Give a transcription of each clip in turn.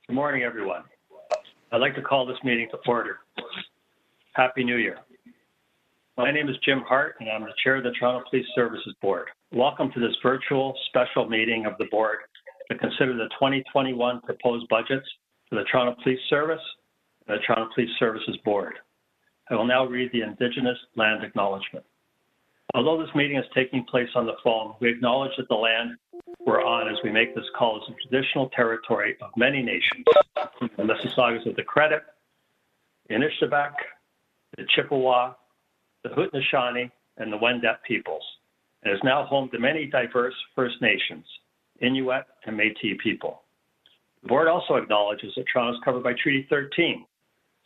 Good morning, everyone. I'd like to call this meeting to order. Happy New Year. My name is Jim Hart, and I'm the Chair of the Toronto Police Services Board. Welcome to this virtual special meeting of the Board to consider the 2021 proposed budgets for the Toronto Police Service and the Toronto Police Services Board. I will now read the Indigenous Land Acknowledgement. Although this meeting is taking place on the phone, we acknowledge that the land we're on as we make this call is the traditional territory of many nations, the Mississaugas of the Credit, the Anishinaabe, the Chippewa, the Haudenosaunee, and the Wendat peoples, and is now home to many diverse First Nations, Inuit, and Métis people. The Board also acknowledges that Toronto is covered by Treaty 13,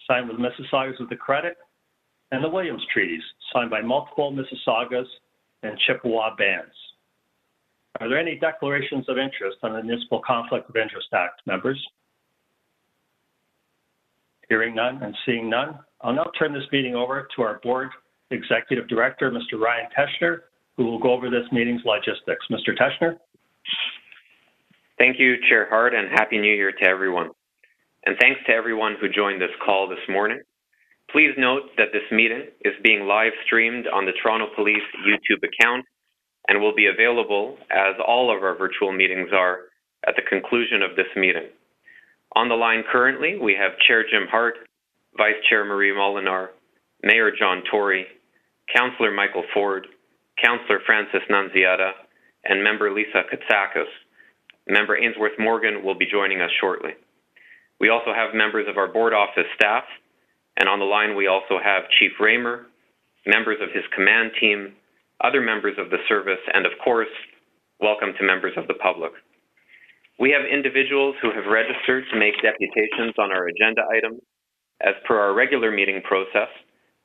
signed with Mississaugas of the Credit, and the Williams Treaties, signed by multiple Mississaugas and Chippewa bands. Are there any declarations of interest on the Municipal Conflict of Interest Act, members? Hearing none and seeing none, I'll now turn this meeting over to our Board Executive Director, Mr. Ryan Teschner, who will go over this meeting's logistics. Mr. Teschner? Thank you, Chair Hart, and Happy New Year to everyone. And thanks to everyone who joined this call this morning. Please note that this meeting is being live streamed on the Toronto Police YouTube account and will be available, as all of our virtual meetings are, at the conclusion of this meeting. On the line currently, we have Chair Jim Hart, Vice Chair Marie Molinar, Mayor John Tory, Councillor Michael Ford, Councillor Francis Nunziata, and Member Lisa Katsakis. Member Ainsworth Morgan will be joining us shortly. We also have members of our board office staff, and on the line we also have Chief Raymer, members of his command team, other members of the service, and of course, welcome to members of the public. We have individuals who have registered to make deputations on our agenda items. As per our regular meeting process,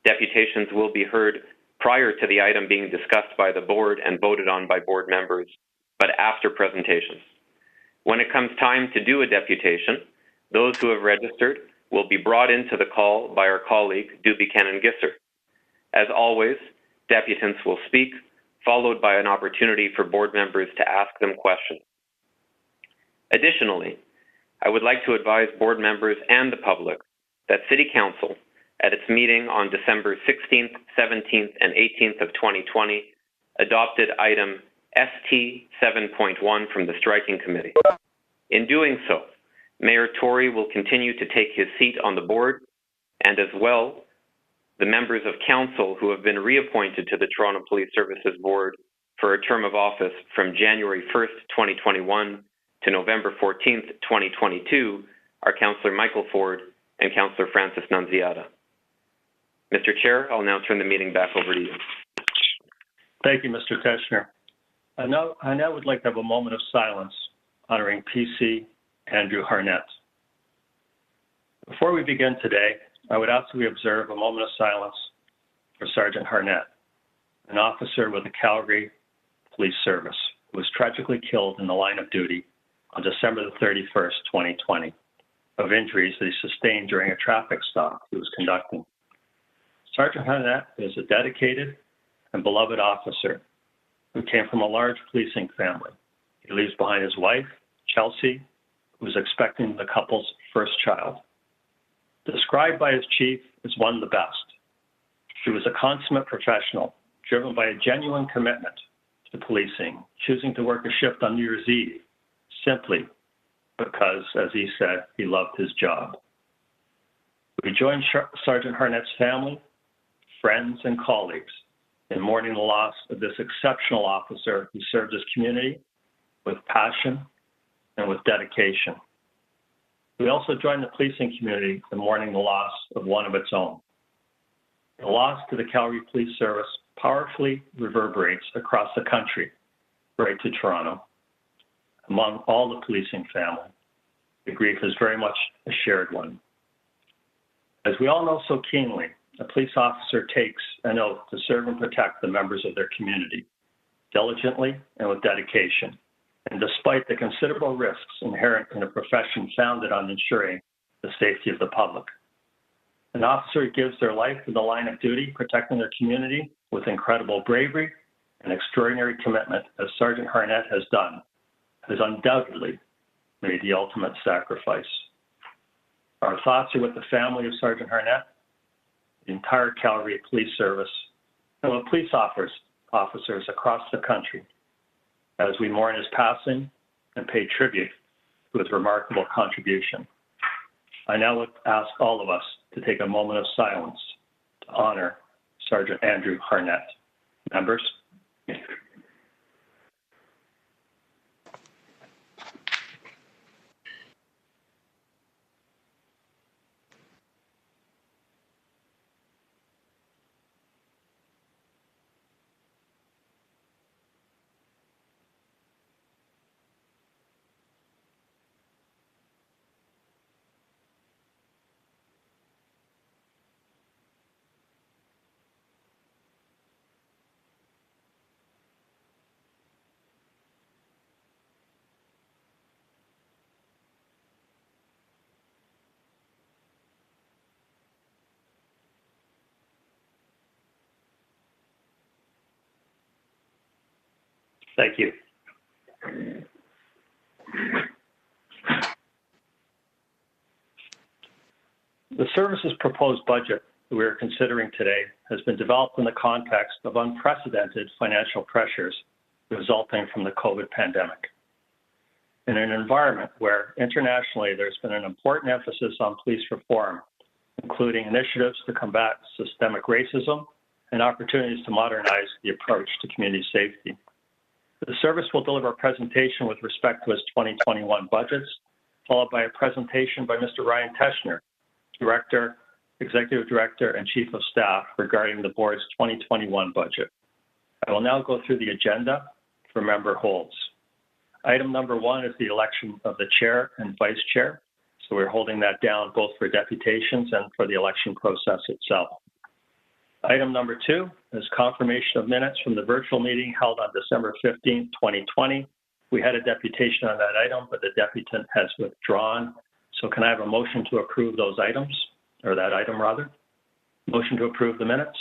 deputations will be heard prior to the item being discussed by the board and voted on by board members, but after presentations. When it comes time to do a deputation, those who have registered will be brought into the call by our colleague, Duby Cannon-Gisser. As always, deputants will speak, followed by an opportunity for board members to ask them questions. Additionally, I would like to advise board members and the public that City Council, at its meeting on December 16th, 17th, and 18th of 2020, adopted item ST 7.1 from the Striking Committee. In doing so, Mayor Tory will continue to take his seat on the board, and as well, the members of council who have been reappointed to the Toronto Police Services Board for a term of office from January 1st, 2021 to November 14th, 2022 are Councillor Michael Ford and Councillor Francis Nunziata. Mr. Chair, I'll now turn the meeting back over to you. Thank you, Mr. Teschner. I now would like to have a moment of silence honoring PC Andrew Harnett. Before we begin today, I would ask that we observe a moment of silence for Sergeant Harnett, an officer with the Calgary Police Service, who was tragically killed in the line of duty on December the 31st, 2020, of injuries that he sustained during a traffic stop he was conducting. Sergeant Harnett is a dedicated and beloved officer who came from a large policing family. He leaves behind his wife, Chelsea, who was expecting the couple's first child. Described by his chief as one of the best, he was a consummate professional, driven by a genuine commitment to policing, choosing to work a shift on New Year's Eve, simply because, as he said, he loved his job. We join Sergeant Harnett's family, friends, and colleagues in mourning the loss of this exceptional officer who served his community with passion and with dedication. We also join the policing community in mourning the loss of one of its own. The loss to the Calgary Police Service powerfully reverberates across the country, right to Toronto. Among all the policing family, the grief is very much a shared one. As we all know so keenly, a police officer takes an oath to serve and protect the members of their community, diligently and with dedication. And despite the considerable risks inherent in a profession founded on ensuring the safety of the public. An officer gives their life in the line of duty, protecting their community with incredible bravery and extraordinary commitment, as Sergeant Harnett has done, has undoubtedly made the ultimate sacrifice. Our thoughts are with the family of Sergeant Harnett, the entire Calgary Police Service, and with police officers across the country as we mourn his passing and pay tribute to his remarkable contribution. I now would ask all of us to take a moment of silence to honor Sergeant Andrew Harnett. Members. Thank you. The service's proposed budget that we are considering today has been developed in the context of unprecedented financial pressures resulting from the COVID pandemic. In an environment where internationally there's been an important emphasis on police reform, including initiatives to combat systemic racism and opportunities to modernize the approach to community safety. The service will deliver a presentation with respect to its 2021 budgets, followed by a presentation by Mr. Ryan Teschner, Director, Executive Director, and Chief of Staff regarding the board's 2021 budget. I will now go through the agenda for member holds. Item number 1 is the election of the chair and vice chair. So we're holding that down both for deputations and for the election process itself. Item number 2 is confirmation of minutes from the virtual meeting held on December 15, 2020. We had a deputation on that item, but the deputant has withdrawn. So can I have a motion to approve those items, or that item rather? Motion to approve the minutes.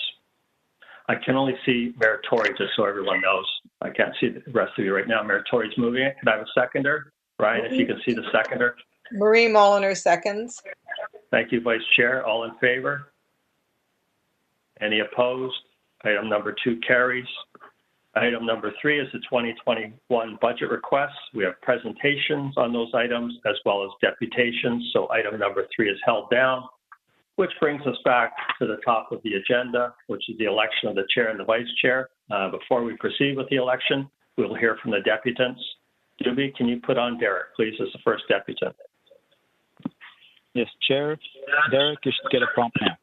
I can only see Mayor Tory, just so everyone knows. I can't see the rest of you right now. Mayor Tory's moving it. Can I have a seconder? Ryan, if you can see the seconder. Marie Moliner seconds. Thank you, Vice Chair. All in favor? Any opposed? Item number 2 carries. Item number 3 is the 2021 budget requests. We have presentations on those items as well as deputations. So item number 3 is held down, which brings us back to the top of the agenda, which is the election of the chair and the vice chair. Before we proceed with the election, we will hear from the deputants. Doobie, can you put on Derek, please, as the first deputant? Yes, Chair. Derek, you should get a prompt now.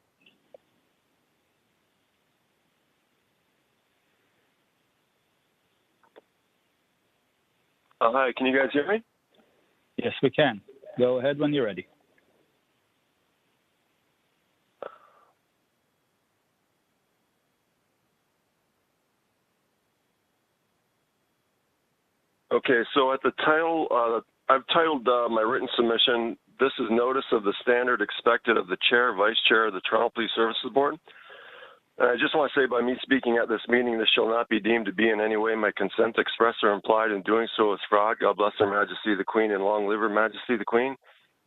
Hi, can you guys hear me? Yes, we can. Go ahead when you're ready. Okay, so at the title, I've titled my written submission, "This is notice of the standard expected of the chair, vice chair of the Toronto Police Services Board." And I just want to say, by me speaking at this meeting, this shall not be deemed to be in any way my consent expressed or implied in doing so as fraud. God bless Her Majesty the Queen, and long live Her Majesty the Queen.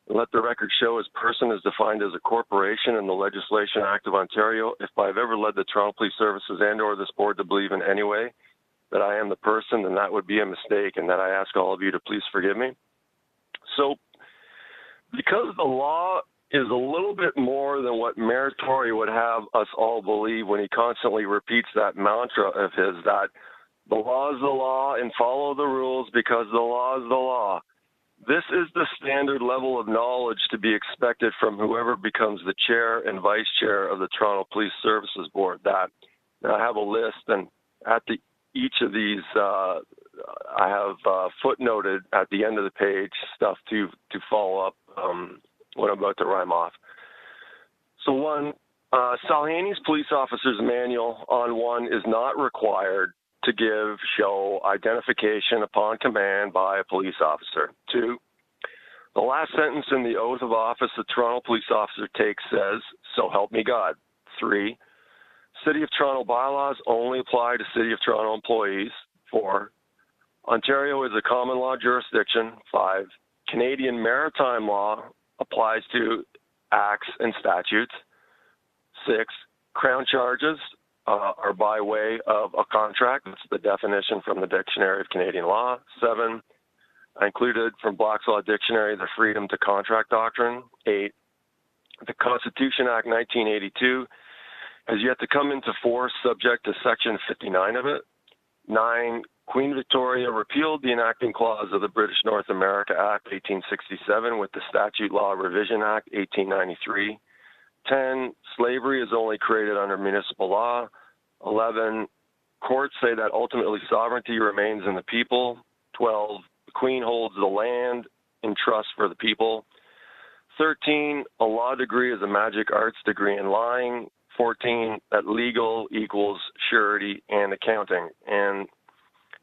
And let the record show as person is defined as a corporation in the Legislation Act of Ontario. If I've ever led the Toronto Police Services and or this board to believe in any way that I am the person, then that would be a mistake, and that I ask all of you to please forgive me. So, because the law is a little bit more than what Mayor Tory would have us all believe when he constantly repeats that mantra of his, that the law is the law and follow the rules because the law is the law. This is the standard level of knowledge to be expected from whoever becomes the chair and vice chair of the Toronto Police Services Board. That, and I have a list, and at each of these, I have footnoted at the end of the page stuff to follow up what I'm about to rhyme off. So 1, Salhani's Police Officer's Manual on 1 is not required to show identification upon command by a police officer. 2, the last sentence in the oath of office the Toronto police officer takes says, "So help me God." 3, City of Toronto bylaws only apply to City of Toronto employees. 4, Ontario is a common law jurisdiction. 5, Canadian maritime law applies to acts, and statutes. 6, Crown charges are by way of a contract. That's the definition from the Dictionary of Canadian Law. 7, I included from Black's Law Dictionary the freedom to contract doctrine. 8, the Constitution Act 1982 has yet to come into force subject to Section 59 of it. 9, Queen Victoria repealed the enacting clause of the British North America Act 1867 with the Statute Law Revision Act 1893. 10, slavery is only created under municipal law. 11, courts say that ultimately sovereignty remains in the people. 12, the Queen holds the land in trust for the people. 13, a law degree is a magic arts degree in lying. 14, that legal equals surety and accounting. And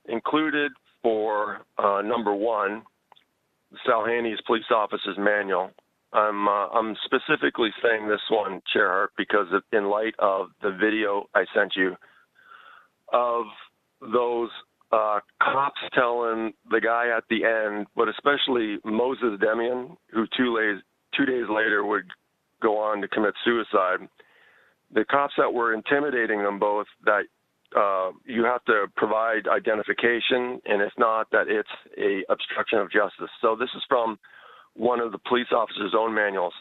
included for number 1, Salhaney's Police Officer's Manual. I'm specifically saying this one, Chair Hart, because in light of the video I sent you of those cops telling the guy at the end, but especially Moses Demian, who 2 days later would go on to commit suicide. The cops that were intimidating them both, that you have to provide identification, and if not, that it's a obstruction of justice. So this is from one of the police officer's own manuals,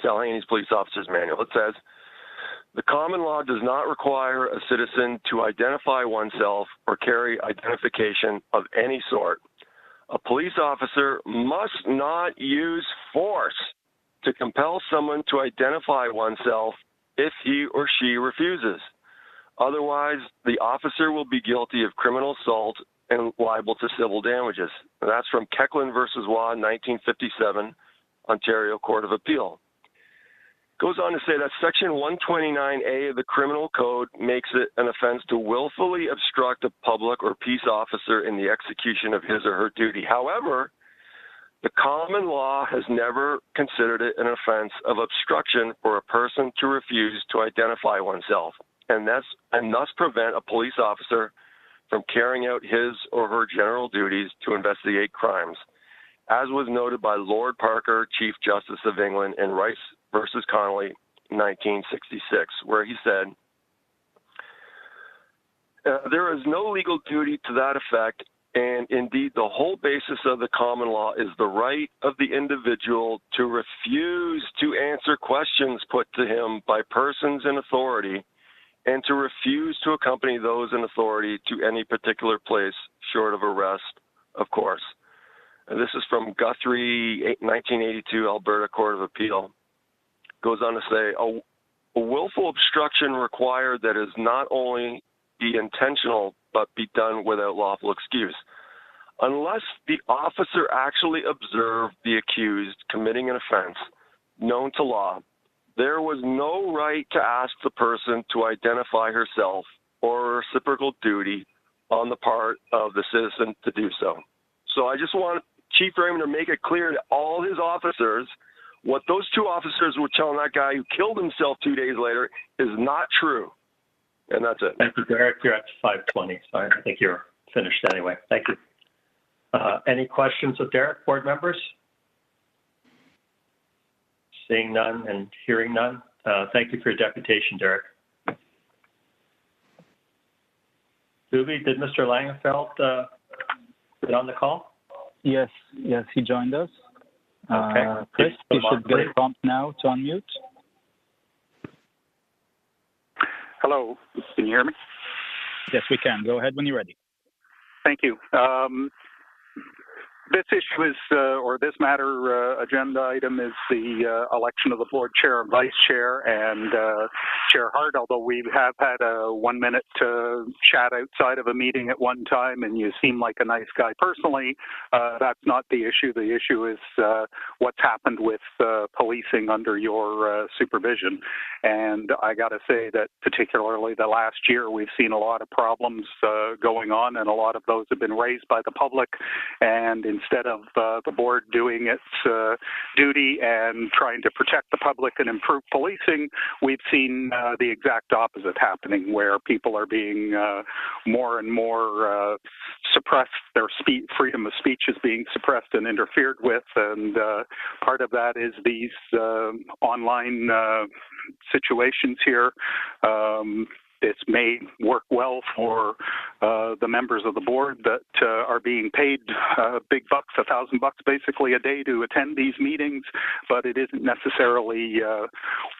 Salhaney's Police Officer's Manual. It says, the common law does not require a citizen to identify oneself or carry identification of any sort. A police officer must not use force to compel someone to identify oneself if he or she refuses. Otherwise, the officer will be guilty of criminal assault and liable to civil damages. And that's from Keckland versus Waugh, 1957, Ontario Court of Appeal. Goes on to say that Section 129A of the Criminal Code makes it an offense to willfully obstruct a public or peace officer in the execution of his or her duty. However, the common law has never considered it an offense of obstruction for a person to refuse to identify oneself, and thus prevent a police officer from carrying out his or her general duties to investigate crimes, as was noted by Lord Parker, Chief Justice of England, in Rice versus Connolly, 1966, where he said, there is no legal duty to that effect, and indeed the whole basis of the common law is the right of the individual to refuse to answer questions put to him by persons in authority, and to refuse to accompany those in authority to any particular place short of arrest, of course. And this is from Guthrie, 1982, Alberta Court of Appeal. Goes on to say, a willful obstruction required that is not only be intentional, but be done without lawful excuse. Unless the officer actually observed the accused committing an offense known to law, there was no right to ask the person to identify herself or a reciprocal duty on the part of the citizen to do so. So I just want Chief Raymond to make it clear to all his officers what those 2 officers were telling that guy who killed himself 2 days later is not true. And that's it. Thank you, Derek. You're at 5:20, so I think you're finished anyway. Thank you. Any questions of Derek, board members? Seeing none and hearing none. Thank you for your deputation, Derek. Duby, did Mr. Langefeld get on the call? Yes, he joined us. Okay. Chris, you should get a prompt now to unmute. Hello, can you hear me? Yes, we can. Go ahead when you're ready. Thank you. This issue is, or this matter agenda item is the election of the board chair and vice chair. And Chair Hart, although we have had a 1 minute chat outside of a meeting at one time, and you seem like a nice guy personally, that's not the issue. The issue is what's happened with policing under your supervision. And I got to say that particularly the last year, we've seen a lot of problems going on, and a lot of those have been raised by the public. And instead of the board doing its duty and trying to protect the public and improve policing, we've seen the exact opposite happening, where people are being more and more suppressed, their freedom of speech is being suppressed and interfered with, and part of that is these online situations here. This may work well for the members of the board that are being paid big bucks, $1,000 basically a day to attend these meetings, but it isn't necessarily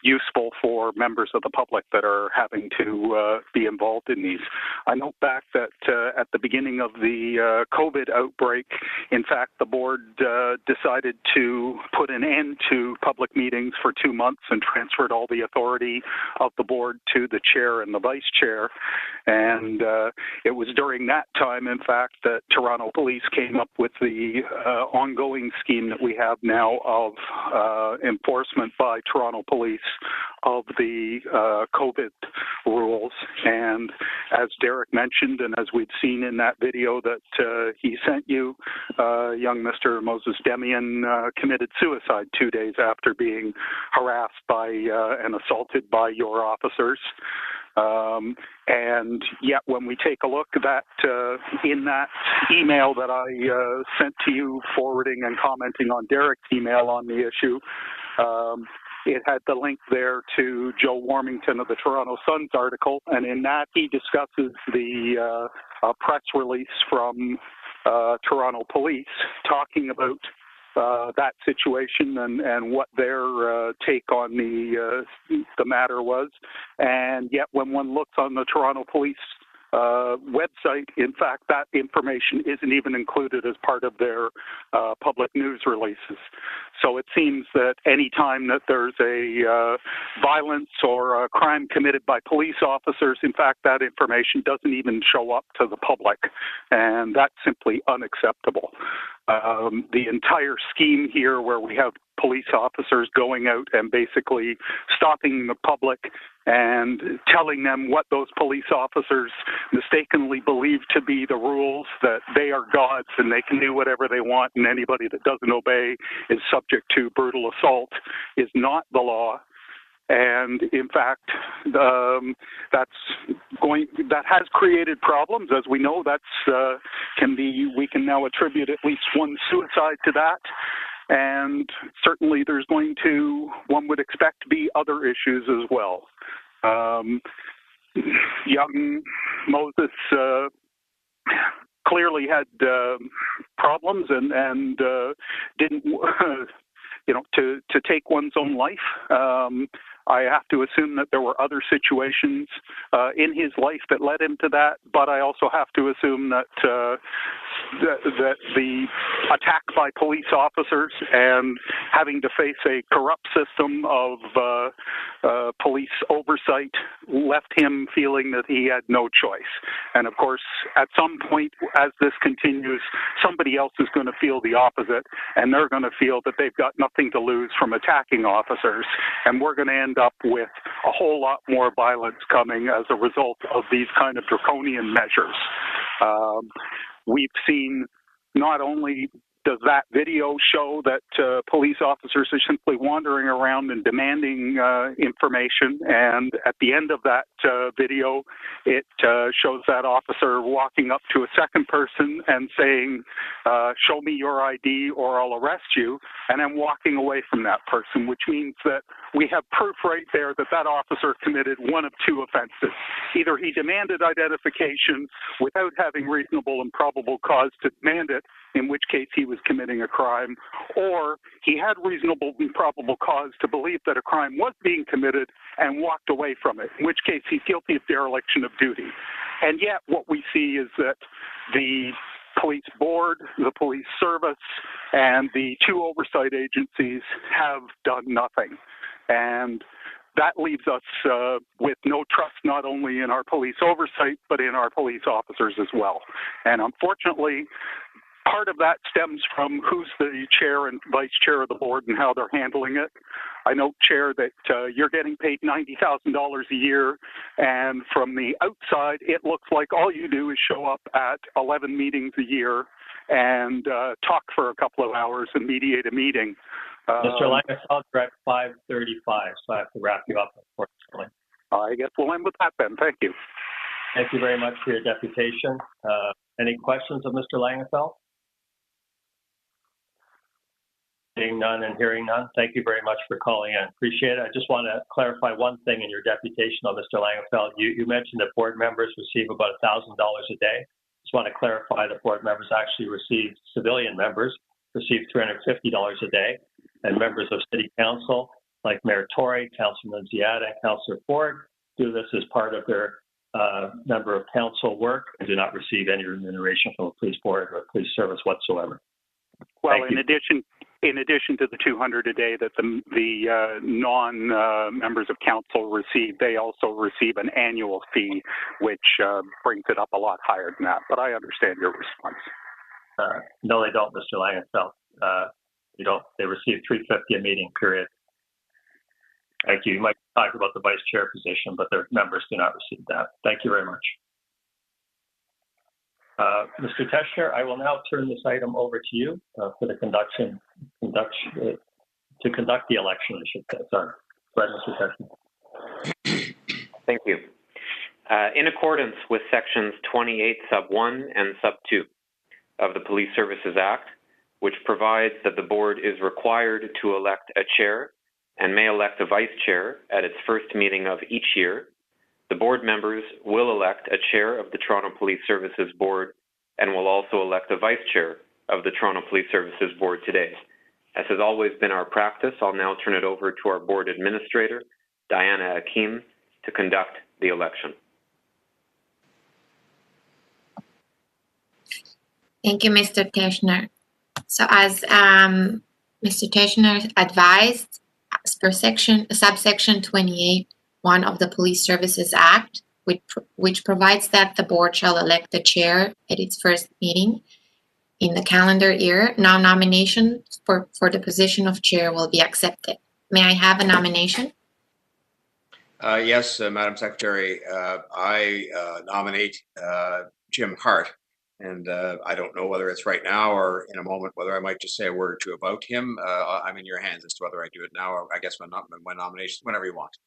useful for members of the public that are having to be involved in these. I note back that at the beginning of the COVID outbreak, in fact, the board decided to put an end to public meetings for 2 months and transferred all the authority of the board to the chair and the vice chair. And it was during that time, in fact, that Toronto Police came up with the ongoing scheme that we have now of enforcement by Toronto Police of the COVID rules. And as Derek mentioned, and as we'd seen in that video that he sent you, young Mr. Moses Demian committed suicide 2 days after being harassed by and assaulted by your officers. And yet when we take a look at that, in that email that I sent to you, forwarding and commenting on Derek's email on the issue, it had the link there to Joe Warmington of the Toronto Sun's article, and in that he discusses the press release from Toronto Police talking about that situation and what their take on the matter was. And yet when one looks on the Toronto Police website, in fact, that information isn't even included as part of their public news releases. So it seems that any time that there's a violence or a crime committed by police officers, in fact, that information doesn't even show up to the public, and that's simply unacceptable. The entire scheme here, where we have police officers going out and basically stopping the public and telling them what those police officers mistakenly believe to be the rules, that they are gods and they can do whatever they want, and anybody that doesn't obey is subject to brutal assault, is not the law. And in fact, that has created problems. As we know, we can now attribute at least one suicide to that. And certainly there's one would expect to be other issues as well. Young Moses clearly had problems and didn't, to take one's own life. I have to assume that there were other situations in his life that led him to that, but I also have to assume that that the attack by police officers and having to face a corrupt system of police oversight left him feeling that he had no choice. And of course, at some point, as this continues, somebody else is going to feel the opposite, and they're going to feel that they've got nothing to lose from attacking officers, and we're going to end up with a whole lot more violence coming as a result of these kind of draconian measures. We've seen, not only does that video show that police officers are simply wandering around and demanding information, and at the end of that video, it shows that officer walking up to a second person and saying, show me your ID or I'll arrest you, and then walking away from that person, which means that we have proof right there that that officer committed one of two offenses. Either he demanded identification without having reasonable and probable cause to demand it, in which case he was committing a crime, or he had reasonable and probable cause to believe that a crime was being committed and walked away from it, in which case he's guilty of dereliction of duty. And yet what we see is that the police board, the police service, and the two oversight agencies have done nothing. And that leaves us with no trust not only in our police oversight, but in our police officers as well. And unfortunately, part of that stems from who's the chair and vice chair of the board and how they're handling it. I note, Chair, that you're getting paid $90,000 a year, and from the outside, it looks like all you do is show up at 11 meetings a year and talk for a couple of hours and mediate a meeting. Mr. Lang, you're at 5:35, so I have to wrap you up, unfortunately. I guess we'll end with that then. Thank you. Thank you very much for your deputation. Any questions of Mr. Langenfeld? Seeing none and hearing none, thank you very much for calling in. Appreciate it. I just want to clarify one thing in your deputation on Mr. Langenfeld. You mentioned that board members receive about $1,000 a day. Just want to clarify that board members actually receive, civilian members receive $350 a day, and members of City Council, like Mayor Tory, Councilman Ziada, and Councillor Ford, do this as part of their member of council work and do not receive any remuneration from a police board or police service whatsoever. Well, in addition to the $200 a day that the non-members of council receive, they also receive an annual fee, which brings it up a lot higher than that. But I understand your response. No, they don't, Mr. Langenfeld. You don't. They receive $350 a meeting, period. Thank you. You might talk about the vice chair position, but their members do not receive that. Thank you very much. Mr. Teschner, I will now turn this item over to you for the conduct the election, I should say. Sorry. Go ahead, Mr. Teschner. Thank you. In accordance with sections 28 sub 1 and sub 2 of the Police Services Act, which provides that the board is required to elect a chair and may elect a vice chair at its first meeting of each year, the board members will elect a chair of the Toronto Police Services Board and will also elect a vice chair of the Toronto Police Services Board today. As has always been our practice, I'll now turn it over to our board administrator, Diana Akeem, to conduct the election. Thank you, Mr. Teschner. So as Mr. Teschner advised, as per subsection 28, 1 of the Police Services Act, which provides that the board shall elect the chair at its first meeting in the calendar year, now nominations for the position of chair will be accepted. May I have a nomination? Yes, Madam Secretary, I nominate Jim Hart. And I don't know whether it's right now or in a moment, whether I might just say a word or two about him. I'm in your hands as to whether I do it now or I guess my nomination, whenever you want.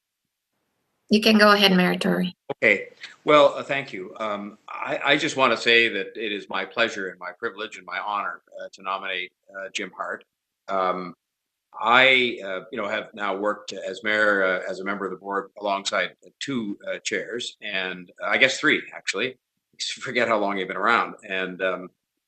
You can go ahead, Mayor Tory. Okay. Well, thank you. I just want to say that it is my pleasure and my privilege and my honor to nominate Jim Hart. I, have now worked as mayor, as a member of the board alongside 2 chairs, and I guess 3 actually. Forget how long you've been around. And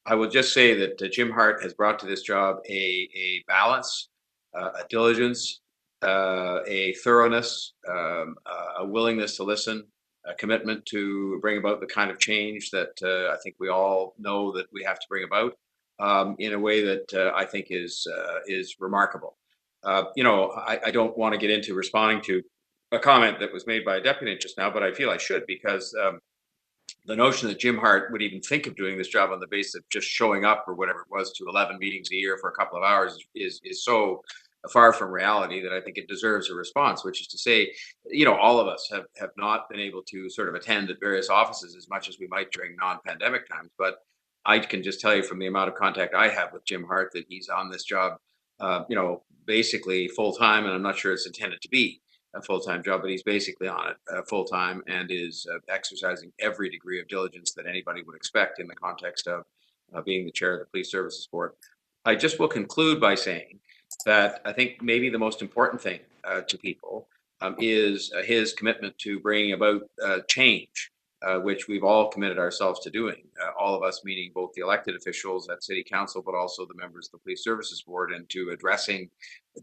I will just say that Jim Hart has brought to this job a balance, a diligence, a thoroughness, a willingness to listen, a commitment to bring about the kind of change that I think we all know that we have to bring about in a way that I think is remarkable. I don't want to get into responding to a comment that was made by a deputy just now, but I feel I should because the notion that Jim Hart would even think of doing this job on the basis of just showing up or whatever it was to 11 meetings a year for a couple of hours is so far from reality that I think it deserves a response, which is to say, all of us have not been able to sort of attend at various offices as much as we might during non-pandemic times. But I can just tell you from the amount of contact I have with Jim Hart that he's on this job, basically full time, and I'm not sure it's intended to be a full-time job, but he's basically on it full-time and is exercising every degree of diligence that anybody would expect in the context of being the chair of the Police Services Board. I just will conclude by saying that I think maybe the most important thing to people is his commitment to bringing about change, which we've all committed ourselves to doing, all of us, meaning both the elected officials at City Council, but also the members of the Police Services Board, and to addressing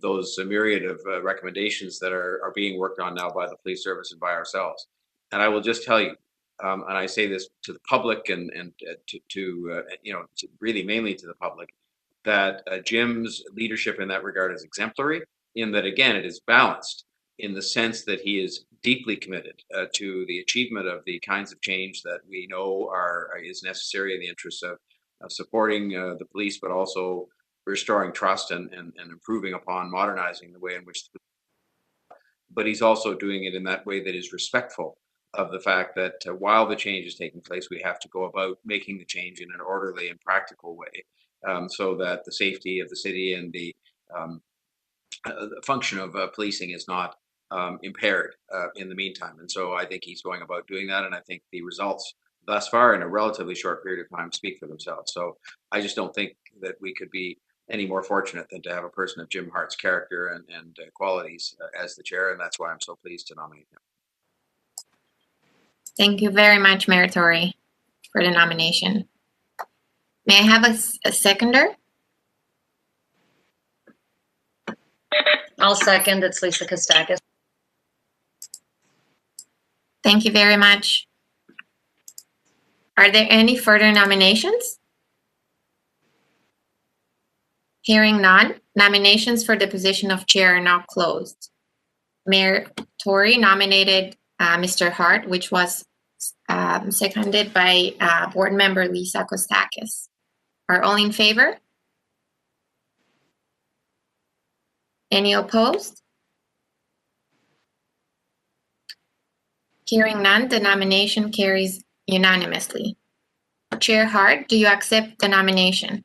those myriad of recommendations that are being worked on now by the police service and by ourselves. And I will just tell you, and I say this to the public and to really mainly to the public, that Jim's leadership in that regard is exemplary, in that, again, it is balanced in the sense that he is deeply committed to the achievement of the kinds of change that we know is necessary in the interests of supporting the police, but also restoring trust and improving upon modernizing the way in which. But he's also doing it in that way that is respectful of the fact that while the change is taking place, we have to go about making the change in an orderly and practical way, so that the safety of the city and the function of policing is not impaired in the meantime. And so I think he's going about doing that, and I think the results thus far in a relatively short period of time speak for themselves. So I just don't think that we could be any more fortunate than to have a person of Jim Hart's character and qualities as the chair, and that's why I'm so pleased to nominate him. Thank you very much, Mayor Tory, for the nomination. May I have a seconder? I'll second. It's Lisa Kostakis. Thank you very much. Are there any further nominations? Hearing none, nominations for the position of chair are now closed. Mayor Tory nominated Mr. Hart, which was seconded by board member Lisa Kostakis. Are all in favor? Any opposed? Hearing none, the nomination carries unanimously. Chair Hart, do you accept the nomination?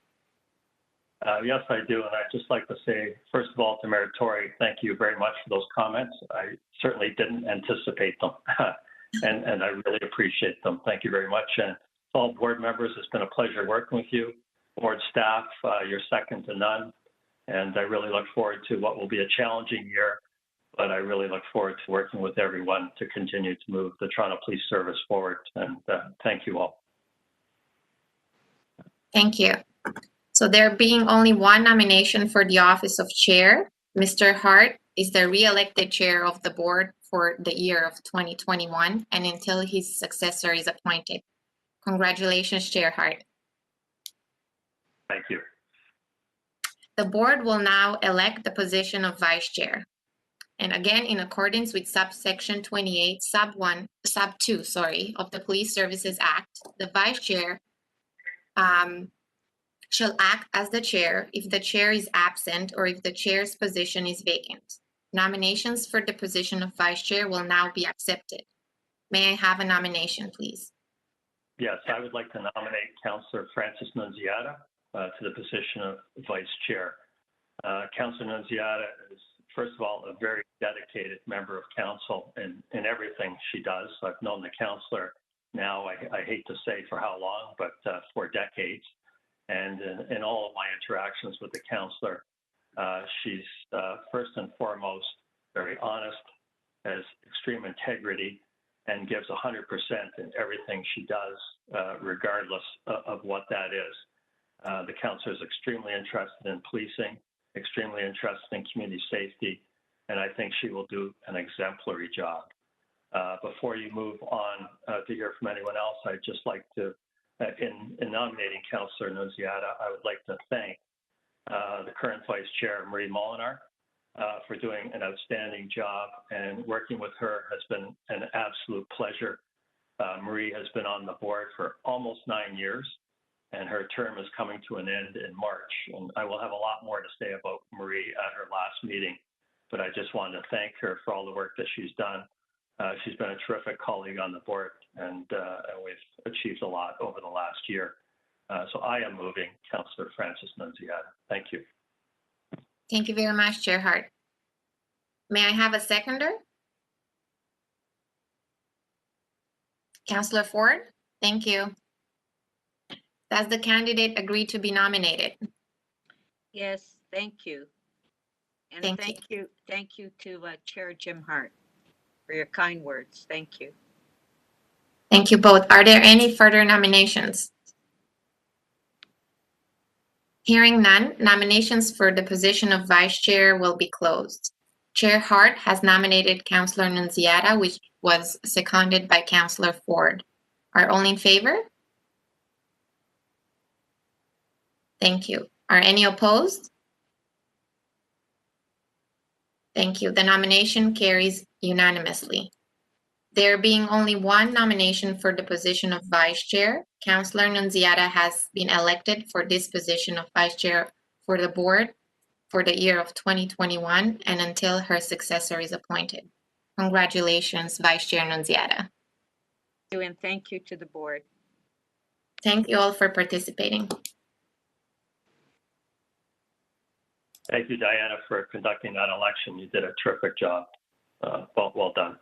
Yes, I do. And I'd just like to say, first of all, to Mayor Tory, thank you very much for those comments. I certainly didn't anticipate them, and I really appreciate them. Thank you very much. And to all board members, it's been a pleasure working with you. Board staff, you're second to none. And I really look forward to what will be a challenging year, but I really look forward to working with everyone to continue to move the Toronto Police Service forward. And thank you all. Thank you. So there being only one nomination for the office of chair, Mr. Hart is the re-elected chair of the board for the year of 2021 and until his successor is appointed. Congratulations, Chair Hart. Thank you. The board will now elect the position of vice chair. And again, in accordance with subsection 28, sub 2, of the Police Services Act, the vice chair shall act as the chair if the chair is absent or if the chair's position is vacant. Nominations for the position of vice chair will now be accepted. May I have a nomination, please? Yes, I would like to nominate Councillor Francis Nunziata to the position of vice chair. Councillor Nunziata is, first of all, a very dedicated member of council in everything she does. I've known the councillor now, I hate to say for how long, but for decades. And in all of my interactions with the councillor, she's first and foremost very honest, has extreme integrity, and gives 100% in everything she does, regardless of what that is. The councillor is extremely interested in policing, extremely interested in community safety, and I think she will do an exemplary job. Before you move on to hear from anyone else, I'd just like to, in nominating Councillor Nunziata, I would like to thank the current Vice Chair, Marie Molinar, for doing an outstanding job, and working with her has been an absolute pleasure. Marie has been on the board for almost 9 years, and her term is coming to an end in March. And I will have a lot more to say about Marie at her last meeting, but I just wanted to thank her for all the work that she's done. She's been a terrific colleague on the board, and we've achieved a lot over the last year. So I am moving Councillor Francis Nunziata. Thank you. Thank you very much, Chair Hart. May I have a seconder? Councillor Ford, thank you. Does the candidate agree to be nominated? Yes, thank you. And thank you to Chair Jim Hart for your kind words. Thank you. Thank you both. Are there any further nominations? Hearing none, nominations for the position of vice chair will be closed. Chair Hart has nominated Councillor Nunziata, which was seconded by Councillor Ford. Are all in favor? Thank you. Are any opposed? Thank you. The nomination carries unanimously. There being only one nomination for the position of vice chair, Councillor Nunziata has been elected for this position of vice chair for the board for the year of 2021 and until her successor is appointed. Congratulations, Vice Chair Nunziata. And thank you to the board. Thank you all for participating. Thank you, Diana, for conducting that election. You did a terrific job. Well done.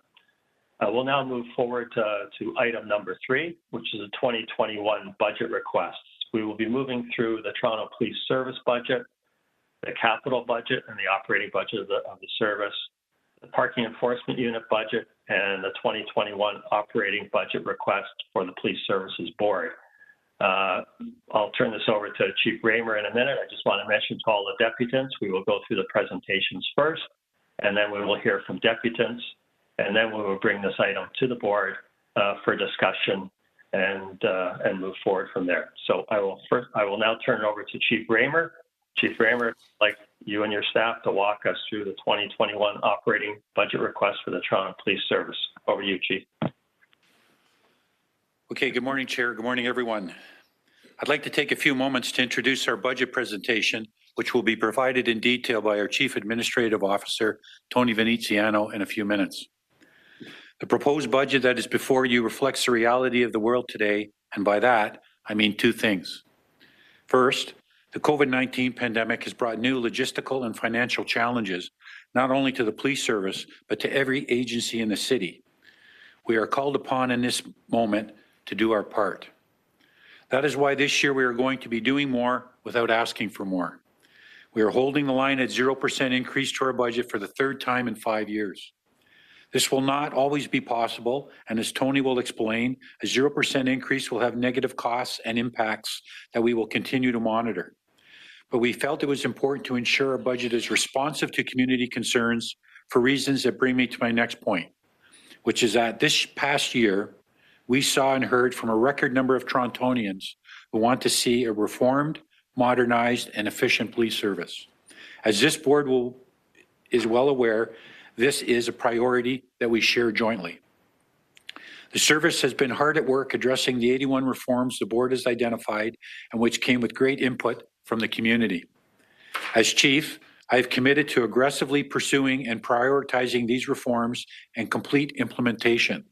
We'll now move forward to item number 3, which is a 2021 budget requests. We will be moving through the Toronto Police Service budget, the capital budget and the operating budget of the service, the parking enforcement unit budget, and the 2021 operating budget request for the Police Services Board. I'll turn this over to Chief Raymer in a minute. I just want to mention to all the deputants, we will go through the presentations first, and then we will hear from deputants, and then we will bring this item to the board for discussion and move forward from there. So I will now turn it over to Chief Raymer. Chief Raymer, I'd like you and your staff to walk us through the 2021 operating budget request for the Toronto Police Service. Over to you, Chief. Okay, good morning, Chair. Good morning, everyone. I'd like to take a few moments to introduce our budget presentation, which will be provided in detail by our Chief Administrative Officer, Tony Veneziano, in a few minutes. The proposed budget that is before you reflects the reality of the world today, and by that, I mean two things. First, the COVID-19 pandemic has brought new logistical and financial challenges, not only to the police service, but to every agency in the city. We are called upon in this moment to do our part. That is why this year we are going to be doing more without asking for more. We are holding the line at 0% increase to our budget for the third time in 5 years. This will not always be possible, and as Tony will explain, a 0% increase will have negative costs and impacts that we will continue to monitor. But we felt it was important to ensure our budget is responsive to community concerns for reasons that bring me to my next point, which is that this past year, we saw and heard from a record number of Torontonians who want to see a reformed, modernized, and efficient police service. As this board is well aware, this is a priority that we share jointly. The service has been hard at work addressing the 81 reforms the board has identified and which came with great input from the community. As Chief, I have committed to aggressively pursuing and prioritizing these reforms and complete implementation.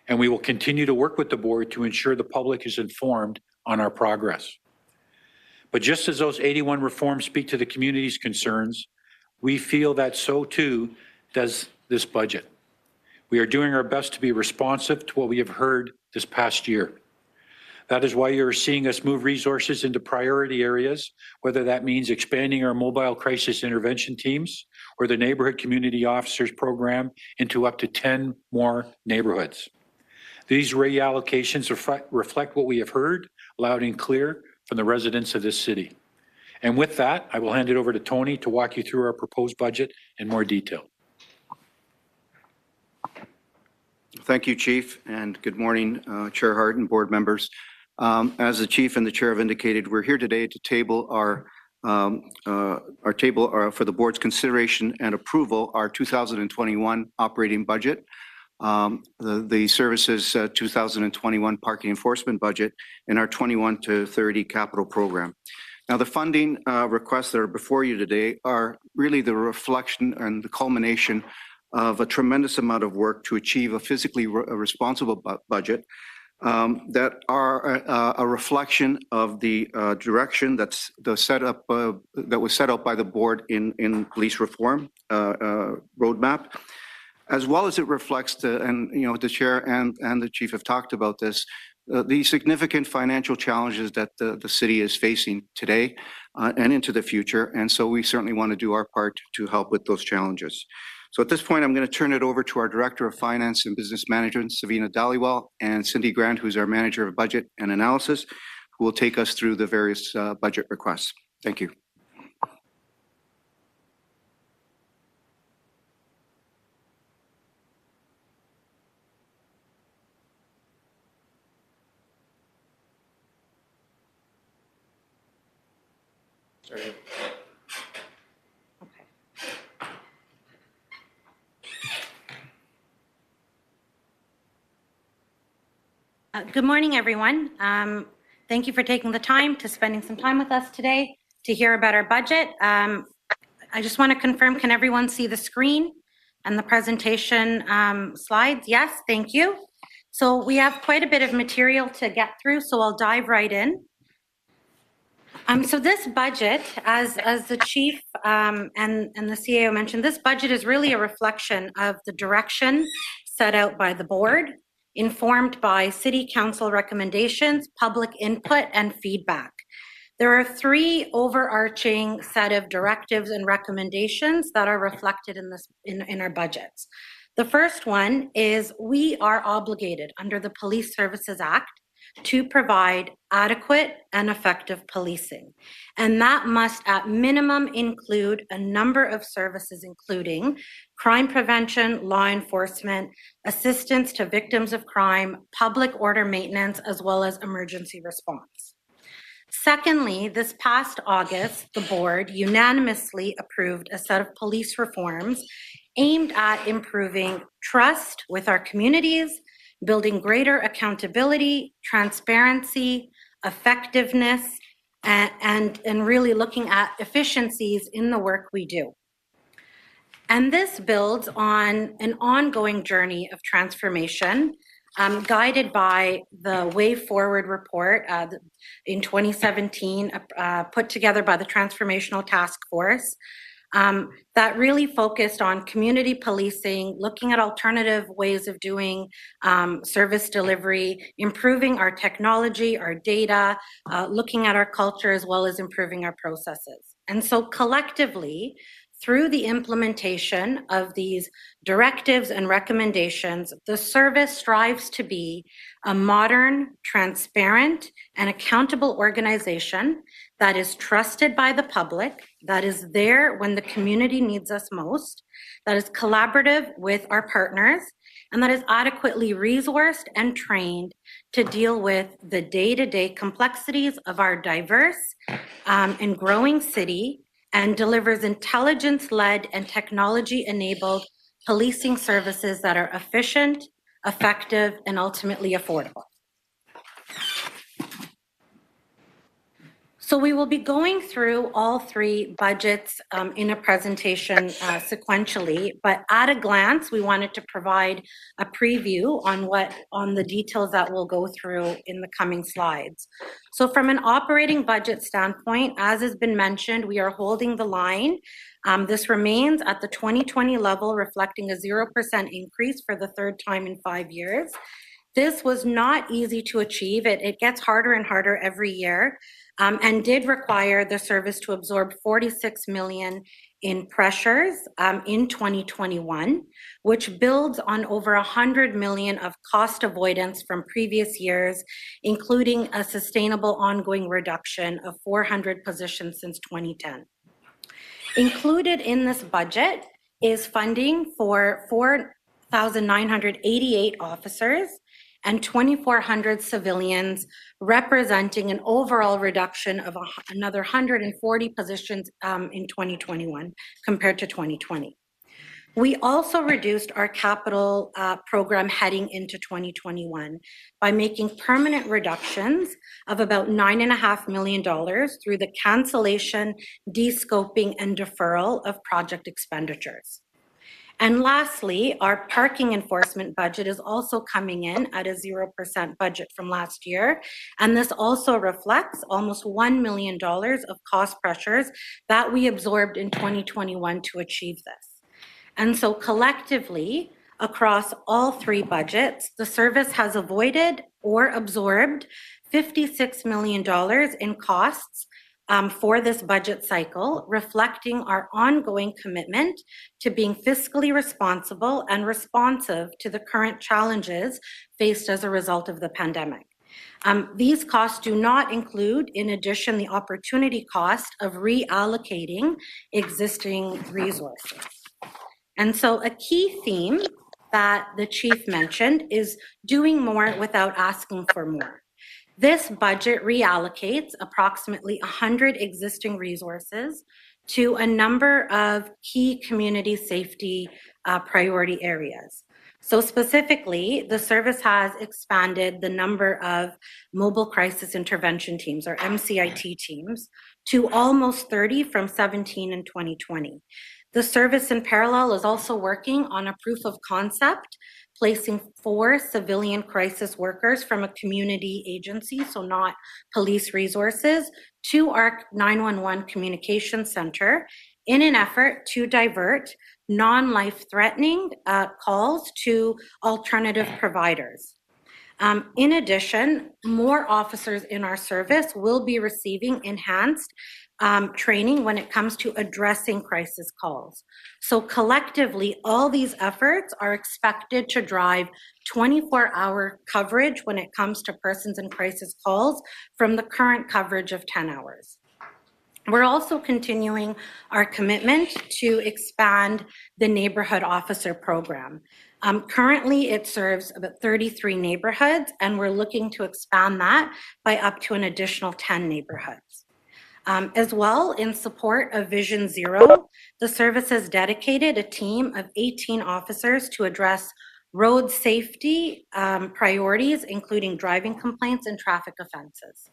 And we will continue to work with the board to ensure the public is informed on our progress. But just as those 81 reforms speak to the community's concerns, we feel that so too does this budget. We are doing our best to be responsive to what we have heard this past year. That is why you are seeing us move resources into priority areas, whether that means expanding our mobile crisis intervention teams or the neighborhood community officers program into up to 10 more neighborhoods. These reallocations reflect what we have heard loud and clear from the residents of this city. And with that, I will hand it over to Tony to walk you through our proposed budget in more detail. Thank you, Chief, and good morning, Chair Hart and board members. As the Chief and the Chair have indicated, we're here today to table our for the board's consideration and approval our 2021 operating budget, the service's 2021 parking enforcement budget, and our 21 to 30 capital program. Now, the funding requests that are before you today are really the reflection and the culmination of a tremendous amount of work to achieve a fiscally responsible budget that are a reflection of the direction that's set up that was set out by the board in police reform roadmap, as well as it reflects the chair and the chief have talked about this, the significant financial challenges that the city is facing today and into the future, and so we certainly want to do our part to help with those challenges. So at this point, I'm going to turn it over to our Director of Finance and Business Management, Savina Dhaliwal, and Cindy Grant, who's our Manager of Budget and Analysis, who will take us through the various budget requests. Thank you. Sorry. Good morning, everyone. Thank you for taking the time to spending some time with us today to hear about our budget. I just want to confirm, can everyone see the screen and the presentation slides? Yes, thank you. So we have quite a bit of material to get through, so I'll dive right in. So this budget, as the chief and the CAO mentioned, this budget is really a reflection of the direction set out by the board, informed by City Council recommendations, public input, and feedback. There are three overarching set of directives and recommendations that are reflected in our budgets. The first one is we are obligated under the Police Services Act to provide adequate and effective policing. And that must at minimum include a number of services, including crime prevention, law enforcement, assistance to victims of crime, public order maintenance, as well as emergency response. Secondly, this past August, the board unanimously approved a set of police reforms aimed at improving trust with our communities, building greater accountability, transparency, effectiveness, and really looking at efficiencies in the work we do. And this builds on an ongoing journey of transformation guided by the Way Forward report in 2017, put together by the Transformational Task Force, that really focused on community policing, looking at alternative ways of doing service delivery, improving our technology, our data, looking at our culture, as well as improving our processes. And so collectively, through the implementation of these directives and recommendations, the service strives to be a modern, transparent, and accountable organization that is trusted by the public, that is there when the community needs us most, that is collaborative with our partners, and that is adequately resourced and trained to deal with the day-to-day complexities of our diverse and growing city, and delivers intelligence-led and technology-enabled policing services that are efficient, effective, and ultimately affordable. So we will be going through all three budgets in a presentation sequentially, but at a glance, we wanted to provide a preview on the details that we'll go through in the coming slides. So from an operating budget standpoint, as has been mentioned, we are holding the line. This remains at the 2020 level, reflecting a 0% increase for the third time in 5 years. This was not easy to achieve. It gets harder and harder every year, and did require the service to absorb $46 million in pressures in 2021, which builds on over $100 million of cost avoidance from previous years, including a sustainable ongoing reduction of 400 positions since 2010. Included in this budget is funding for 4,988 officers and 2,400 civilians, representing an overall reduction of another 140 positions in 2021 compared to 2020. We also reduced our capital program heading into 2021 by making permanent reductions of about $9.5 million through the cancellation, de-scoping, and deferral of project expenditures. And lastly, our parking enforcement budget is also coming in at a 0% budget from last year. And this also reflects almost $1 million of cost pressures that we absorbed in 2021 to achieve this. And so collectively, across all three budgets, the service has avoided or absorbed $56 million in costs for this budget cycle, reflecting our ongoing commitment to being fiscally responsible and responsive to the current challenges faced as a result of the pandemic. These costs do not include, in addition, the opportunity cost of reallocating existing resources. And so a key theme that the chief mentioned is doing more without asking for more. This budget reallocates approximately 100 existing resources to a number of key community safety priority areas. So specifically, the service has expanded the number of mobile crisis intervention teams, or MCIT teams, to almost 30 from 17 in 2020. The service in parallel is also working on a proof of concept, placing 4 civilian crisis workers from a community agency, so not police resources, to our 911 communication center in an effort to divert non-life-threatening calls to alternative providers. In addition, more officers in our service will be receiving enhanced training when it comes to addressing crisis calls. So collectively, all these efforts are expected to drive 24-hour coverage when it comes to persons in crisis calls from the current coverage of 10 hours. We're also continuing our commitment to expand the neighborhood officer program. Currently, it serves about 33 neighborhoods, and we're looking to expand that by up to an additional 10 neighborhoods. As well, in support of Vision Zero, the service has dedicated a team of 18 officers to address road safety priorities, including driving complaints and traffic offenses.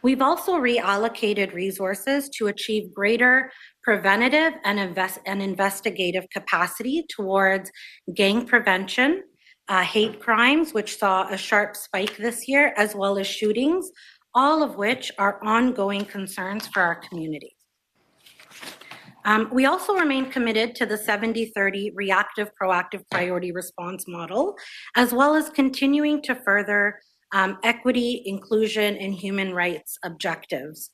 We've also reallocated resources to achieve greater preventative and investigative capacity towards gang prevention, hate crimes, which saw a sharp spike this year, as well as shootings, all of which are ongoing concerns for our communities. We also remain committed to the 70-30 reactive proactive priority response model, as well as continuing to further equity, inclusion, and human rights objectives.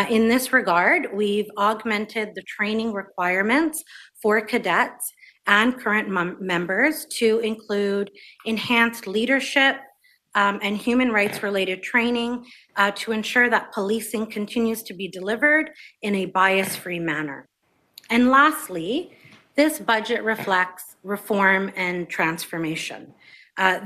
In this regard, we've augmented the training requirements for cadets and current members to include enhanced leadership and human rights related training to ensure that policing continues to be delivered in a bias-free manner. And lastly, this budget reflects reform and transformation.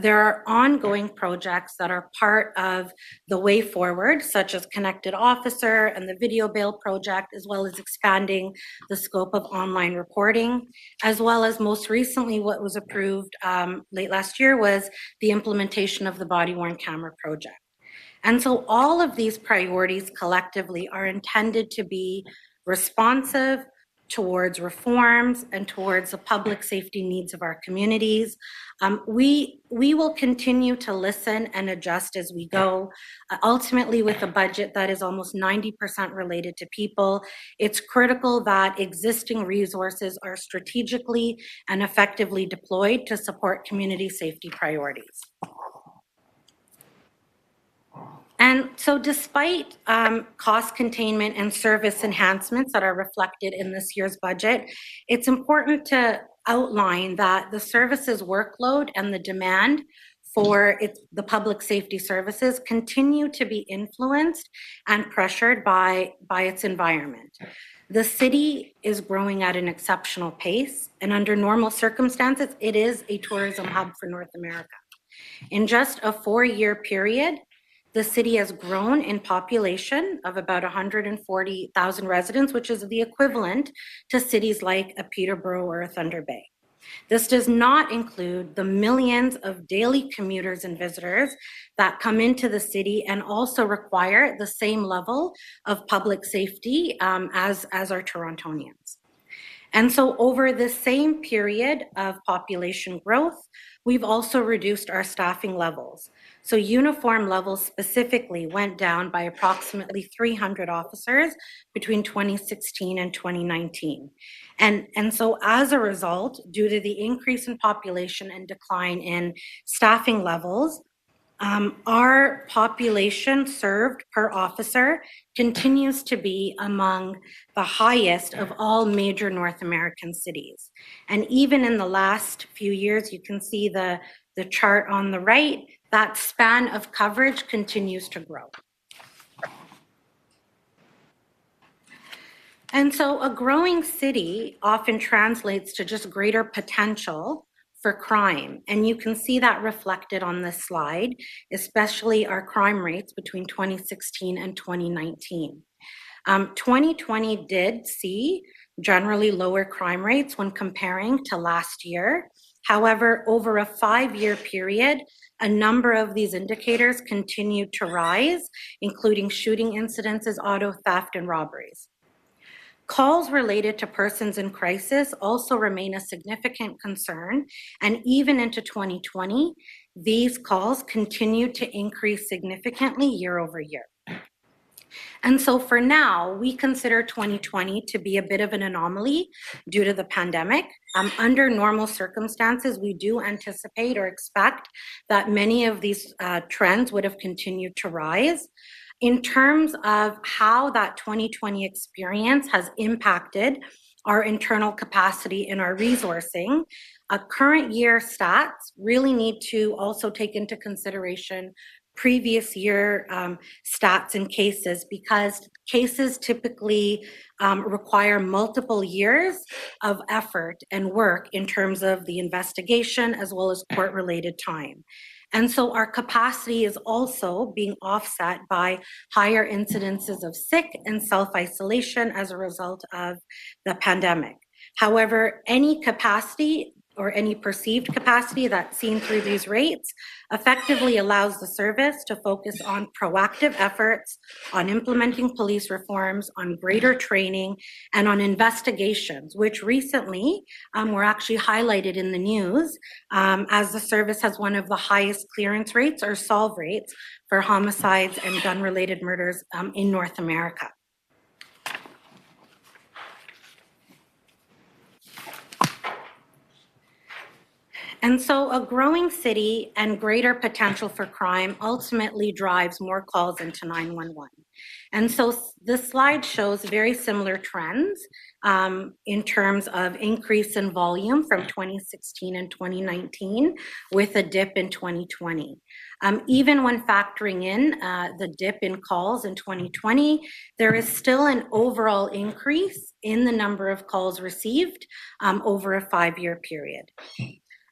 There are ongoing projects that are part of the way forward, such as Connected Officer and the Video Bail Project, as well as expanding the scope of online reporting, as well as most recently what was approved late last year was the implementation of the Body-Worn Camera Project. And so all of these priorities collectively are intended to be responsive towards reforms and towards the public safety needs of our communities. We will continue to listen and adjust as we go. Ultimately, with a budget that is almost 90% related to people, it's critical that existing resources are strategically and effectively deployed to support community safety priorities. And so despite cost containment and service enhancements that are reflected in this year's budget, it's important to outline that the services workload and the demand for the public safety services continue to be influenced and pressured by its environment. The city is growing at an exceptional pace, and under normal circumstances, it is a tourism hub for North America. In just a 4-year period, the city has grown in population of about 140,000 residents, which is the equivalent to cities like a Peterborough or a Thunder Bay. This does not include the millions of daily commuters and visitors that come into the city and also require the same level of public safety as our Torontonians. And so over the same period of population growth, we've also reduced our staffing levels. So uniform levels specifically went down by approximately 300 officers between 2016 and 2019. And so as a result, due to the increase in population and decline in staffing levels, our population served per officer continues to be among the highest of all major North American cities. And even in the last few years, you can see the chart on the right, that span of coverage continues to grow. And so a growing city often translates to just greater potential for crime. And you can see that reflected on this slide, especially our crime rates between 2016 and 2019. 2020 did see generally lower crime rates when comparing to last year. However, over a 5-year period, a number of these indicators continued to rise, including shooting incidences, auto theft, and robberies. Calls related to persons in crisis also remain a significant concern, and even into 2020, these calls continue to increase significantly year over year. And so for now, we consider 2020 to be a bit of an anomaly due to the pandemic. Under normal circumstances, we do anticipate or expect that many of these trends would have continued to rise. In terms of how that 2020 experience has impacted our internal capacity and our resourcing, current year stats really need to also take into consideration previous year stats and cases, because cases typically require multiple years of effort and work in terms of the investigation as well as court-related time. And so our capacity is also being offset by higher incidences of sick and self-isolation as a result of the pandemic. However, any capacity or any perceived capacity that's seen through these rates effectively allows the service to focus on proactive efforts, on implementing police reforms, on greater training, and on investigations, which recently were actually highlighted in the news as the service has one of the highest clearance rates or solve rates for homicides and gun-related murders in North America. And so a growing city and greater potential for crime ultimately drives more calls into 911. And so this slide shows very similar trends in terms of increase in volume from 2016 and 2019 with a dip in 2020. Even when factoring in the dip in calls in 2020, there is still an overall increase in the number of calls received over a 5-year period.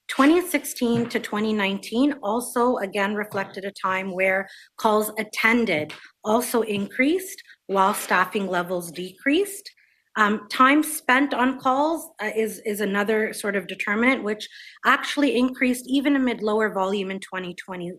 2016 to 2019 also again reflected a time where calls attended also increased while staffing levels decreased. Time spent on calls is another sort of determinant, which actually increased even amid lower volume in 2020.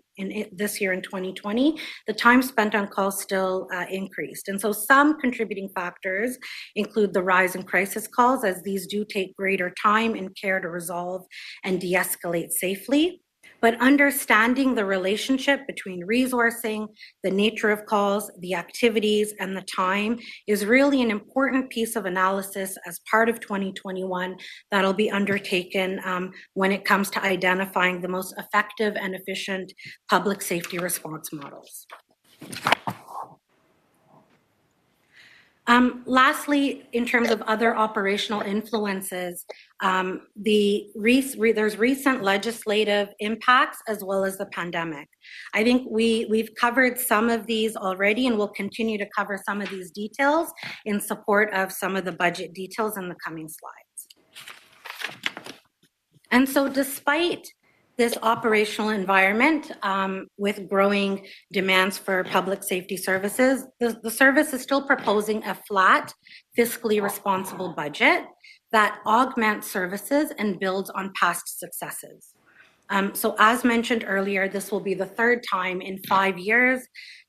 This year in 2020, the time spent on calls still increased. And so some contributing factors include the rise in crisis calls, as these do take greater time and care to resolve and de-escalate safely. But understanding the relationship between resourcing, the nature of calls, the activities, and the time is really an important piece of analysis as part of 2021 that'll be undertaken when it comes to identifying the most effective and efficient public safety response models. Lastly, in terms of other operational influences, there's recent legislative impacts as well as the pandemic. I think we've covered some of these already, and we'll continue to cover some of these details in support of some of the budget details in the coming slides. And so despite this operational environment with growing demands for public safety services, the service is still proposing a flat, fiscally responsible budget that augments services and builds on past successes. So as mentioned earlier, this will be the third time in 5 years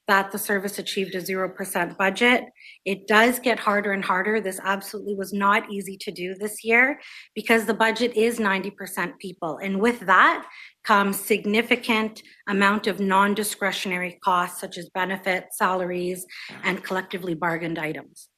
that the service achieved a 0% budget. It does get harder and harder. This absolutely was not easy to do this year because the budget is 90% people. And with that comes significant amount of non-discretionary costs such as benefits, salaries, and collectively bargained items.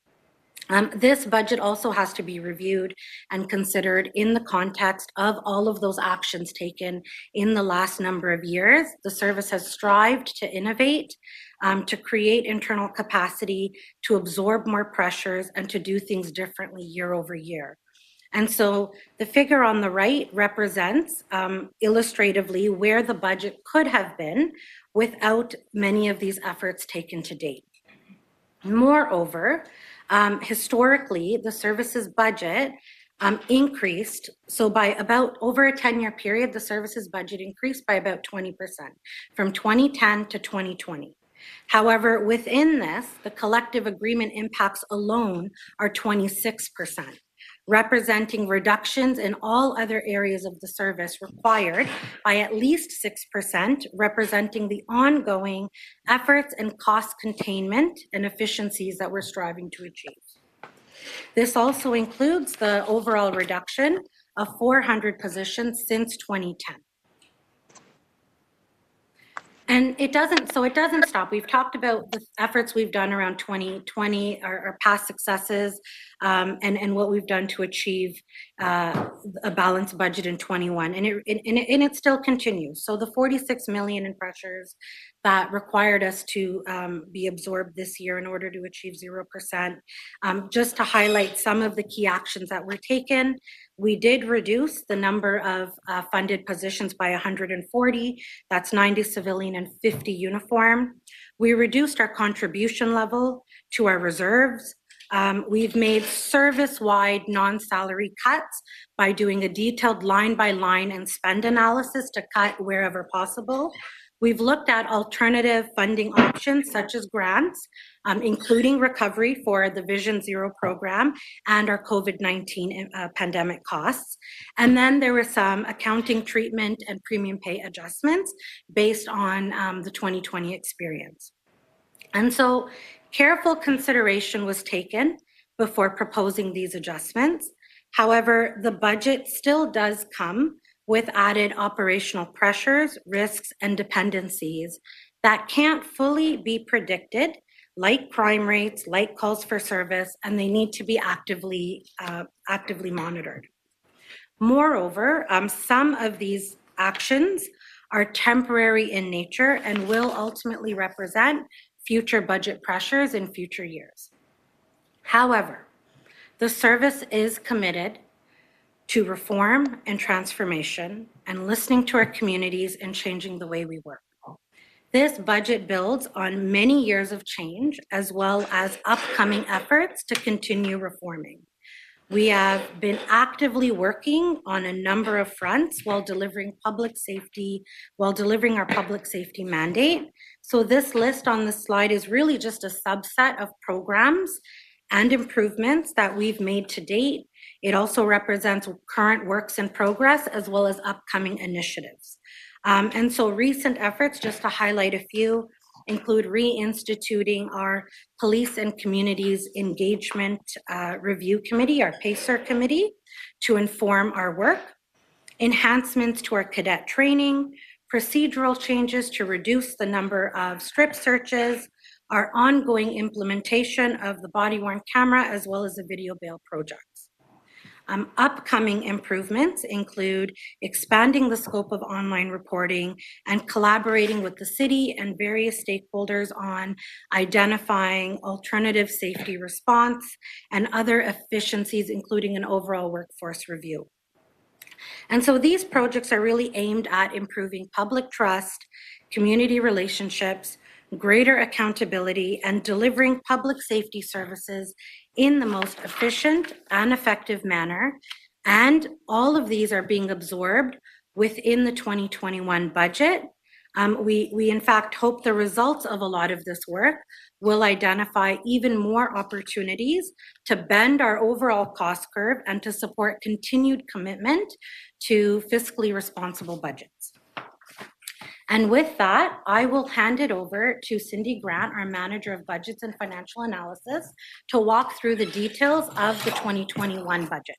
This budget also has to be reviewed and considered in the context of all of those actions taken in the last number of years. The service has strived to innovate, to create internal capacity, to absorb more pressures, and to do things differently year over year. And so the figure on the right represents illustratively where the budget could have been without many of these efforts taken to date. Moreover, historically, the service's budget increased. So by about over a 10-year period, the service's budget increased by about 20% from 2010 to 2020. However, within this, the collective agreement impacts alone are 26%, representing reductions in all other areas of the service required by at least 6%, representing the ongoing efforts and cost containment and efficiencies that we're striving to achieve. This also includes the overall reduction of 400 positions since 2010. And it doesn't stop. We've talked about the efforts we've done around 2020, our past successes, and what we've done to achieve a balanced budget in 21, and it still continues. So the 46 million in pressures that required us to be absorbed this year in order to achieve 0%. Just to highlight some of the key actions that were taken, we did reduce the number of funded positions by 140. That's 90 civilian and 50 uniform. We reduced our contribution level to our reserves. We've made service-wide non-salary cuts by doing a detailed line-by-line and spend analysis to cut wherever possible. We've looked at alternative funding options such as grants, including recovery for the Vision Zero program and our COVID-19 pandemic costs. And then there were some accounting treatment and premium pay adjustments based on the 2020 experience. And so careful consideration was taken before proposing these adjustments. However, the budget still does come with added operational pressures, risks, and dependencies that can't fully be predicted, like crime rates, like calls for service, and they need to be actively monitored. Moreover, some of these actions are temporary in nature and will ultimately represent future budget pressures in future years. However, the service is committed to reform and transformation and listening to our communities and changing the way we work. This budget builds on many years of change as well as upcoming efforts to continue reforming. We have been actively working on a number of fronts while delivering our public safety mandate. So this list on the slide is really just a subset of programs and improvements that we've made to date. It also represents current works in progress as well as upcoming initiatives. And so recent efforts, just to highlight a few, include reinstituting our Police and Communities Engagement Review Committee, our PACER committee, to inform our work, enhancements to our cadet training, procedural changes to reduce the number of strip searches, our ongoing implementation of the body-worn camera, as well as the video bail projects. Upcoming improvements include expanding the scope of online reporting and collaborating with the city and various stakeholders on identifying alternative safety response and other efficiencies, including an overall workforce review. And so these projects are really aimed at improving public trust, community relationships, greater accountability, and delivering public safety services in the most efficient and effective manner. And all of these are being absorbed within the 2021 budget. We in fact hope the results of a lot of this work will identify even more opportunities to bend our overall cost curve and to support continued commitment to fiscally responsible budgets. And with that, I will hand it over to Cindy Grant, our Manager of Budgets and Financial Analysis, to walk through the details of the 2021 budget.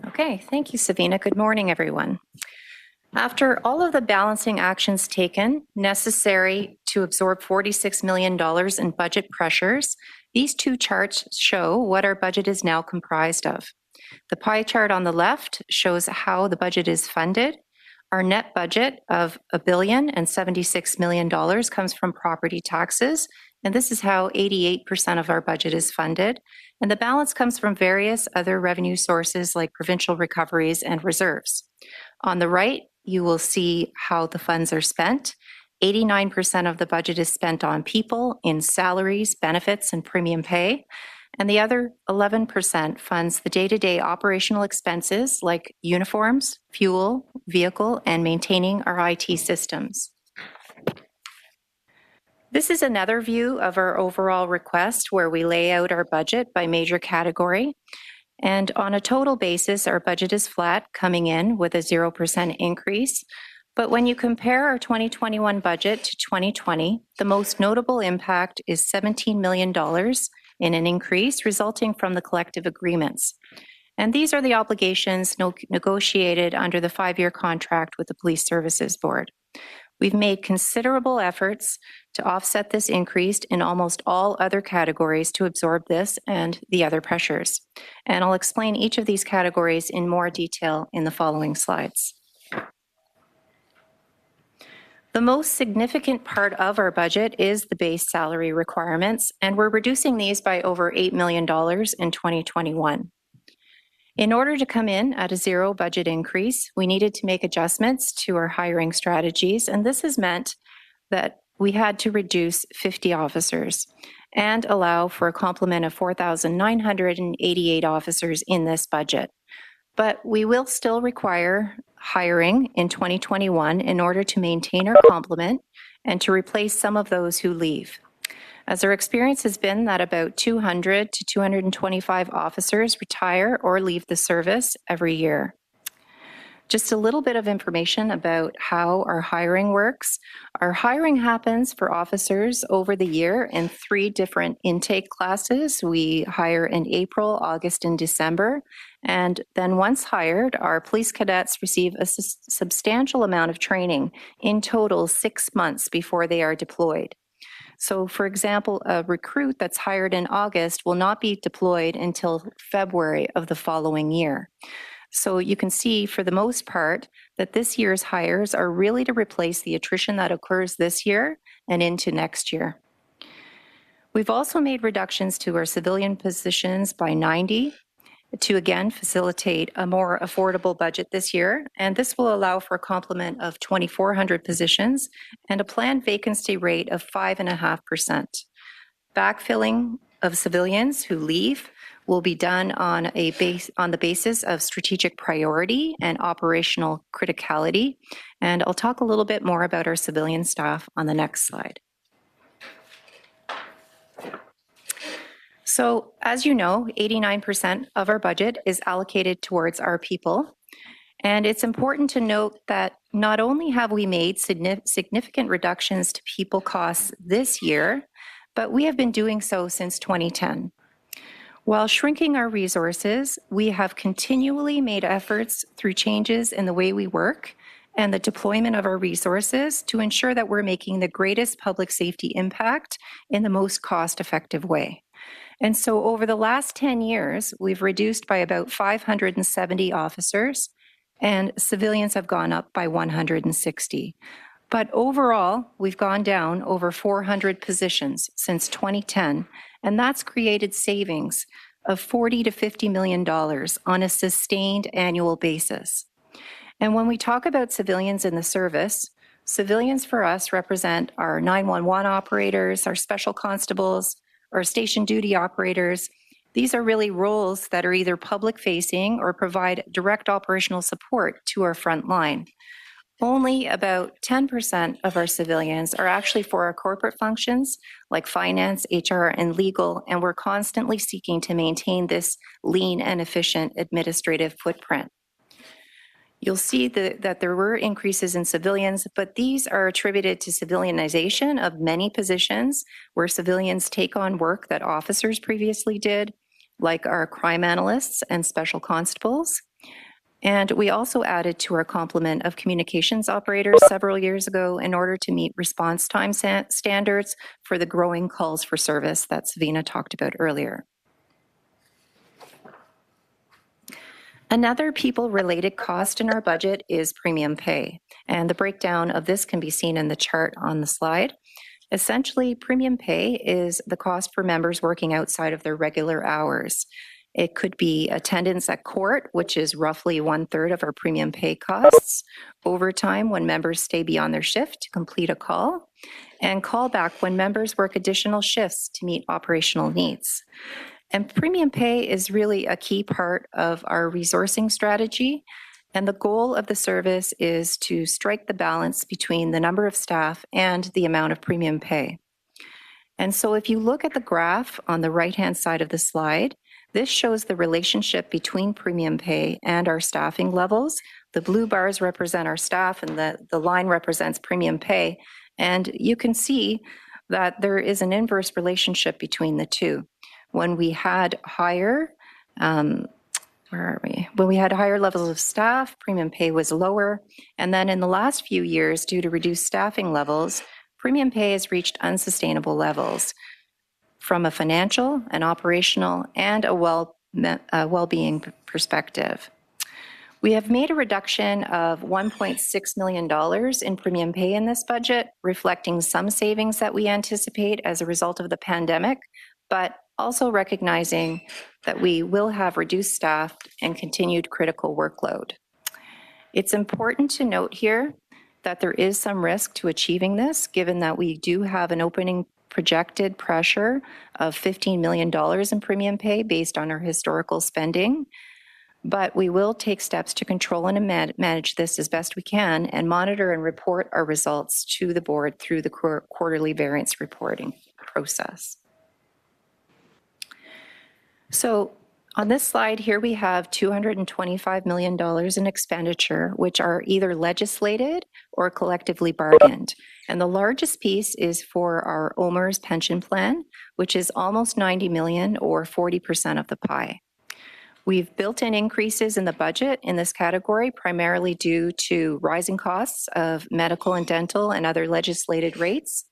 Okay, thank you, Savina. Good morning, everyone. After all of the balancing actions taken necessary to absorb $46 million in budget pressures, these two charts show what our budget is now comprised of. The pie chart on the left shows how the budget is funded. Our net budget of $1,076 million comes from property taxes, and this is how 88% of our budget is funded. And the balance comes from various other revenue sources like provincial recoveries and reserves. On the right, you will see how the funds are spent. 89% of the budget is spent on people in salaries, benefits, and premium pay. And the other 11% funds the day-to-day operational expenses like uniforms, fuel, vehicle, and maintaining our IT systems. This is another view of our overall request where we lay out our budget by major category. And on a total basis, our budget is flat, coming in with a 0% increase. But when you compare our 2021 budget to 2020, the most notable impact is $17 million in an increase resulting from the collective agreements. And these are the obligations negotiated under the 5-year contract with the Police Services Board. We've made considerable efforts to offset this increase in almost all other categories to absorb this and the other pressures. And I'll explain each of these categories in more detail in the following slides. The most significant part of our budget is the base salary requirements, and we're reducing these by over $8 million in 2021. In order to come in at a zero budget increase, we needed to make adjustments to our hiring strategies, and this has meant that we had to reduce 50 officers and allow for a complement of 4,988 officers in this budget. But we will still require hiring in 2021 in order to maintain our complement and to replace some of those who leave. As our experience has been that about 200 to 225 officers retire or leave the service every year. Just a little bit of information about how our hiring works. Our hiring happens for officers over the year in 3 different intake classes. We hire in April, August, and December. And then once hired, our police cadets receive a substantial amount of training, in total 6 months before they are deployed. So, for example, a recruit that's hired in August will not be deployed until February of the following year. So you can see, for the most part, that this year's hires are really to replace the attrition that occurs this year and into next year. We've also made reductions to our civilian positions by 90 to, again, facilitate a more affordable budget this year. And this will allow for a complement of 2,400 positions and a planned vacancy rate of 5.5%. Backfilling of civilians who leave will be done on the basis of strategic priority and operational criticality. And I'll talk a little bit more about our civilian staff on the next slide. So, as you know, 89% of our budget is allocated towards our people. And it's important to note that not only have we made significant reductions to people costs this year, but we have been doing so since 2010. While shrinking our resources, we have continually made efforts through changes in the way we work and the deployment of our resources to ensure that we're making the greatest public safety impact in the most cost-effective way. And so over the last 10 years, we've reduced by about 570 officers, and civilians have gone up by 160. But overall, we've gone down over 400 positions since 2010, and that's created savings of $40 to $50 million on a sustained annual basis. And when we talk about civilians in the service, civilians for us represent our 911 operators, our special constables, our station duty operators. These are really roles that are either public-facing or provide direct operational support to our front line. Only about 10% of our civilians are actually for our corporate functions like finance, HR, and legal, and we're constantly seeking to maintain this lean and efficient administrative footprint. You'll see that there were increases in civilians, but these are attributed to civilianization of many positions where civilians take on work that officers previously did, like our crime analysts and special constables. And we also added to our complement of communications operators several years ago in order to meet response time standards for the growing calls for service that Savina talked about earlier. Another people-related cost in our budget is premium pay, and the breakdown of this can be seen in the chart on the slide. Essentially, premium pay is the cost for members working outside of their regular hours. It could be attendance at court, which is roughly 1/3 of our premium pay costs, overtime when members stay beyond their shift to complete a call, and callback when members work additional shifts to meet operational needs. And premium pay is really a key part of our resourcing strategy. And the goal of the service is to strike the balance between the number of staff and the amount of premium pay. And so if you look at the graph on the right-hand side of the slide, this shows the relationship between premium pay and our staffing levels. The blue bars represent our staff and the line represents premium pay. And you can see that there is an inverse relationship between the two. When we had higher where are we? When we had higher levels of staff, premium pay was lower. And then in the last few years, due to reduced staffing levels, premium pay has reached unsustainable levels from a financial, an operational, and a well-being perspective. We have made a reduction of $1.6 million in premium pay in this budget, reflecting some savings that we anticipate as a result of the pandemic, but also recognizing that we will have reduced staff and continued critical workload. It's important to note here that there is some risk to achieving this, given that we do have an opening projected pressure of $15 million in premium pay based on our historical spending. But we will take steps to control and manage this as best we can and monitor and report our results to the board through the quarterly variance reporting process. So on this slide here, we have $225 million in expenditure, which are either legislated or collectively bargained. And the largest piece is for our OMERS pension plan, which is almost 90 million or 40% of the pie. We've built in increases in the budget in this category, primarily due to rising costs of medical and dental and other legislated rates,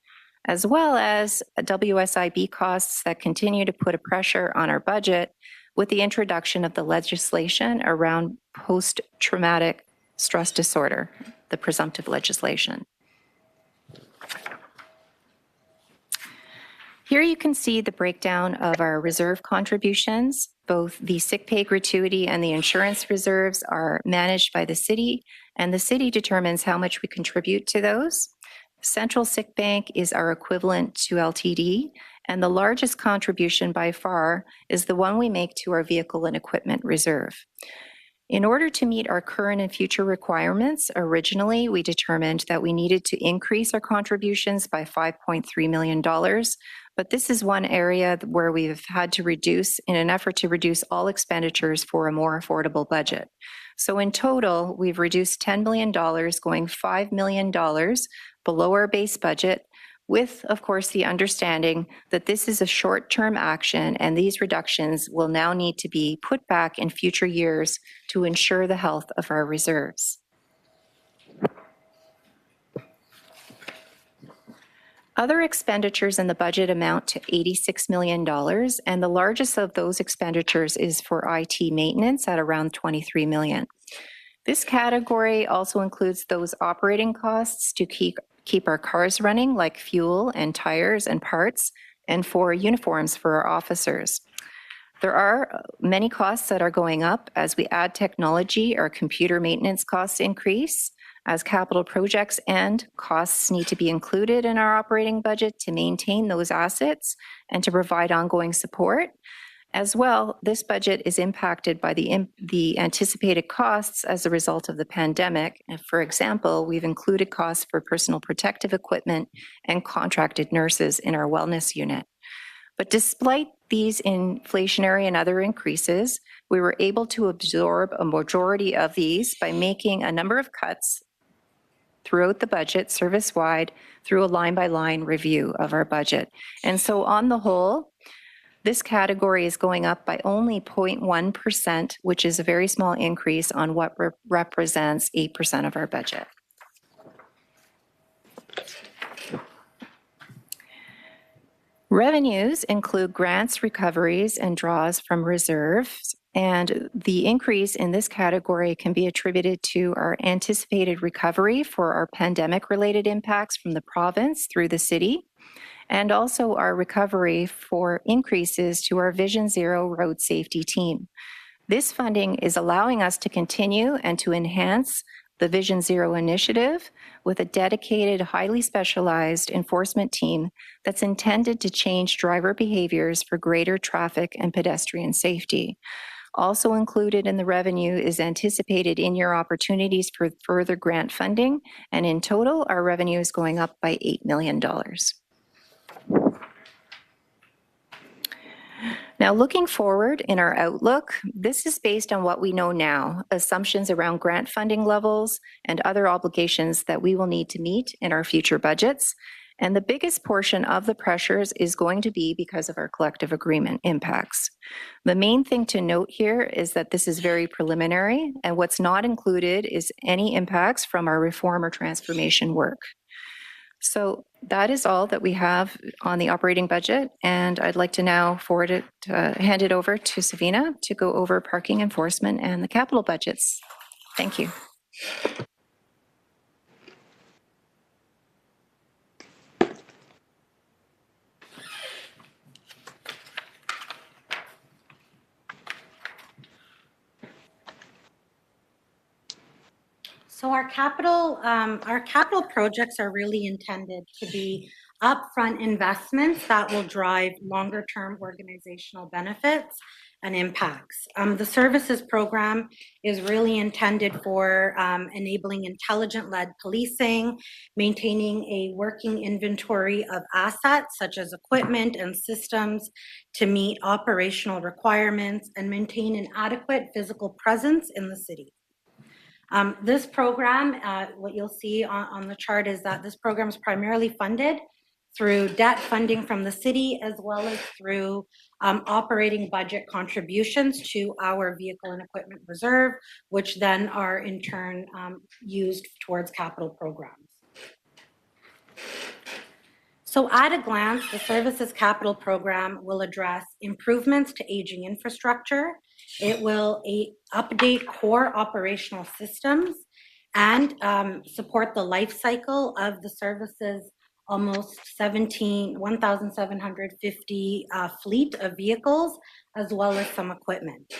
as well as WSIB costs that continue to put a pressure on our budget with the introduction of the legislation around post-traumatic stress disorder, the presumptive legislation. Here you can see the breakdown of our reserve contributions. Both the sick pay gratuity and the insurance reserves are managed by the city, and the city determines how much we contribute to those. Central Sick Bank is our equivalent to LTD, and the largest contribution by far is the one we make to our vehicle and equipment reserve. In order to meet our current and future requirements, originally we determined that we needed to increase our contributions by $5.3 million, but this is one area where we've had to reduce in an effort to reduce all expenditures for a more affordable budget. So in total, we've reduced $10 million, going $5 million below our base budget, with, of course, the understanding that this is a short-term action and these reductions will now need to be put back in future years to ensure the health of our reserves. Other expenditures in the budget amount to $86 million, and the largest of those expenditures is for IT maintenance at around $23 million. This category also includes those operating costs to keep our cars running, like fuel and tires and parts, and for uniforms for our officers. There are many costs that are going up. As we add technology, our computer maintenance costs increase. As capital projects and costs need to be included in our operating budget to maintain those assets and to provide ongoing support. As well, this budget is impacted by the anticipated costs as a result of the pandemic. And for example, we've included costs for personal protective equipment and contracted nurses in our wellness unit. But despite these inflationary and other increases, we were able to absorb a majority of these by making a number of cuts throughout the budget, service-wide, through a line-by-line review of our budget. And so on the whole, this category is going up by only 0.1%, which is a very small increase on what represents 8% of our budget. Revenues include grants, recoveries, and draws from reserves, and the increase in this category can be attributed to our anticipated recovery for our pandemic-related impacts from the province through the city, and also our recovery for increases to our Vision Zero road safety team. This funding is allowing us to continue and to enhance the Vision Zero initiative with a dedicated, highly specialized enforcement team that's intended to change driver behaviors for greater traffic and pedestrian safety. Also included in the revenue is anticipated in-year opportunities for further grant funding, and in total, our revenue is going up by $8 million. Now, looking forward in our outlook, this is based on what we know now, assumptions around grant funding levels and other obligations that we will need to meet in our future budgets. And the biggest portion of the pressures is going to be because of our collective agreement impacts. The main thing to note here is that this is very preliminary, and what's not included is any impacts from our reform or transformation work. So that is all that we have on the operating budget, and I'd like to now hand it over to Savina to go over parking enforcement and the capital budgets. Thank you. So our capital projects are really intended to be upfront investments that will drive longer-term organizational benefits and impacts. The services program is really intended for enabling intelligent-led policing, maintaining a working inventory of assets such as equipment and systems to meet operational requirements and maintain an adequate physical presence in the city. This program, what you'll see on the chart is that this program is primarily funded through debt funding from the city, as well as through operating budget contributions to our vehicle and equipment reserve, which then are in turn used towards capital programs. So at a glance, the services capital program will address improvements to aging infrastructure. It will update core operational systems and support the life cycle of the services almost 1,750 fleet of vehicles, as well as some equipment.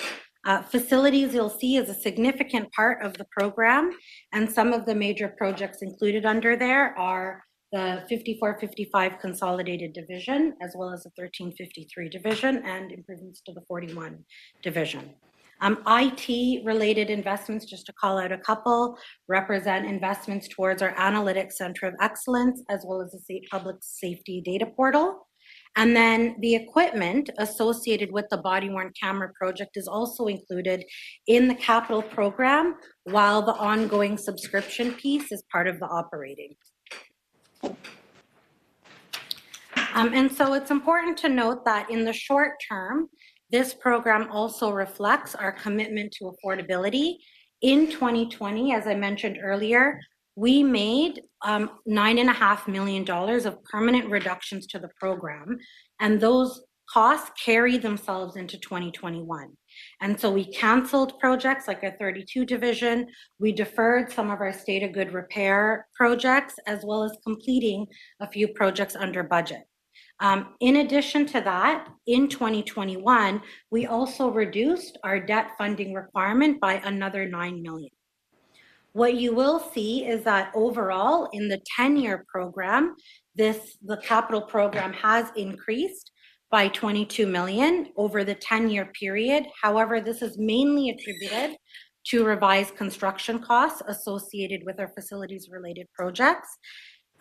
Facilities, you'll see, is a significant part of the program, and some of the major projects included under there are the 5455 consolidated division, as well as the 1353 division, and improvements to the 41 division. IT-related investments, just to call out a couple, represent investments towards our Analytics Center of Excellence, as well as the Public Safety Data Portal. And then the equipment associated with the body-worn camera project is also included in the capital program, while the ongoing subscription piece is part of the operating. And so it's important to note that in the short term, this program also reflects our commitment to affordability. In 2020, as I mentioned earlier, we made $9.5 million of permanent reductions to the program, and those costs carry themselves into 2021. And so we canceled projects like our 32 division, we deferred some of our state of good repair projects, as well as completing a few projects under budget. In addition to that, in 2021, we also reduced our debt funding requirement by another $9 million. What you will see is that overall in the 10-year program, the capital program has increased by $22 million over the 10-year period. However, this is mainly attributed to revised construction costs associated with our facilities-related projects.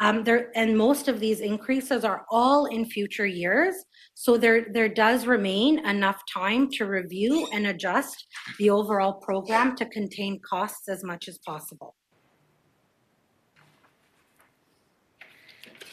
And most of these increases are all in future years, so there does remain enough time to review and adjust the overall program to contain costs as much as possible.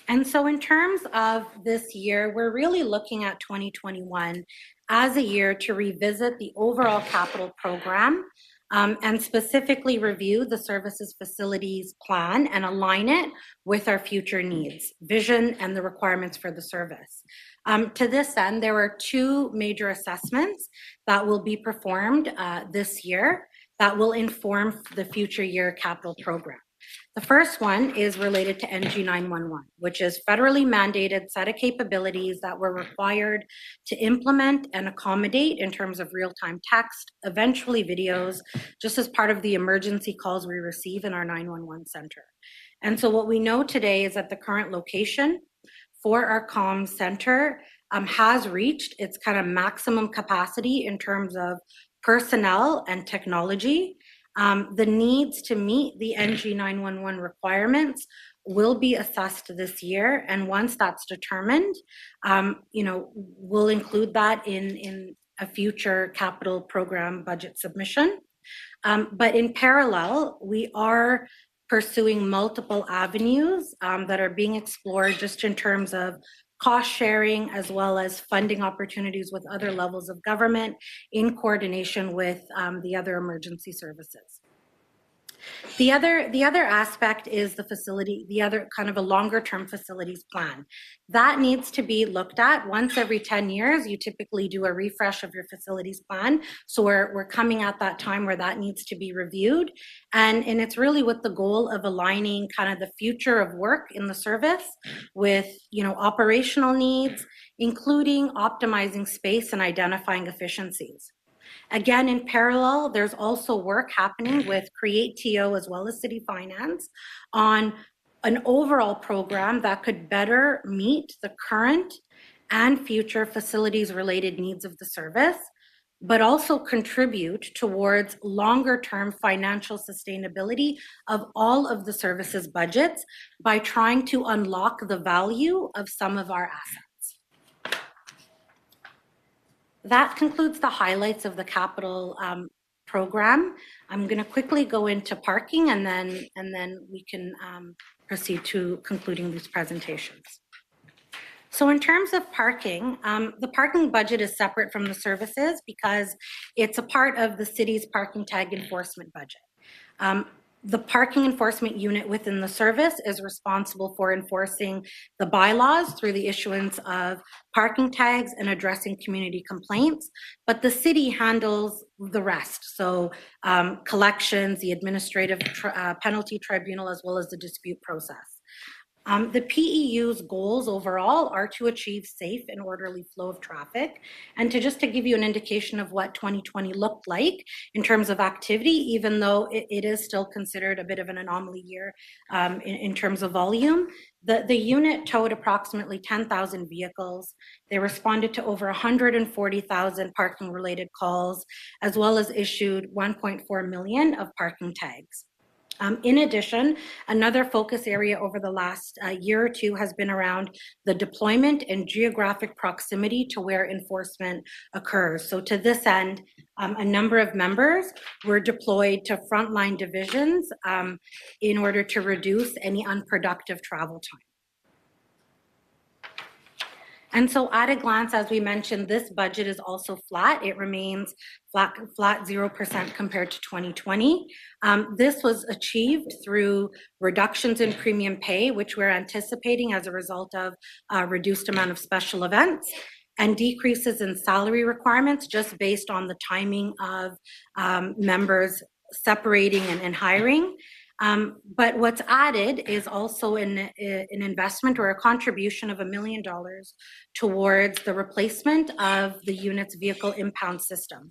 And so in terms of this year, we're really looking at 2021 as a year to revisit the overall capital program and specifically review the services facilities plan and align it with our future needs, vision, and the requirements for the service. To this end, there are two major assessments that will be performed this year that will inform the future year capital program. The first one is related to NG 911, which is federally mandated set of capabilities that were required to implement and accommodate in terms of real-time text, eventually videos, just as part of the emergency calls we receive in our 911 center. And so what we know today is that the current location for our comms center has reached its kind of maximum capacity in terms of personnel and technology. The needs to meet the NG 911 requirements will be assessed this year, and once that's determined, we'll include that in a future capital program budget submission. But in parallel, we are pursuing multiple avenues that are being explored just in terms of cost sharing as well as funding opportunities with other levels of government in coordination with the other emergency services. The other aspect is the facility, the other kind of a longer term facilities plan. That needs to be looked at once every 10 years. You typically do a refresh of your facilities plan. So we're coming at that time where that needs to be reviewed. And it's really with the goal of aligning kind of the future of work in the service with, you know, operational needs, including optimizing space and identifying efficiencies. Again, in parallel, there's also work happening with Create TO as well as City Finance on an overall program that could better meet the current and future facilities related needs of the service, but also contribute towards longer term financial sustainability of all of the services budgets by trying to unlock the value of some of our assets. That concludes the highlights of the capital program. I'm going to quickly go into parking and then we can proceed to concluding these presentations. So in terms of parking, the parking budget is separate from the services because it's a part of the city's parking tag enforcement budget. The parking enforcement unit within the service is responsible for enforcing the bylaws through the issuance of parking tags and addressing community complaints, but the city handles the rest. So collections, the administrative penalty tribunal, as well as the dispute process. The PEU's goals overall are to achieve safe and orderly flow of traffic. And just to give you an indication of what 2020 looked like in terms of activity, even though it is still considered a bit of an anomaly year in terms of volume, the unit towed approximately 10,000 vehicles. They responded to over 140,000 parking related calls, as well as issued 1.4 million of parking tags. In addition, another focus area over the last year or two has been around the deployment and geographic proximity to where enforcement occurs. So to this end, a number of members were deployed to frontline divisions in order to reduce any unproductive travel time. And so at a glance, as we mentioned, this budget is also flat. It remains flat 0% compared to 2020. This was achieved through reductions in premium pay, which we're anticipating as a result of a reduced amount of special events, and decreases in salary requirements just based on the timing of members separating and hiring. But what's added is also an investment or a contribution of $1 million towards the replacement of the unit's vehicle impound system.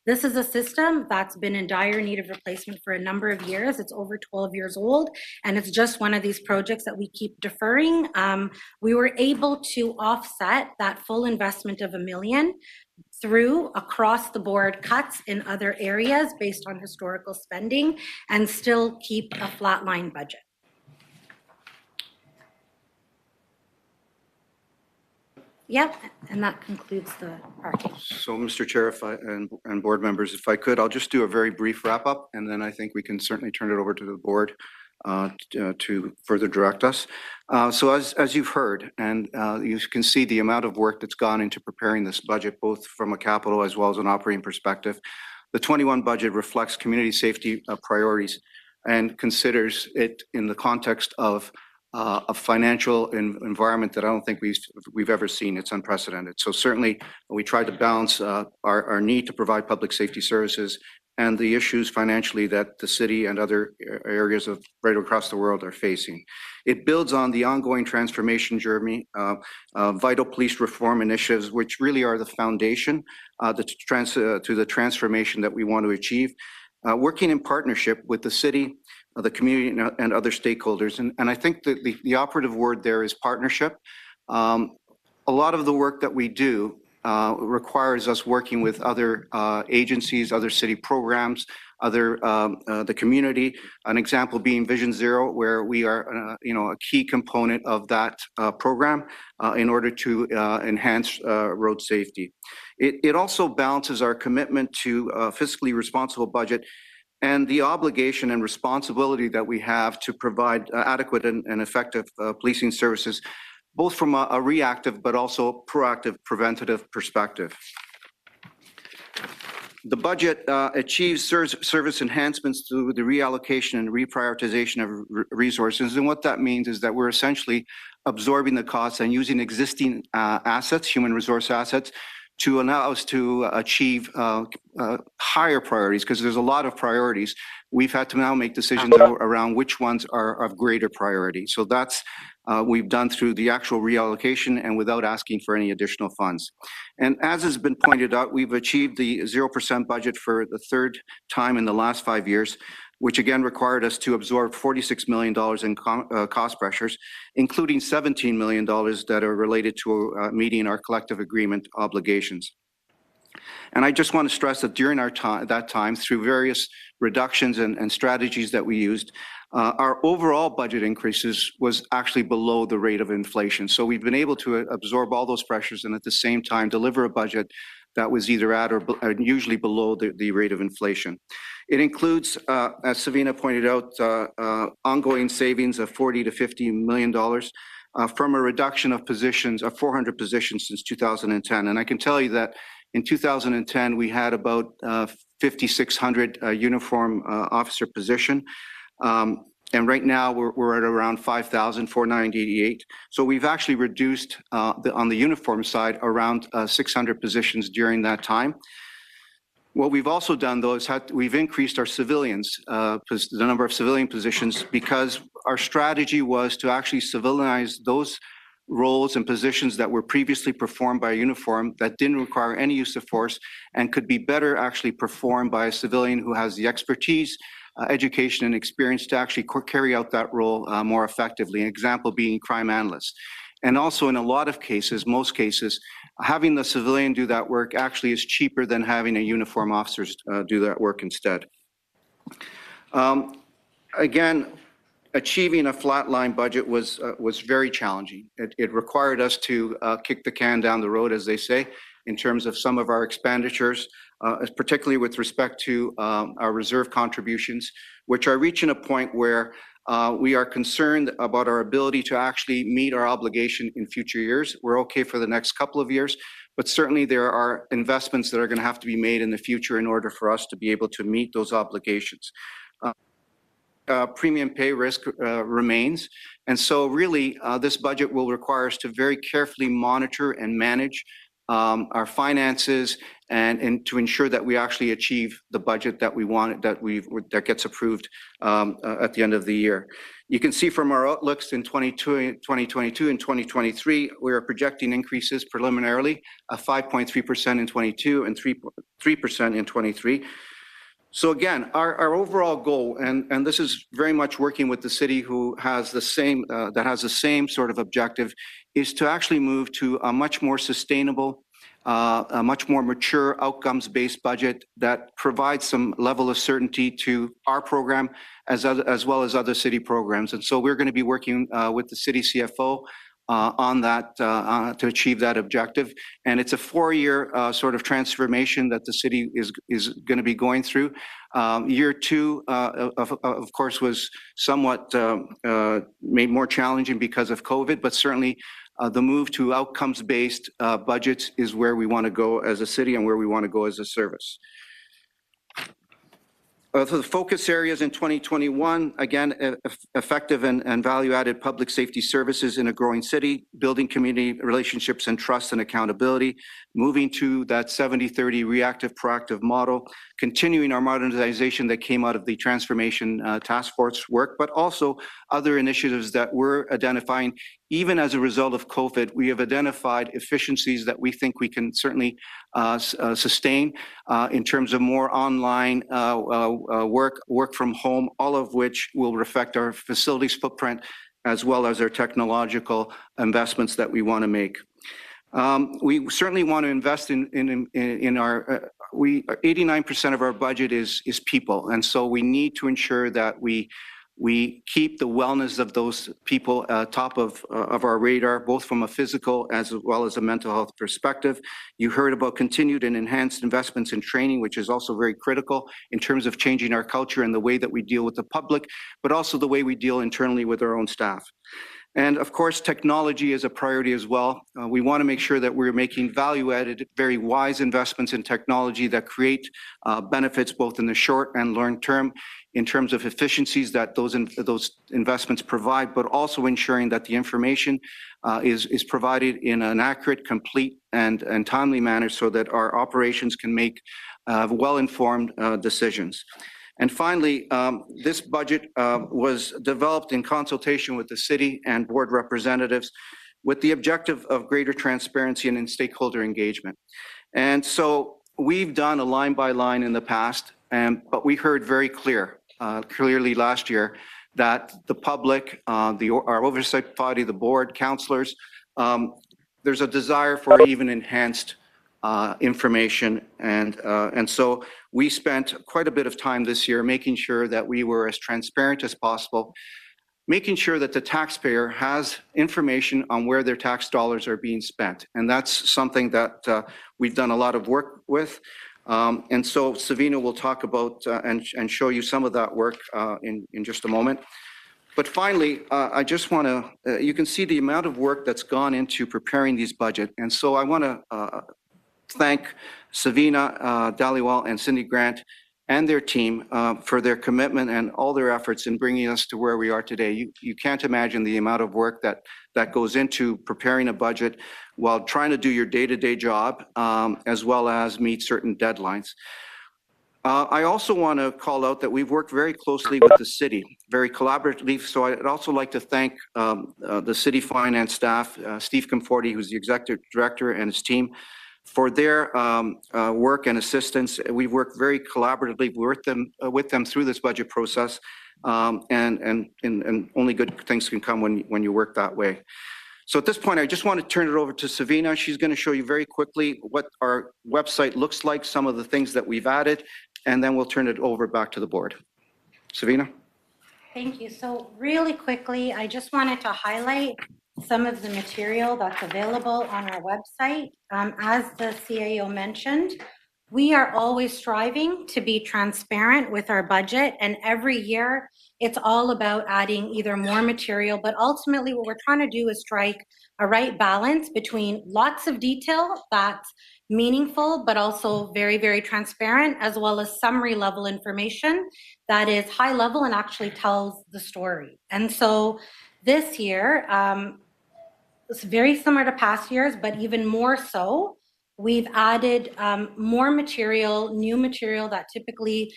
This is a system that's been in dire need of replacement for a number of years. It's over 12 years old, and it's just one of these projects that we keep deferring. We were able to offset that full investment of $1 million through across the board cuts in other areas based on historical spending and still keep a flatline budget. Yep, and that concludes the parking. So, Mr. Chair, and board members, if I could, I'll just do a very brief wrap up, and then I think we can certainly turn it over to the board to further direct us. So as you've heard, and you can see the amount of work that's gone into preparing this budget, both from a capital as well as an operating perspective. The 21 budget reflects community safety priorities and considers it in the context of a financial environment that I don't think we've ever seen. It's unprecedented. So certainly we tried to balance our need to provide public safety services and the issues financially that the city and other areas of right across the world are facing. It builds on the ongoing transformation journey, vital police reform initiatives, which really are the foundation to the transformation that we want to achieve, working in partnership with the city, the community, and other stakeholders. And I think that the operative word there is partnership. A lot of the work that we do requires us working with other agencies, other city programs, the community. An example being Vision Zero, where we are, a key component of that program in order to enhance road safety. It also balances our commitment to a fiscally responsible budget and the obligation and responsibility that we have to provide adequate and effective policing services, both from a reactive but also proactive preventative perspective. The budget achieves service enhancements through the reallocation and reprioritization of resources. And what that means is that we're essentially absorbing the costs and using existing assets, human resource assets, to allow us to achieve higher priorities, because there's a lot of priorities. We've had to now make decisions around which ones are of greater priority. So that's we've done through the actual reallocation and without asking for any additional funds. And as has been pointed out, we've achieved the 0% budget for the third time in the last 5 years, which again required us to absorb $46 million in cost pressures, including $17 million that are related to meeting our collective agreement obligations. And I just want to stress that during that time, through various reductions and strategies that we used, our overall budget increases was actually below the rate of inflation. So we've been able to absorb all those pressures and at the same time deliver a budget that was either at or usually below the rate of inflation. It includes, as Savina pointed out, ongoing savings of $40 to $50 million from a reduction of positions, of 400 positions since 2010. And I can tell you that in 2010, we had about 5,600 uniform officer position. And right now we're at around 5,498. So we've actually reduced on the uniform side around 600 positions during that time. What we've also done though is we've increased our civilians, the number of civilian positions, because our strategy was to actually civilianize those roles and positions that were previously performed by a uniform that didn't require any use of force and could be better actually performed by a civilian who has the expertise, education and experience to actually carry out that role more effectively. An example being crime analysts. And also in a lot of cases, most cases, having the civilian do that work actually is cheaper than having a uniform officer do that work instead. Again, achieving a flatline budget was very challenging. It required us to kick the can down the road, as they say, in terms of some of our expenditures, particularly with respect to our reserve contributions, which are reaching a point where we are concerned about our ability to actually meet our obligation in future years. We're okay for the next couple of years, but certainly there are investments that are going to have to be made in the future in order for us to be able to meet those obligations. Premium pay risk remains. And so really, this budget will require us to very carefully monitor and manage our finances and to ensure that we actually achieve the budget that we want, that gets approved at the end of the year. You can see from our outlooks in 2022 and 2023, we are projecting increases preliminarily of 5.3% in 22 and 3% in 23. So again, our overall goal, and this is very much working with the city who has the same, that has the same sort of objective, is to actually move to a much more sustainable, a much more mature outcomes-based budget that provides some level of certainty to our program as well as other city programs. And so we're going to be working with the city CFO on that to achieve that objective. And it's a 4-year sort of transformation that the city is going to be going through. Year 2, of course, was somewhat made more challenging because of COVID, but certainly the move to outcomes-based budgets is where we want to go as a city and where we want to go as a service. For the focus areas in 2021, again, effective and value-added public safety services in a growing city, building community relationships and trust and accountability, moving to that 70-30 reactive proactive model, continuing our modernization that came out of the transformation task force work, but also other initiatives that we're identifying. Even as a result of COVID, we have identified efficiencies that we think we can certainly sustain in terms of more online work from home, all of which will reflect our facilities footprint as well as our technological investments that we want to make. We certainly want to invest in our, 89% of our budget is people. And so we need to ensure that we We keep the wellness of those people top of our radar, both from a physical as well as a mental health perspective. You heard about continued and enhanced investments in training, which is also very critical in terms of changing our culture and the way that we deal with the public, but also the way we deal internally with our own staff. And of course, technology is a priority as well. We want to make sure that we're making value-added, very wise investments in technology that create benefits both in the short and long term in terms of efficiencies that those investments provide, but also ensuring that the information is provided in an accurate, complete, and timely manner so that our operations can make well-informed decisions. And finally, this budget was developed in consultation with the city and board representatives with the objective of greater transparency and in stakeholder engagement. And so we've done a line by line in the past, but we heard very clearly last year that the public, our oversight body, the board, councillors, there's a desire for even enhanced information, and so we spent quite a bit of time this year making sure that we were as transparent as possible, making sure that the taxpayer has information on where their tax dollars are being spent, and that's something that we've done a lot of work with. And so Savina will talk about and show you some of that work in just a moment. But finally, I just want to, you can see the amount of work that's gone into preparing these budgets, and so I want to thank Savina Dhaliwal and Cindy Grant and their team for their commitment and all their efforts in bringing us to where we are today. You can't imagine the amount of work that goes into preparing a budget while trying to do your day-to-day job as well as meet certain deadlines. I also want to call out that we've worked very closely with the city, very collaboratively. So I'd also like to thank the city finance staff, Steve Conforti, who's the executive director, and his team, for their work and assistance. We've worked very collaboratively with them through this budget process, and only good things can come when you work that way. So at this point, I just want to turn it over to Savina. She's going to show you very quickly what our website looks like, some of the things that we've added, and then we'll turn it over back to the board. Savina? Thank you. So really quickly, I just wanted to highlight some of the material that's available on our website. As the CAO mentioned, we are always striving to be transparent with our budget, and every year it's all about adding either more material, but ultimately what we're trying to do is strike a right balance between lots of detail that's meaningful, but also very, very transparent, as well as summary level information that is high level and actually tells the story. And so this year, it's very similar to past years, but even more so, we've added more material, new material that typically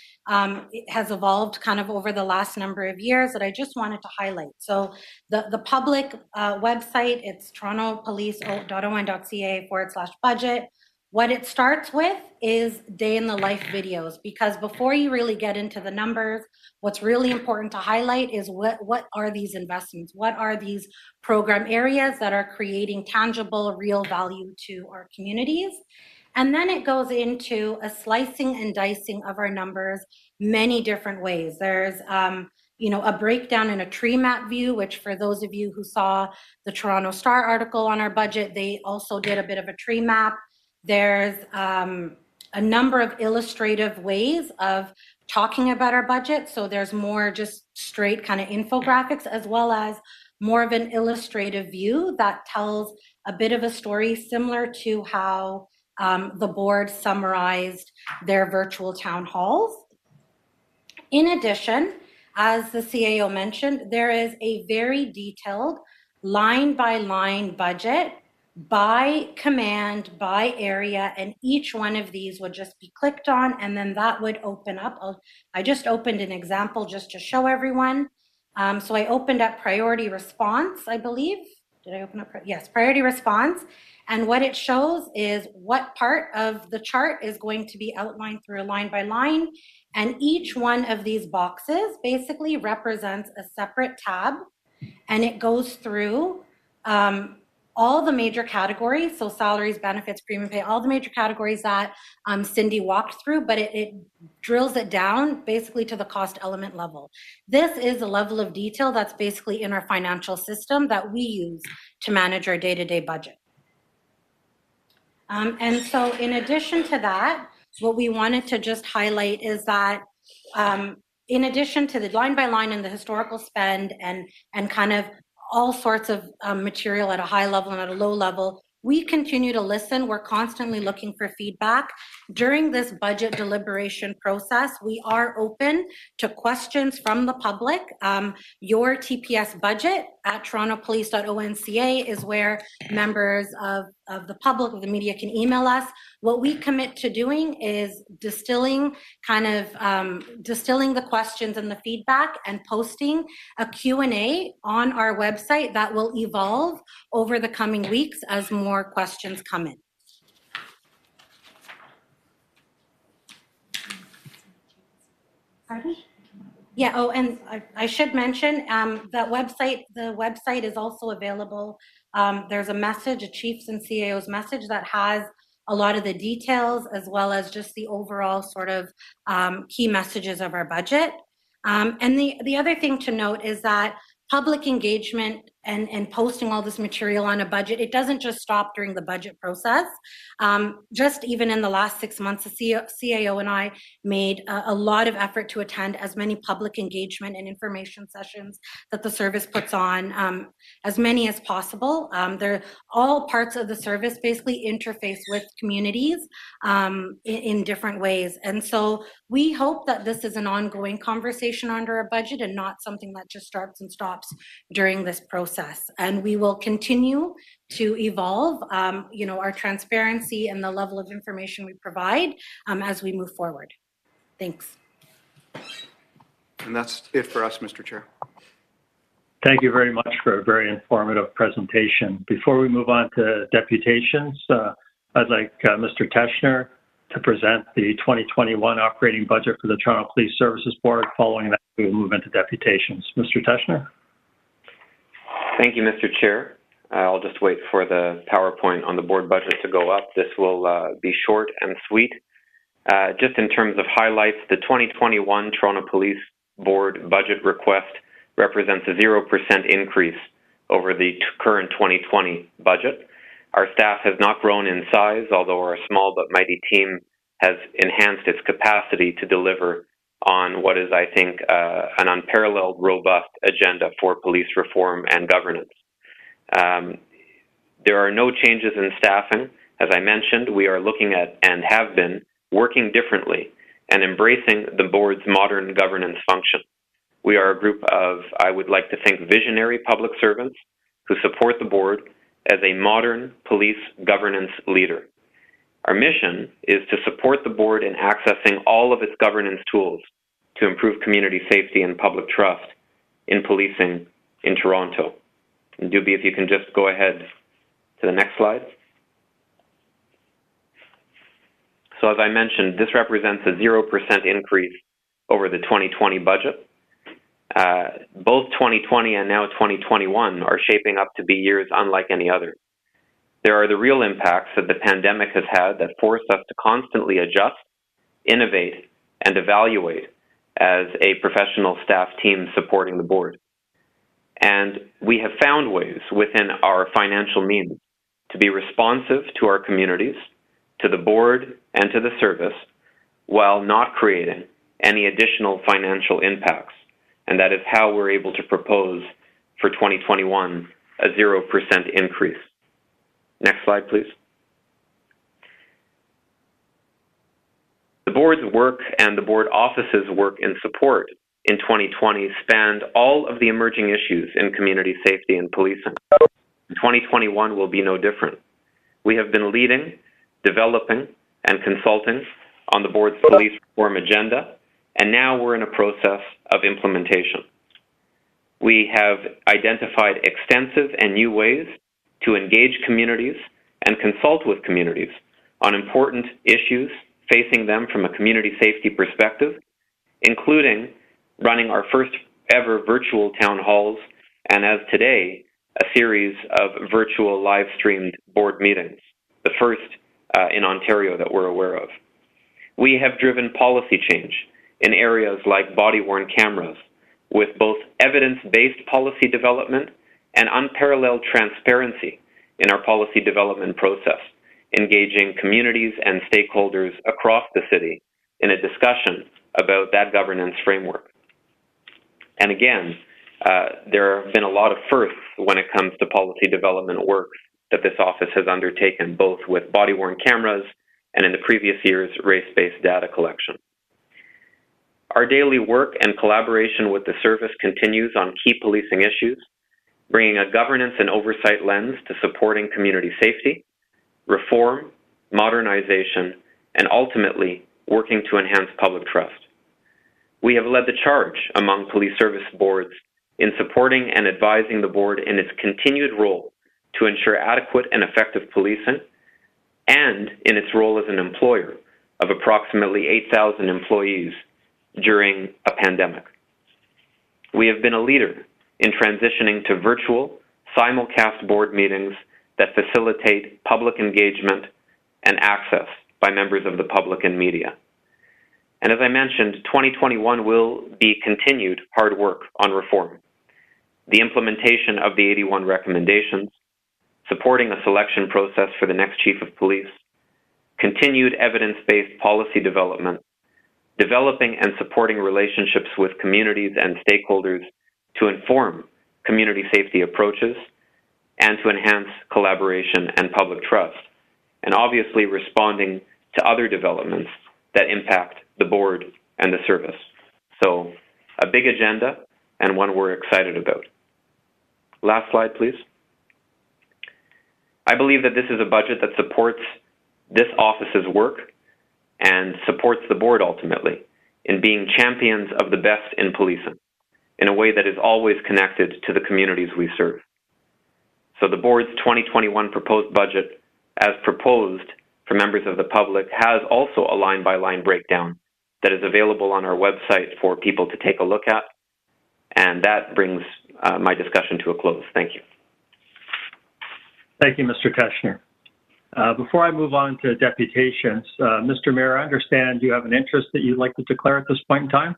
has evolved kind of over the last number of years that I just wanted to highlight. So the public website, it's torontopolice.on.ca/budget. What it starts with is day in the life videos, because before you really get into the numbers, what's really important to highlight is what are these investments? What are these program areas that are creating tangible, real value to our communities? And then it goes into a slicing and dicing of our numbers many different ways. There's a breakdown in a tree map view, which for those of you who saw the Toronto Star article on our budget, they also did a bit of a tree map. There's a number of illustrative ways of talking about our budget. So there's more just straight kind of infographics, as well as more of an illustrative view that tells a bit of a story, similar to how the board summarized their virtual town halls. In addition, as the CAO mentioned, there is a very detailed line-by-line budget by command, by area, and each one of these would just be clicked on, and then that would open up. I just opened an example just to show everyone. So I opened up priority response, I believe. Did I open up? Yes, priority response. And what it shows is what part of the chart is going to be outlined through a line by line. And each one of these boxes basically represents a separate tab, and it goes through all the major categories, so salaries, benefits, premium pay, all the major categories that Cindy walked through, but it drills it down basically to the cost element level. This is a level of detail that's basically in our financial system that we use to manage our day-to-day budget. And so in addition to that, what we wanted to just highlight is that in addition to the line by line and the historical spend and kind of all sorts of material at a high level and at a low level, we continue to listen. We're constantly looking for feedback. During this budget deliberation process, we are open to questions from the public. Your TPS budget at torontopolice.onca is where members of the public, of the media, can email us. What we commit to doing is distilling the questions and the feedback and posting a Q&A on our website that will evolve over the coming weeks as more questions come in. Pardon? Yeah, oh, and I should mention that the website is also available. There's a message, a Chiefs and CAO's message that has a lot of the details as well as just the overall sort of key messages of our budget. And the other thing to note is that public engagement and posting all this material on a budget, it doesn't just stop during the budget process. Just even in the last 6 months, the CAO and I made a lot of effort to attend as many public engagement and information sessions that the service puts on, as many as possible. They're all parts of the service basically interface with communities in different ways. And so we hope that this is an ongoing conversation under our budget and not something that just starts and stops during this process. And we will continue to evolve, our transparency and the level of information we provide as we move forward. Thanks. And that's it for us, Mr. Chair. Thank you very much for a very informative presentation. Before we move on to deputations, I'd like Mr. Teschner to present the 2021 operating budget for the Toronto Police Services Board. Following that, we will move into deputations. Mr. Teschner. Thank you, Mr. Chair. I'll just wait for the PowerPoint on the board budget to go up. This will be short and sweet. Just in terms of highlights, the 2021 Toronto Police Board budget request represents a 0% increase over the current 2020 budget. Our staff has not grown in size, although our small but mighty team has enhanced its capacity to deliver on what is, I think, an unparalleled, robust agenda for police reform and governance. There are no changes in staffing. As I mentioned, we are looking at and have been working differently and embracing the board's modern governance function. We are a group of, I would like to think, visionary public servants who support the board as a modern police governance leader. Our mission is to support the board in accessing all of its governance tools to improve community safety and public trust in policing in Toronto. And Doobie, if you can just go ahead to the next slide. So as I mentioned, this represents a 0% increase over the 2020 budget. Both 2020 and now 2021 are shaping up to be years unlike any other. There are the real impacts that the pandemic has had that force us to constantly adjust, innovate, and evaluate as a professional staff team supporting the board. And we have found ways within our financial means to be responsive to our communities, to the board, and to the service, while not creating any additional financial impacts. And that is how we're able to propose for 2021 a 0% increase. Next slide, please. The board's work and the board office's work in support in 2020 spanned all of the emerging issues in community safety and policing. 2021 will be no different. We have been leading, developing, and consulting on the board's police reform agenda, and now we're in a process of implementation. We have identified extensive and new ways to engage communities and consult with communities on important issues facing them from a community safety perspective, including running our first ever virtual town halls, and as today, a series of virtual live-streamed board meetings, the first in Ontario that we're aware of. We have driven policy change in areas like body-worn cameras, with both evidence-based policy development and unparalleled transparency in our policy development process, engaging communities and stakeholders across the city in a discussion about that governance framework. And again, there have been a lot of firsts when it comes to policy development work that this office has undertaken, both with body-worn cameras and in the previous year's race-based data collection. Our daily work and collaboration with the service continues on key policing issues, bringing a governance and oversight lens to supporting community safety, reform, modernization, and ultimately working to enhance public trust. We have led the charge among police service boards in supporting and advising the board in its continued role to ensure adequate and effective policing, and in its role as an employer of approximately 8,000 employees during a pandemic. We have been a leader in transitioning to virtual, simulcast board meetings that facilitate public engagement and access by members of the public and media. And as I mentioned, 2021 will be continued hard work on reform, the implementation of the 81 recommendations, supporting a selection process for the next chief of police, continued evidence-based policy development, developing and supporting relationships with communities and stakeholders to inform community safety approaches and to enhance collaboration and public trust, and obviously responding to other developments that impact the board and the service. So a big agenda and one we're excited about. Last slide, please. I believe that this is a budget that supports this office's work and supports the board ultimately in being champions of the best in policing in a way that is always connected to the communities we serve. So the board's 2021 proposed budget, as proposed for members of the public, has also a line-by-line breakdown that is available on our website for people to take a look at. And that brings my discussion to a close. Thank you. Thank you, Mr. Teschner. Before I move on to deputations, Mr. Mayor, I understand you have an interest that you'd like to declare at this point in time?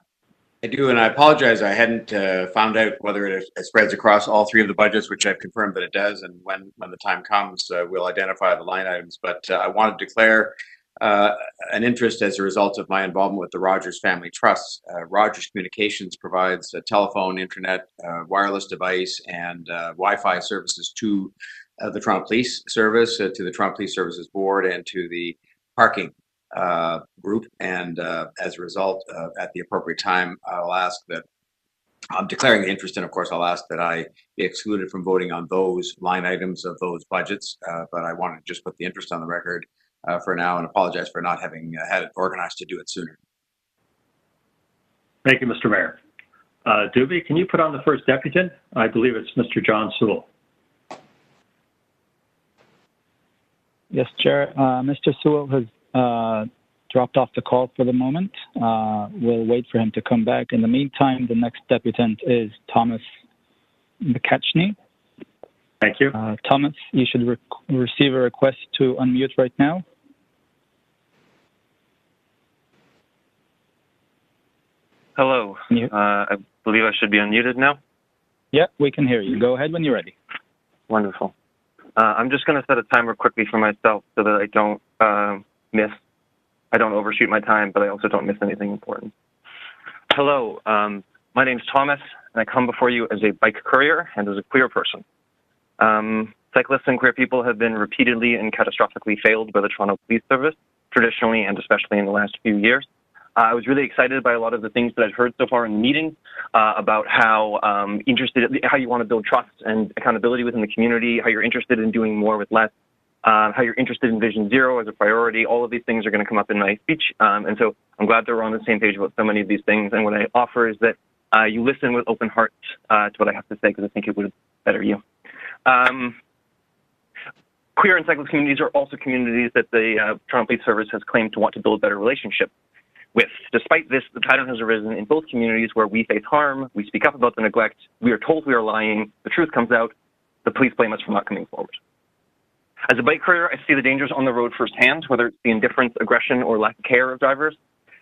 I do, and I apologize. I hadn't found out whether it spreads across all three of the budgets, which I've confirmed that it does. And when the time comes, we'll identify the line items. But I want to declare an interest as a result of my involvement with the Rogers Family Trust. Rogers Communications provides a telephone, internet, wireless device, and Wi-Fi services to the Toronto Police Service, to the Toronto Police Services Board, and to the parking group. And as a result, at the appropriate time, I'll ask that I'm declaring the interest, and of course, I'll ask that I be excluded from voting on those line items of those budgets. But I want to just put the interest on the record for now and apologize for not having had it organized to do it sooner. Thank you, Mr. Mayor. Doobie, can you put on the first deputant? I believe it's Mr. John Sewell. Yes, Chair. Mr. Sewell has dropped off the call for the moment. We'll wait for him to come back. In the meantime, the next deputant is Thomas McCatchney. Thank you. Thomas, you should receive a request to unmute right now. Hello. I believe I should be unmuted now. Yeah, we can hear you. Go ahead when you're ready. Wonderful. I'm just going to set a timer quickly for myself so that I don't I don't overshoot my time, but I also don't miss anything important. Hello, my name's Thomas, and I come before you as a bike courier and as a queer person. Cyclists and queer people have been repeatedly and catastrophically failed by the Toronto Police Service, traditionally and especially in the last few years. I was really excited by a lot of the things that I've heard so far in the meeting about how how you want to build trust and accountability within the community, how you're interested in doing more with less, how you're interested in Vision Zero as a priority. All of these things are going to come up in my speech. And so I'm glad that we're on the same page about so many of these things. And what I offer is that you listen with open heart to what I have to say, because I think it would better you. Queer and cyclist communities are also communities that the Toronto Police Service has claimed to want to build better relationships with. Despite this, the pattern has arisen in both communities where we face harm, we speak up about the neglect, we are told we are lying, the truth comes out, The police blame us for not coming forward. As a bike courier, I see the dangers on the road firsthand, whether it's the indifference, aggression, or lack of care of drivers.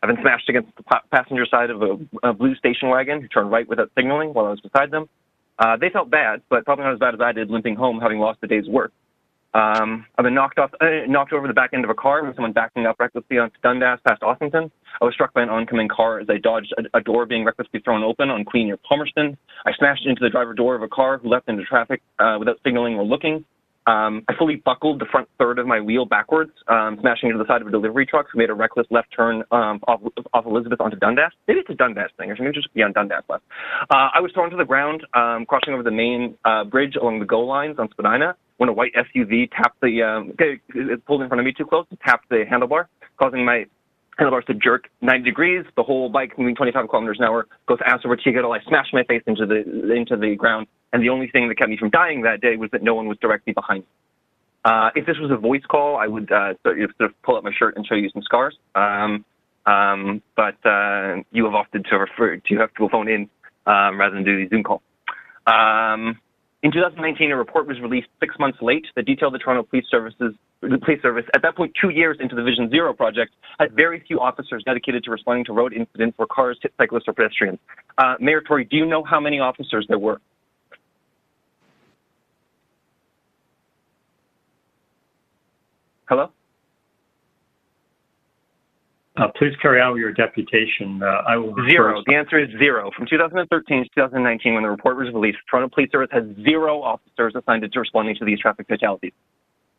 I've been smashed against the passenger side of a blue station wagon who turned right without signaling while I was beside them. They felt bad, but probably not as bad as I did, limping home, having lost a day's work. I've been knocked over the back end of a car with someone backing up recklessly onto Dundas past Ossington. I was struck by an oncoming car as I dodged a door being recklessly thrown open on Queen near Palmerston. I smashed into the driver door of a car who leapt into traffic without signaling or looking. I fully buckled the front third of my wheel backwards, smashing into the side of a delivery truck who made a reckless left turn off Elizabeth onto Dundas. Maybe it's a Dundas thing, or maybe just be on Dundas left. I was thrown to the ground, crossing over the main bridge along the GO lines on Spadina when a white SUV tapped it pulled in front of me too close and tapped the handlebar, causing my handlebars to jerk 90 degrees. The whole bike moving 25 kilometers an hour goes ass over tea kettle. I smashed my face into the ground, and the only thing that kept me from dying that day was that no one was directly behind me. If this was a voice call, I would sort of pull up my shirt and show you some scars. But you have opted to have to phone in rather than do the Zoom call. In 2019, a report was released 6 months late that detailed the Toronto Police Service, at that point 2 years into the Vision Zero project, had very few officers dedicated to responding to road incidents where cars hit cyclists or pedestrians. Mayor Tory, do you know how many officers there were? Hello? Please carry out your deputation. I will Zero. The answer is zero. From 2013 to 2019, when the report was released, Toronto Police Service had 0 officers assigned to responding to these traffic fatalities.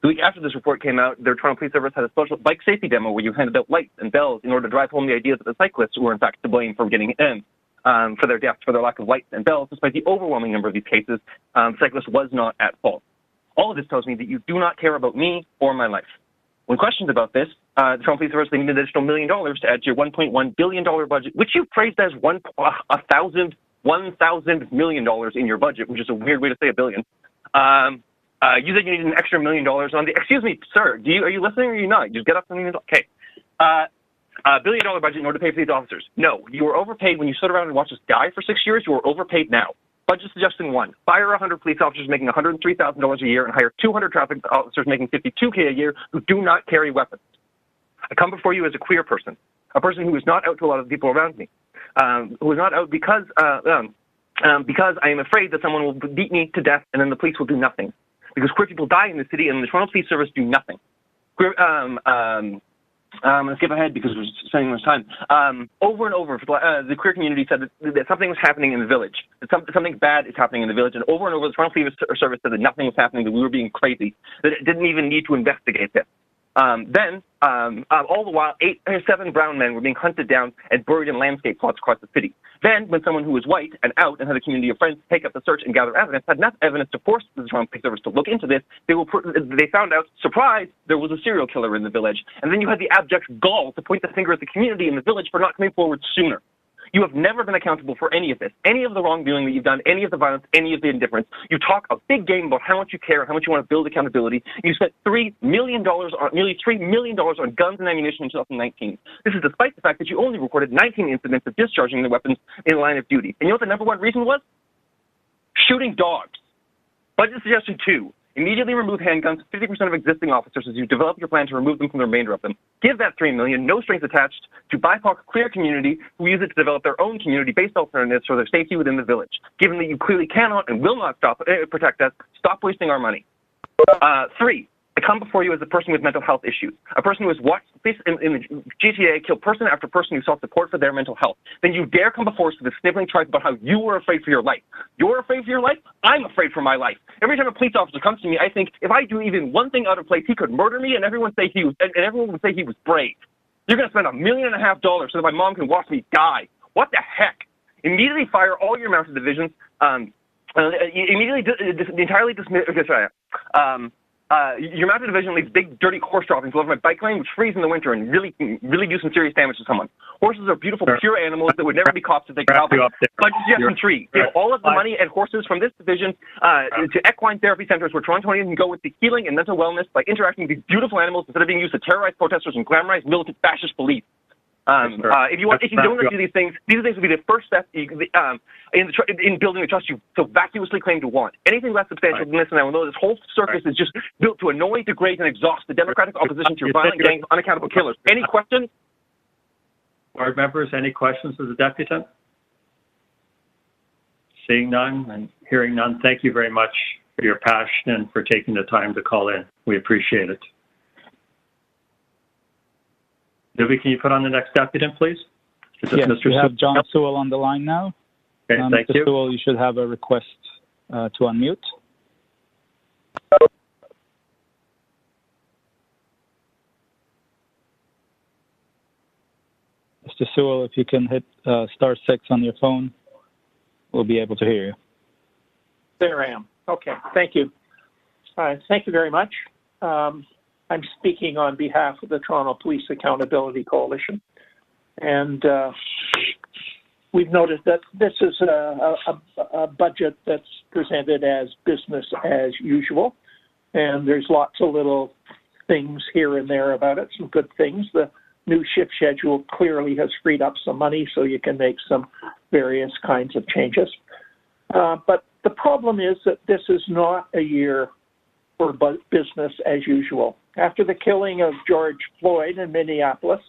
The week after this report came out, the Toronto Police Service had a special bike safety demo where you handed out lights and bells in order to drive home the idea that the cyclists were in fact to blame for getting in, for their deaths, for their lack of lights and bells. Despite the overwhelming number of these cases, cyclists was not at fault. All of this tells me that you do not care about me or my life. When questioned about this, the Toronto Police Service needed an additional $1 million to add to your $1.1 billion budget, which you praised as $1,000 million in your budget, which is a weird way to say a billion. You said you needed an extra $1 million on the. Excuse me, sir. Are you listening or are you not? Just get up and okay. $1 billion budget in order to pay for these officers. No, you were overpaid when you stood around and watched us die for 6 years. You were overpaid now. Budget suggestion 1, fire 100 police officers making $103,000 a year and hire 200 traffic officers making $52K a year who do not carry weapons. I come before you as a queer person, a person who is not out to a lot of the people around me, who is not out because I am afraid that someone will beat me to death and then the police will do nothing. Because queer people die in the city and the Toronto Police Service do nothing. Queer, I'm going to skip ahead because we're spending much time. Over and over, the queer community said that something was happening in the village, that something bad is happening in the village, and over, the Toronto Police Service said that nothing was happening, that we were being crazy, that it didn't even need to investigate this. Then, all the while, 8 or 7 brown men were being hunted down and buried in landscape plots across the city. Then, when someone who was white and out and had a community of friends take up the search and gather evidence, had enough evidence to force the Toronto Police Service to look into this, they found out, surprise, there was a serial killer in the village. And then you had the abject gall to point the finger at the community in the village for not coming forward sooner. You have never been accountable for any of this, any of the wrongdoing that you've done, any of the violence, any of the indifference. You talk a big game about how much you care, how much you want to build accountability. You spent nearly $3 million on guns and ammunition in 2019. This is despite the fact that you only recorded 19 incidents of discharging the weapons in line of duty. And you know what the number 1 reason was? Shooting dogs. Budget suggestion 2. Immediately remove handguns to 50% of existing officers as you develop your plan to remove them from the remainder of them. Give that $3 million, no strings attached, to BIPOC queer community who use it to develop their own community-based alternatives for their safety within the village. Given that you clearly cannot and will not protect us, stop wasting our money. 3. I come before you as a person with mental health issues, a person who has watched police in the GTA kill person after person who sought support for their mental health. Then you dare come before us with a sniveling tribe about how you were afraid for your life. You're afraid for your life? I'm afraid for my life. Every time a police officer comes to me, I think if I do even one thing out of place, he could murder me, and everyone would say he was brave. You're going to spend $1.5 million so that my mom can watch me die. What the heck? Immediately fire all your mounted divisions. Entirely dismiss. Your mounted division leaves big, dirty horse droppings all over my bike lane, which freeze in the winter and really do some serious damage to someone. Horses are beautiful, pure animals that would never be cops if they could help it. Budget suggestion 3. Give all of the money and horses from this division to equine therapy centers where Torontonians can go with the healing and mental wellness by interacting with these beautiful animals instead of being used to terrorize protesters and glamorize militant fascist police. If you don't do these things will be the first step in building the trust you so vacuously claim to want. Anything less substantial than this, and I will know this whole circus is just built to annoy, degrade, and exhaust the Democratic opposition to your violent gangs of unaccountable killers. Any questions? Board members, any questions of the deputant? Seeing none and hearing none, thank you very much for your passion and for taking the time to call in. We appreciate it. Libby, can you put on the next deputant, please? Yes, we have John Sewell on the line now. Okay, thank you. Mr. Sewell, you should have a request to unmute. Mr. Sewell, if you can hit *6 on your phone, we'll be able to hear you. There I am. Okay, thank you. Thank you very much. I'm speaking on behalf of the Toronto Police Accountability Coalition. And we've noticed that this is a budget that's presented as business as usual. And there's lots of little things here and there about it, some good things. The new shift schedule clearly has freed up some money so you can make some various kinds of changes. But the problem is that this is not a year for business as usual. After the killing of George Floyd in Minneapolis,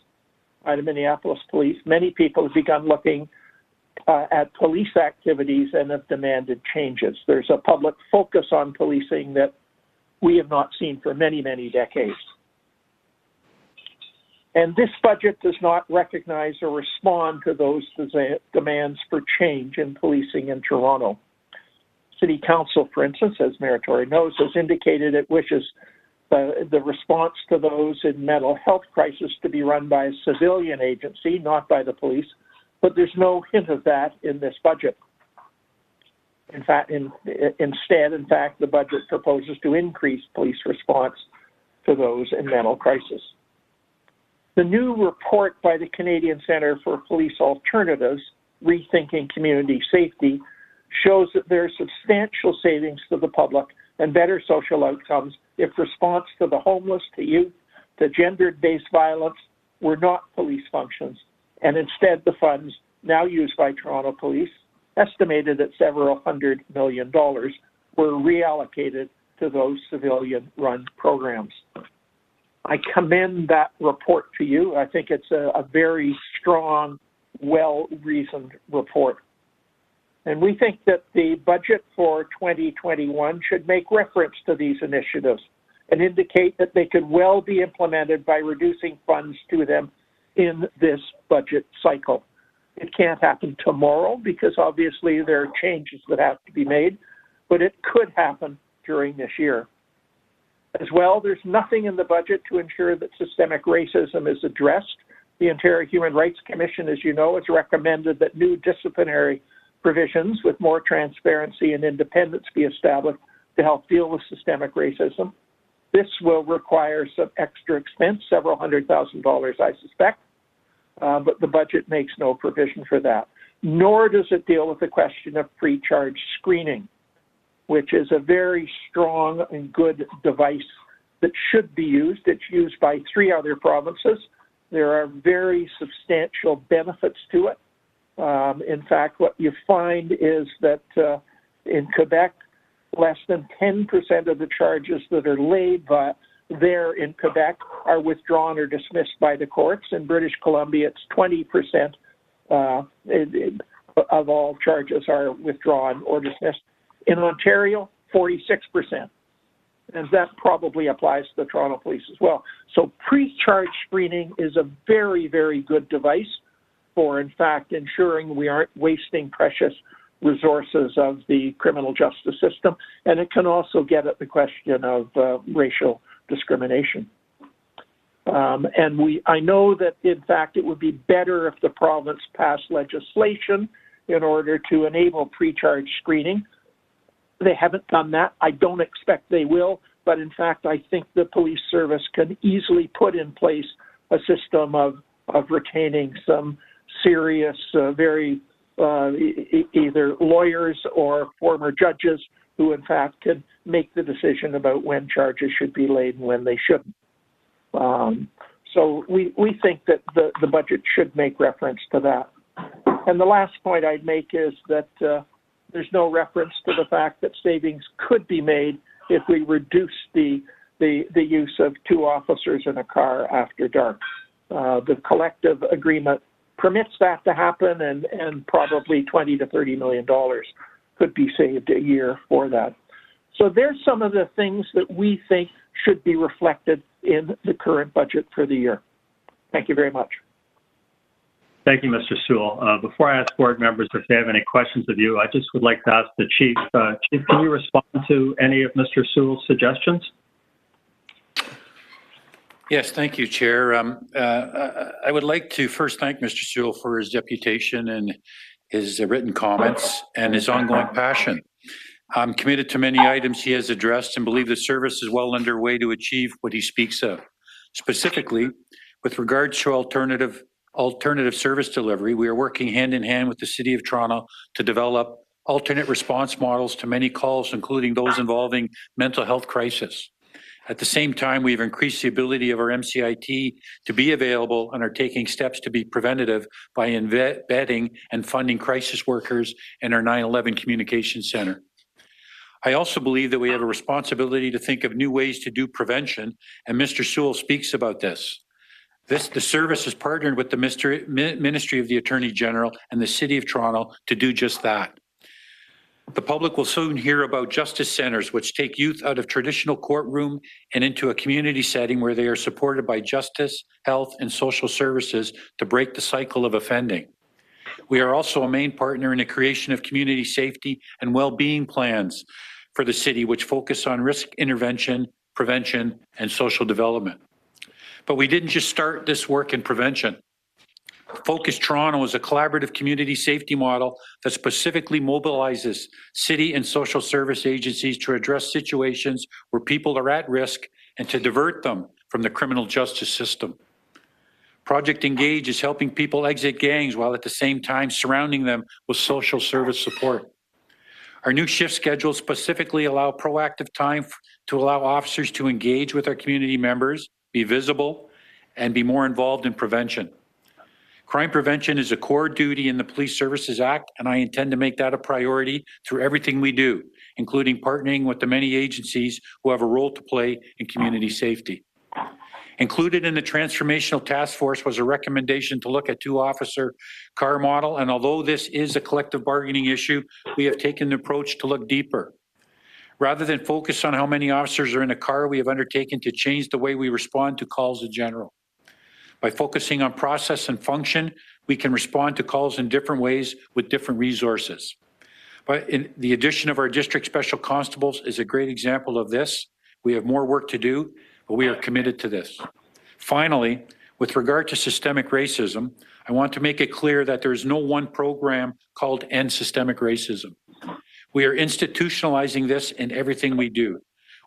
by the Minneapolis police, many people have begun looking at police activities and have demanded changes. There's a public focus on policing that we have not seen for many, many decades. And this budget does not recognize or respond to those demands for change in policing in Toronto. City Council, for instance, as Mayor Tory knows, has indicated it wishes the response to those in mental health crisis to be run by a civilian agency, not by the police, but there's no hint of that in this budget. In fact, instead, the budget proposes to increase police response to those in mental crisis. The new report by the Canadian Centre for Police Alternatives, Rethinking Community Safety, shows that there are substantial savings to the public and better social outcomes if response to the homeless, to youth, to gender-based violence were not police functions, and instead the funds now used by Toronto Police, estimated at several $100 million, were reallocated to those civilian-run programs. I commend that report to you. I think it's a very strong, well-reasoned report. And we think that the budget for 2021 should make reference to these initiatives and indicate that they could well be implemented by reducing funds to them in this budget cycle. It can't happen tomorrow because obviously there are changes that have to be made, but it could happen during this year. As well, there's nothing in the budget to ensure that systemic racism is addressed. The Ontario Human Rights Commission, as you know, has recommended that new disciplinary provisions with more transparency and independence be established to help deal with systemic racism. This will require some extra expense, several $100,000, I suspect, but the budget makes no provision for that. Nor does it deal with the question of pre-charge screening, which is a very strong and good device that should be used. It's used by 3 other provinces. There are very substantial benefits to it. In fact, what you find is that in Quebec, less than 10% of the charges that are laid there in Quebec are withdrawn or dismissed by the courts. In British Columbia, it's 20% of all charges are withdrawn or dismissed. In Ontario, 46%. And that probably applies to the Toronto Police as well. So pre-charge screening is a very, very good device for, in fact, ensuring we aren't wasting precious resources of the criminal justice system. And it can also get at the question of racial discrimination. I know that, in fact, it would be better if the province passed legislation in order to enable pre-charge screening. They haven't done that. I don't expect they will. But, in fact, I think the police service can easily put in place a system of retaining some serious, very either lawyers or former judges who, in fact, can make the decision about when charges should be laid and when they shouldn't. So we think that the budget should make reference to that. And the last point I'd make is that there's no reference to the fact that savings could be made if we reduce the use of 2 officers in a car after dark. The collective agreement permits that to happen, and probably $20 to $30 million could be saved a year for that. So there's some of the things that we think should be reflected in the current budget for the year. Thank you very much. Thank you, Mr. Sewell. Before I ask board members if they have any questions of you, I just would like to ask the Chief. Chief, can you respond to any of Mr. Sewell's suggestions? Yes, thank you, Chair. I would like to first thank Mr. Sewell for his deputation and his written comments and his ongoing passion. I'm committed to many items he has addressed and believe the service is well underway to achieve what he speaks of. Specifically, with regards to alternative service delivery, we are working hand in hand with the City of Toronto to develop alternate response models to many calls, including those involving mental health crisis. At the same time, we've increased the ability of our MCIT to be available and are taking steps to be preventative by embedding and funding crisis workers in our 9/11 Communications Center. I also believe that we have a responsibility to think of new ways to do prevention, and Mr. Sewell speaks about this. The service has partnered with the Ministry of the Attorney General and the City of Toronto to do just that. The public will soon hear about justice centers, which take youth out of traditional courtroom and into a community setting where they are supported by justice, health, and social services to break the cycle of offending. We are also a main partner in the creation of community safety and well-being plans for the city, which focus on risk intervention, prevention, and social development. But we didn't just start this work in prevention. Focus Toronto is a collaborative community safety model that specifically mobilizes city and social service agencies to address situations where people are at risk and to divert them from the criminal justice system. Project Engage is helping people exit gangs while at the same time surrounding them with social service support. Our new shift schedules specifically allow proactive time to allow officers to engage with our community members, be visible, and be more involved in prevention. Crime prevention is a core duty in the Police Services Act, and I intend to make that a priority through everything we do, including partnering with the many agencies who have a role to play in community safety. Included in the transformational task force was a recommendation to look at 2-officer car model, and although this is a collective bargaining issue, we have taken the approach to look deeper. Rather than focus on how many officers are in a car, we have undertaken to change the way we respond to calls in general. By focusing on process and function, we can respond to calls in different ways with different resources. But the addition of our district special constables is a great example of this. We have more work to do, but we are committed to this. Finally, with regard to systemic racism, I want to make it clear that there is no one program called End Systemic Racism. We are institutionalizing this in everything we do.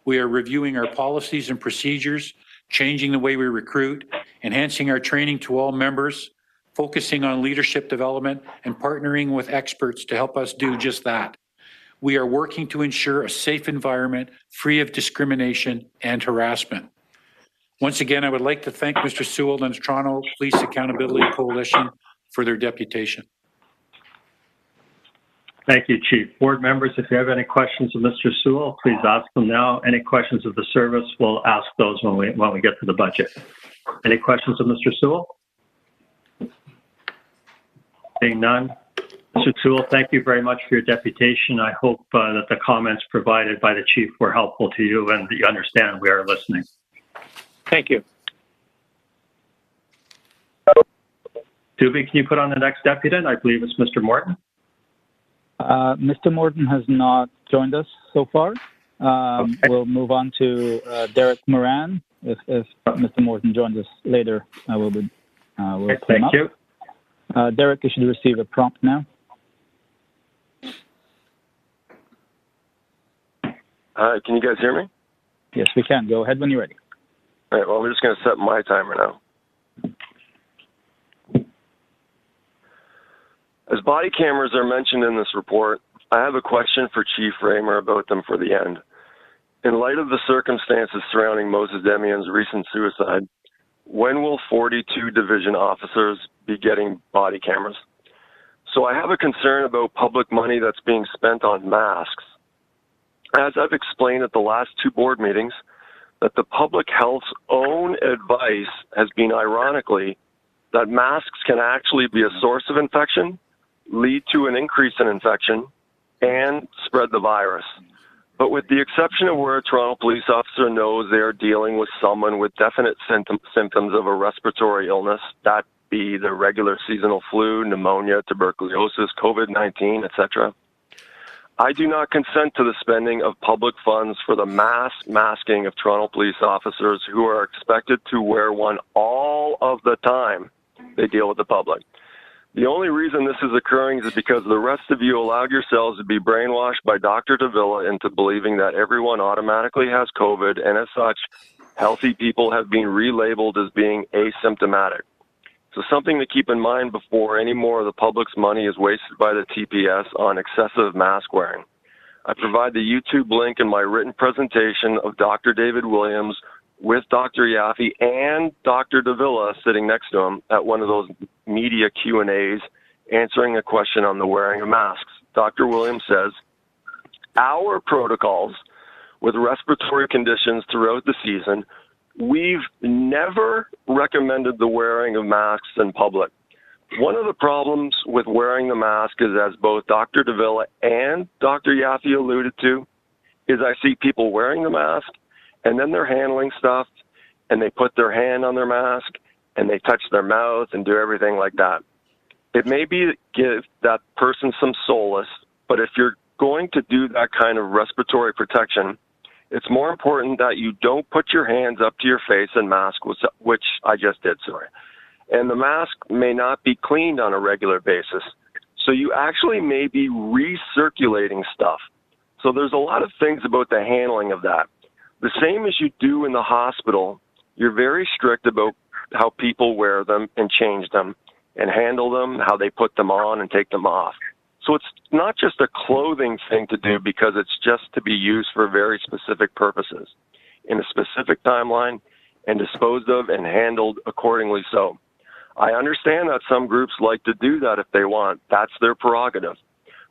We are reviewing our policies and procedures, changing the way we recruit, enhancing our training to all members, focusing on leadership development, and partnering with experts to help us do just that. We are working to ensure a safe environment free of discrimination and harassment. Once again, I would like to thank Mr. Sewell and the Toronto Police Accountability Coalition for their deputation. Thank you, Chief. Board members, if you have any questions of Mr. Sewell, please ask them now. Any questions of the service, we'll ask those when we get to the budget. Any questions of Mr. Sewell? Seeing none. Mr. Sewell, thank you very much for your deputation. I hope that the comments provided by the Chief were helpful to you and that you understand we are listening. Thank you. Dubie, can you put on the next deputant? I believe it's Mr. Morton. Mr. Morton has not joined us so far. Okay. We'll move on to Derek Moran. If Mr. Morton joins us later, we'll okay, put him up. Thank you. Derek, you should receive a prompt now. Hi, can you guys hear me? Yes, we can. Go ahead when you're ready. All right, well, I'm just going to set my timer now. As body cameras are mentioned in this report, I have a question for Chief Raymer about them for the end. In light of the circumstances surrounding Moses Demian's recent suicide, when will 42 division officers be getting body cameras? So I have a concern about public money that's being spent on masks. As I've explained at the last 2 board meetings, that the public health's own advice has been, ironically, that masks can actually be a source of infection, lead to an increase in infection, and spread the virus. But with the exception of where a Toronto police officer knows they are dealing with someone with definite symptoms of a respiratory illness, that be the regular seasonal flu, pneumonia, tuberculosis, COVID-19, etc., I do not consent to the spending of public funds for the mass masking of Toronto police officers who are expected to wear one all of the time they deal with the public. The only reason this is occurring is because the rest of you allowed yourselves to be brainwashed by Dr. Davila into believing that everyone automatically has COVID, and as such, healthy people have been relabeled as being asymptomatic. So something to keep in mind before any more of the public's money is wasted by the TPS on excessive mask wearing. I provide the YouTube link in my written presentation of Dr. David Williams with Dr. Yaffe and Dr. Davila sitting next to him at one of those media Q&As answering a question on the wearing of masks. Dr. Williams says, our protocols with respiratory conditions throughout the season, we've never recommended the wearing of masks in public. One of the problems with wearing the mask is, as both Dr. Davila and Dr. Yaffe alluded to, is I see people wearing the mask and then they're handling stuff and they put their hand on their mask and they touch their mouth and do everything like that. It may be give that person some solace, but if you're going to do that kind of respiratory protection, it's more important that you don't put your hands up to your face and mask, which I just did, sorry. And the mask may not be cleaned on a regular basis. So you actually may be recirculating stuff. So there's a lot of things about the handling of that. The same as you do in the hospital, you're very strict about how people wear them and change them and handle them, how they put them on and take them off. So it's not just a clothing thing to do because it's just to be used for very specific purposes in a specific timeline and disposed of and handled accordingly so. I understand that some groups like to do that if they want. That's their prerogative.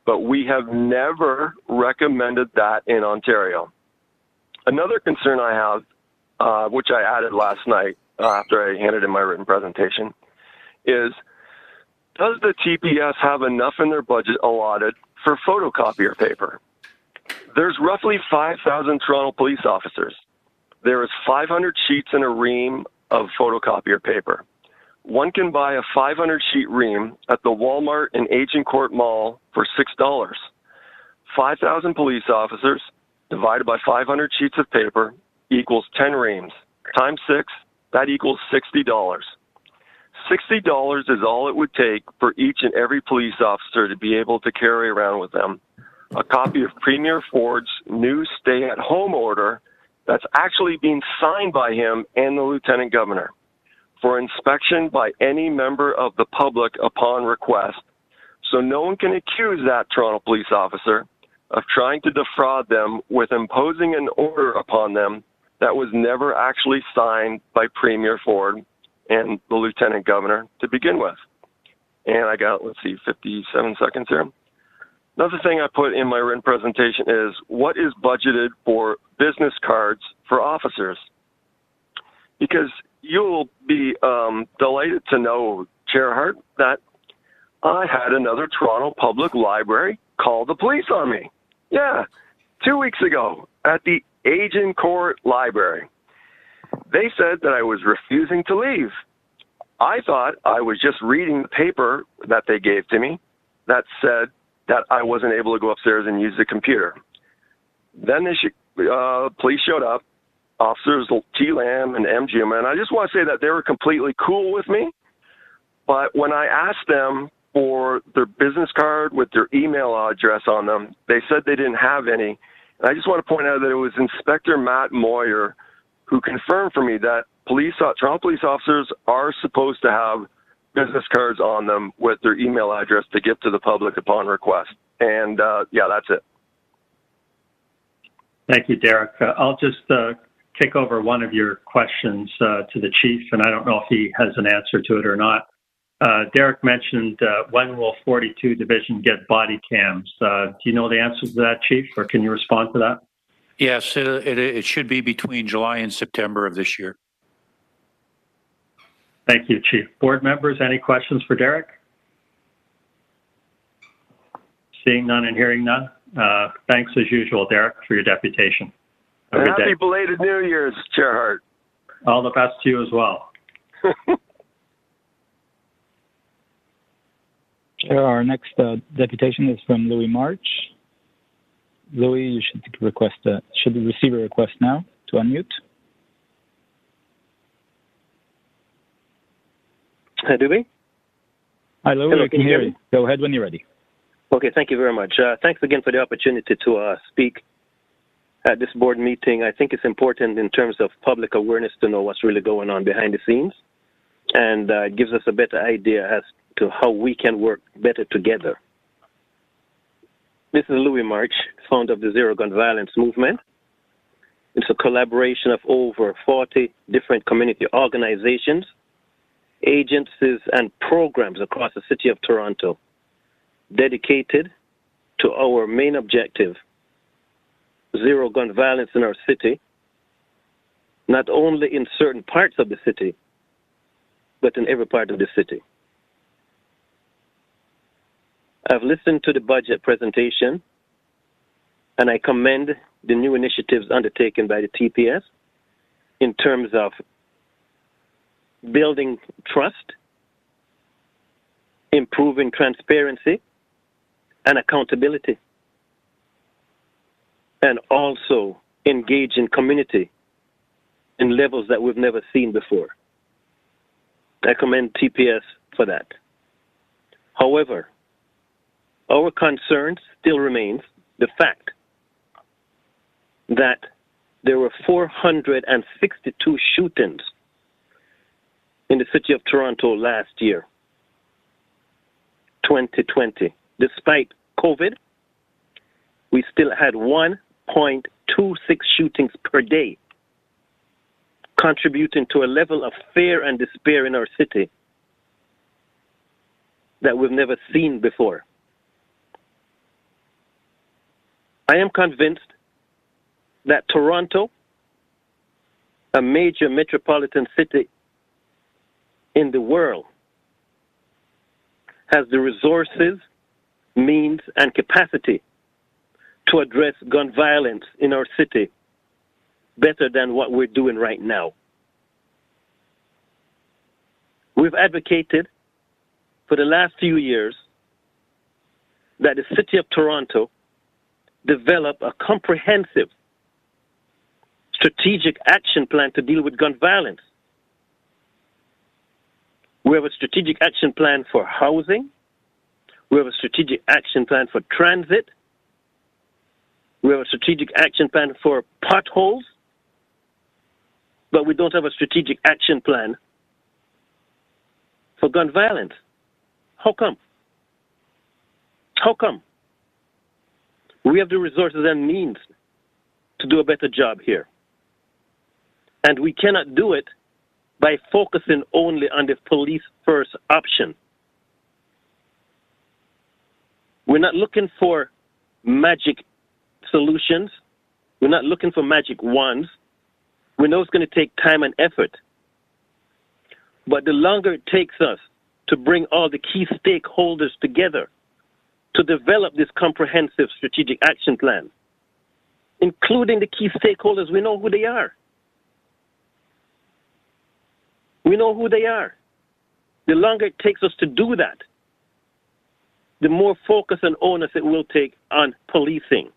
But we have never recommended that in Ontario. Another concern I have, which I added last night after I handed in my written presentation, is does the TPS have enough in their budget allotted for photocopier paper? There's roughly 5,000 Toronto police officers. There is 500 sheets in a ream of photocopier paper. One can buy a 500-sheet ream at the Walmart and Agincourt Mall for $6. 5,000 police officers divided by 500 sheets of paper equals 10 reams. Times 6, that equals $60. $60 is all it would take for each and every police officer to be able to carry around with them a copy of Premier Ford's new stay-at-home order that's actually being signed by him and the Lieutenant Governor for inspection by any member of the public upon request. So no one can accuse that Toronto police officer of trying to defraud them with imposing an order upon them that was never actually signed by Premier Ford and the Lieutenant Governor to begin with. And I got, 57 seconds here. Another thing I put in my written presentation is what is budgeted for business cards for officers? Because you'll be delighted to know, Chair Hart, that I had another Toronto Public Library call the police on me. Yeah, 2 weeks ago at the Agincourt Library. They said that I was refusing to leave. I thought I was just reading the paper that they gave to me that said that I wasn't able to go upstairs and use the computer. Then the police showed up, officers T. Lamb and M. Juma, and I just want to say that they were completely cool with me. But when I asked them for their business card with their email address on them, they said they didn't have any. And I just want to point out that it was Inspector Matt Moyer who confirmed for me that Toronto police officers are supposed to have business cards on them with their email address to give to the public upon request. And yeah, that's it. Thank you, Derek. I'll just kick over one of your questions to the chief, and I don't know if he has an answer to it or not. Derek mentioned when will 42 Division get body cams? Do you know the answer to that, Chief, or can you respond to that? Yes, it should be between July and September of this year. Thank you, Chief. Board members, any questions for Derek? Seeing none and hearing none. Thanks as usual, Derek, for your deputation. Have a good Happy day. belated New Year's, Chair Hart. All the best to you as well. Chair, our next deputation is from Louis March. Louis, you should receive a request now to unmute. Do we? Hi, Louis. Hello, I can hear you. Go ahead when you're ready. Okay, thank you very much. Thanks again for the opportunity to speak at this board meeting. I think it's important in terms of public awareness to know what's really going on behind the scenes, and it gives us a better idea as to how we can work better together. This is Louis March, founder of the Zero Gun Violence Movement. It's a collaboration of over 40 different community organizations, agencies, and programs across the city of Toronto, dedicated to our main objective, zero gun violence in our city, not only in certain parts of the city, but in every part of the city. I've listened to the budget presentation, and I commend the new initiatives undertaken by the TPS in terms of building trust, improving transparency and accountability, and also engaging community in levels that we've never seen before. I commend TPS for that. However, our concern still remains the fact that there were 462 shootings in the city of Toronto last year, 2020. Despite COVID, we still had 1.26 shootings per day, contributing to a level of fear and despair in our city that we've never seen before. I am convinced that Toronto, a major metropolitan city in the world, has the resources, means, and capacity to address gun violence in our city better than what we're doing right now. We've advocated for the last few years that the city of Toronto develop a comprehensive strategic action plan to deal with gun violence. We have a strategic action plan for housing. We have a strategic action plan for transit. We have a strategic action plan for potholes. But we don't have a strategic action plan for gun violence. How come? How come? We have the resources and means to do a better job here. And we cannot do it by focusing only on the police first option. We're not looking for magic solutions. We're not looking for magic wands. We know it's going to take time and effort. But the longer it takes us to bring all the key stakeholders together to develop this comprehensive strategic action plan, including the key stakeholders, we know who they are. We know who they are. The longer it takes us to do that, the more focus and onus it will take on policing.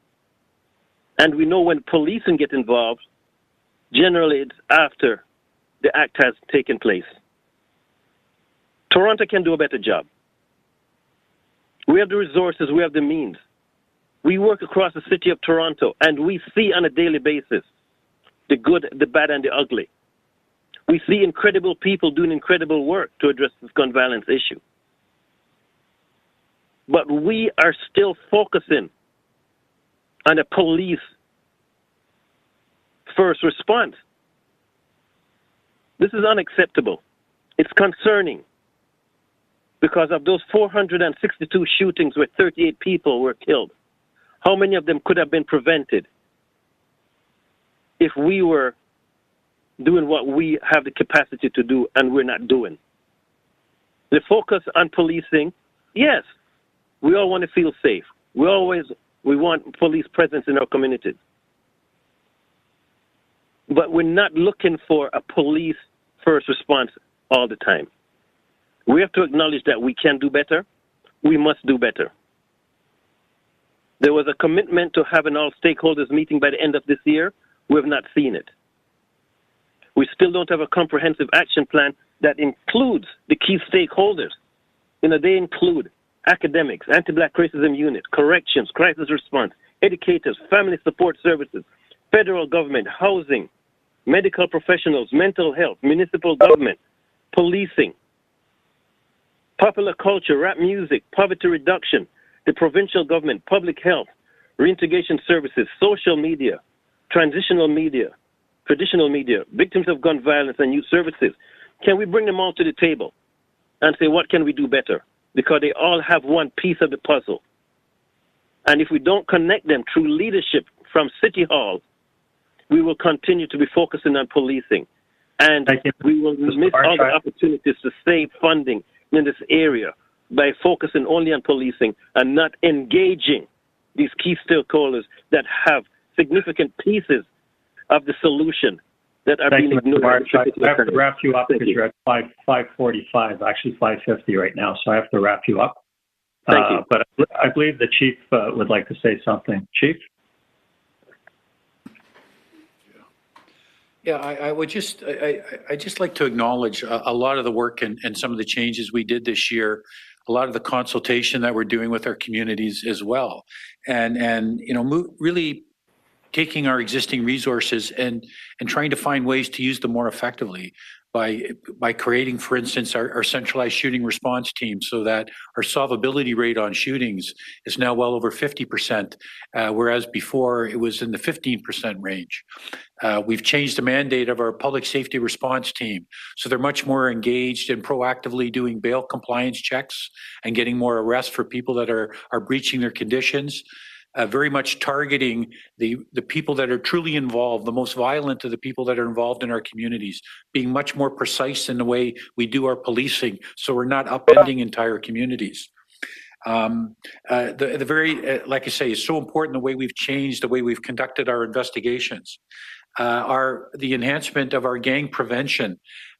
And we know when policing get involved, generally it's after the act has taken place. Toronto can do a better job. We have the resources, we have the means. We work across the city of Toronto, and we see on a daily basis the good, the bad, and the ugly. We see incredible people doing incredible work to address this gun violence issue. But we are still focusing on a police first response This is unacceptable. It's concerning because of those 462 shootings where 38 people were killed. How many of them could have been prevented if we were doing what we have the capacity to do and we're not doing? The focus on policing, yes, we all want to feel safe. We want police presence in our communities. But we're not looking for a police first response all the time. We have to acknowledge that we can do better. We must do better. There was a commitment to have an all stakeholders meeting by the end of this year. We have not seen it. We still don't have a comprehensive action plan that includes the key stakeholders. They include academics, anti-Black racism unit, corrections, crisis response, educators, family support services, federal government, housing, medical professionals, mental health, municipal government, policing, popular culture, rap music, poverty reduction, the provincial government, public health, reintegration services, social media, transitional media, traditional media, victims of gun violence and youth services. Can we bring them all to the table and say, what can we do better? Because they all have one piece of the puzzle. And if we don't connect them through leadership from City Hall, we will continue to be focusing on policing. And we will miss all the opportunities to save funding in this area by focusing only on policing and not engaging these key stakeholders that have significant pieces of the solution that are being ignored. I have to wrap you up because you're at 5:45, actually 5:50 right now, so I have to wrap you up. Thank you. But I believe the Chief would like to say something. Chief? Yeah, I would just like to acknowledge a lot of the work and some of the changes we did this year, a lot of the consultation that we're doing with our communities as well, and really taking our existing resources and trying to find ways to use them more effectively by creating, for instance, our centralized shooting response team, so that our solvability rate on shootings is now well over 50%, whereas before it was in the 15% range. We've changed the mandate of our public safety response team, so they're much more engaged in proactively doing bail compliance checks and getting more arrests for people that are breaching their conditions. Very much targeting the people that are truly involved, the most violent of the people that are involved in our communities, being much more precise in the way we do our policing, so we're not upending entire communities. Like I say, is so important the way we've changed, the way we've conducted our investigations. The enhancement of our gang prevention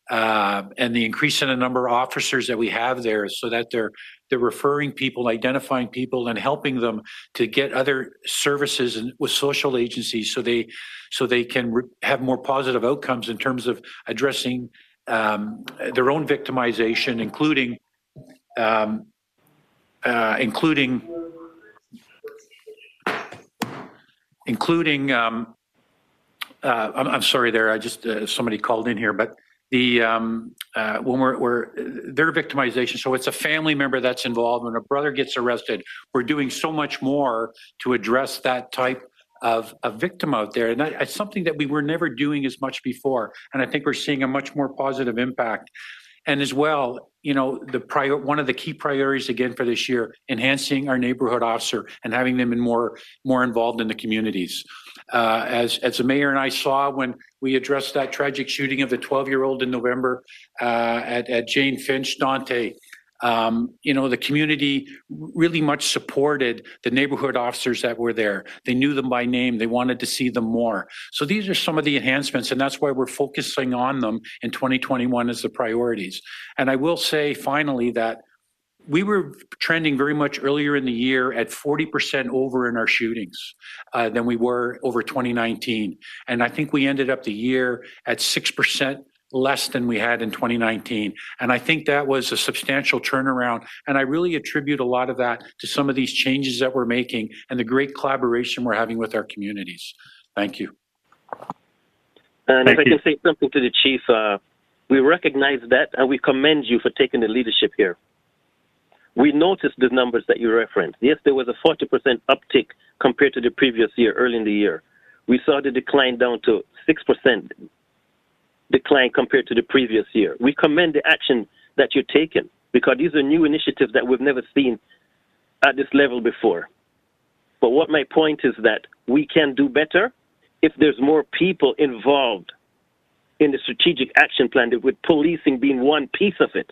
and the increase in the number of officers that we have there, so that they're referring people, identifying people, and helping them to get other services with social agencies, so they can have more positive outcomes in terms of addressing their own victimization, including I'm sorry there, I just somebody called in here, but when we're their victimization, so it's a family member that's involved. When a brother gets arrested, we're doing so much more to address that type of a victim out there, and it's something that we were never doing as much before, and I think we're seeing a much more positive impact. And as well, one of the key priorities again for this year, enhancing our neighborhood officer and having them more involved in the communities. As the mayor and I saw when we addressed that tragic shooting of the 12-year-old in November at Jane Finch Dante, the community really much supported the neighborhood officers that were there. They knew them by name. They wanted to see them more. So these are some of the enhancements, and that's why we're focusing on them in 2021 as the priorities. And I will say finally that we were trending very much earlier in the year at 40% over in our shootings than we were over 2019. And I think we ended up the year at 6% less than we had in 2019. And I think that was a substantial turnaround. And I really attribute a lot of that to some of these changes that we're making and the great collaboration we're having with our communities. Thank you. And if I can say something to the chief, we recognize that and we commend you for taking the leadership here. We noticed the numbers that you referenced. Yes, there was a 40% uptick compared to the previous year, early in the year. We saw the decline down to 6%. decline compared to the previous year. We commend the action that you're taking because these are new initiatives that we've never seen at this level before. But what my point is that we can do better if there's more people involved in the strategic action plan, with policing being one piece of it.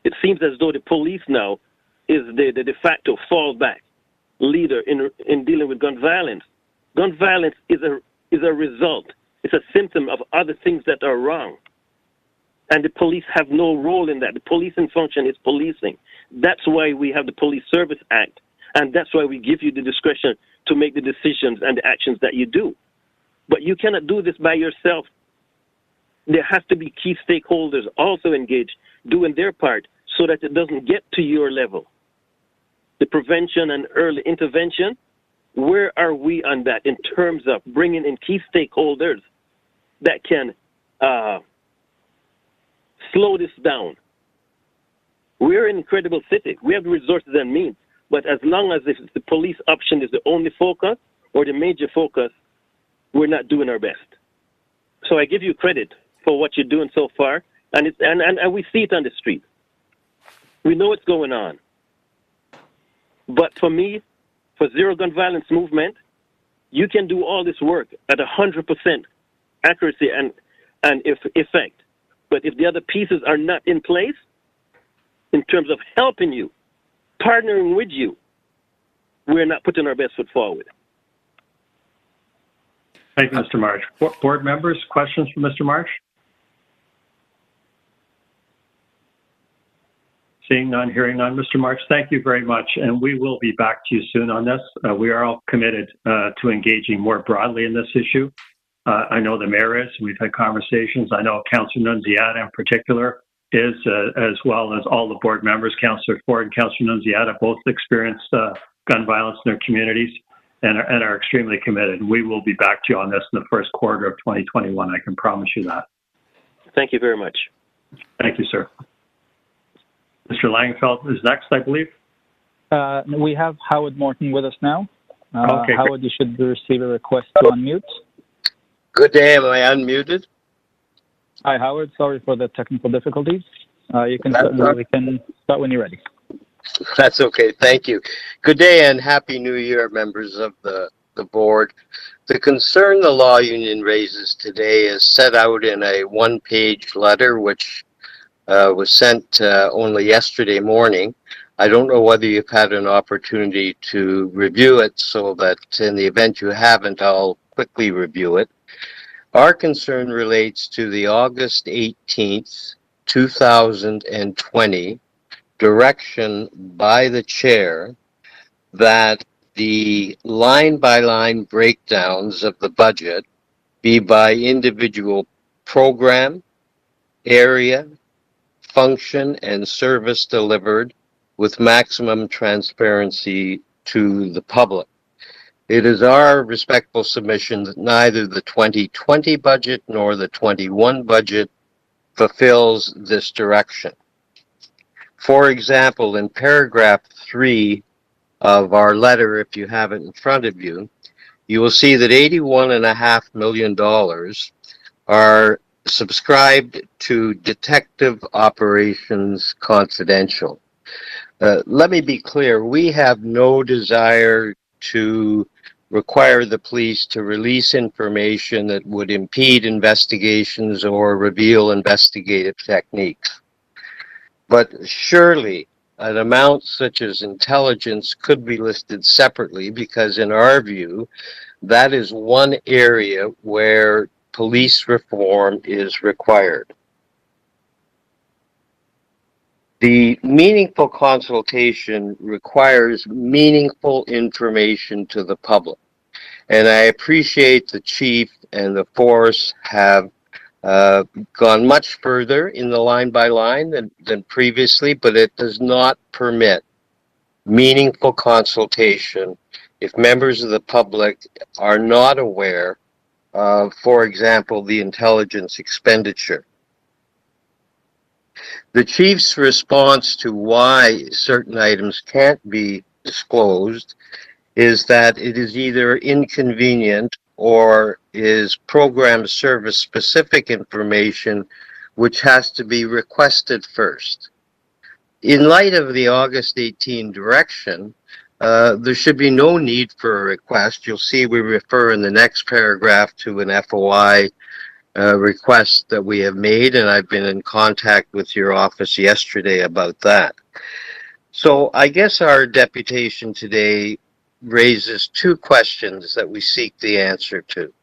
It seems as though the police now is the de facto fallback leader in dealing with gun violence. Gun violence is a result. It's a symptom of other things that are wrong. And the police have no role in that. The policing function is policing. That's why we have the Police Service Act. And that's why we give you the discretion to make the decisions and the actions that you do. But you cannot do this by yourself. There has to be key stakeholders also engaged, doing their part so that it doesn't get to your level. The prevention and early intervention, where are we on that in terms of bringing in key stakeholders that can slow this down? We're an incredible city. We have the resources and means. But as long as if the police option is the only focus or the major focus, we're not doing our best. So I give you credit for what you're doing so far, and we see it on the street. We know what's going on. But for me, for Zero Gun Violence Movement, you can do all this work at 100% accuracy and effect. But if the other pieces are not in place, in terms of helping you, partnering with you, we're not putting our best foot forward. Thank you, Mr. Marsh. Board members, questions for Mr. Marsh? Seeing none, hearing none. Mr. Marsh, thank you very much. And we will be back to you soon on this. We are all committed to engaging more broadly in this issue. I know the mayor is. We've had conversations. I know Councillor Nunziata in particular is, as well as all the board members. Councillor Ford and Councillor Nunziata both experienced gun violence in their communities and are extremely committed. We will be back to you on this in the first quarter of 2021. I can promise you that. Thank you very much. Thank you, sir. Mr. Langfeld is next, I believe. We have Howard Morton with us now. Okay, Howard, you should receive a request to unmute. Good day. Am I unmuted? Hi, Howard. Sorry for the technical difficulties. We can start when you're ready. That's okay. Thank you. Good day and Happy New Year, members of the board. The concern the law union raises today is set out in a one-page letter, which was sent only yesterday morning. I don't know whether you've had an opportunity to review it, so that in the event you haven't, I'll quickly review it. Our concern relates to the August 18th, 2020 direction by the chair that the line-by-line breakdowns of the budget be by individual program, area, function, and service delivered with maximum transparency to the public. It is our respectful submission that neither the 2020 budget nor the 21 budget fulfills this direction. For example, in paragraph 3 of our letter, if you have it in front of you, you will see that $81.5 million are subscribed to Detective Operations Confidential. Let me be clear, we have no desire to require the police to release information that would impede investigations or reveal investigative techniques. But surely an amount such as intelligence could be listed separately, because in our view, that is one area where police reform is required. The meaningful consultation requires meaningful information to the public. And I appreciate the chief and the force have gone much further in the line by line than previously, but it does not permit meaningful consultation if members of the public are not aware of, for example, the intelligence expenditure. The chief's response to why certain items can't be disclosed is that it is either inconvenient or is program service specific information which has to be requested first? In light of the August 18 direction, there should be no need for a request. You'll see we refer in the next paragraph to an FOI request that we have made, and I've been in contact with your office yesterday about that. So I guess our deputation today raises two questions that we seek the answer to.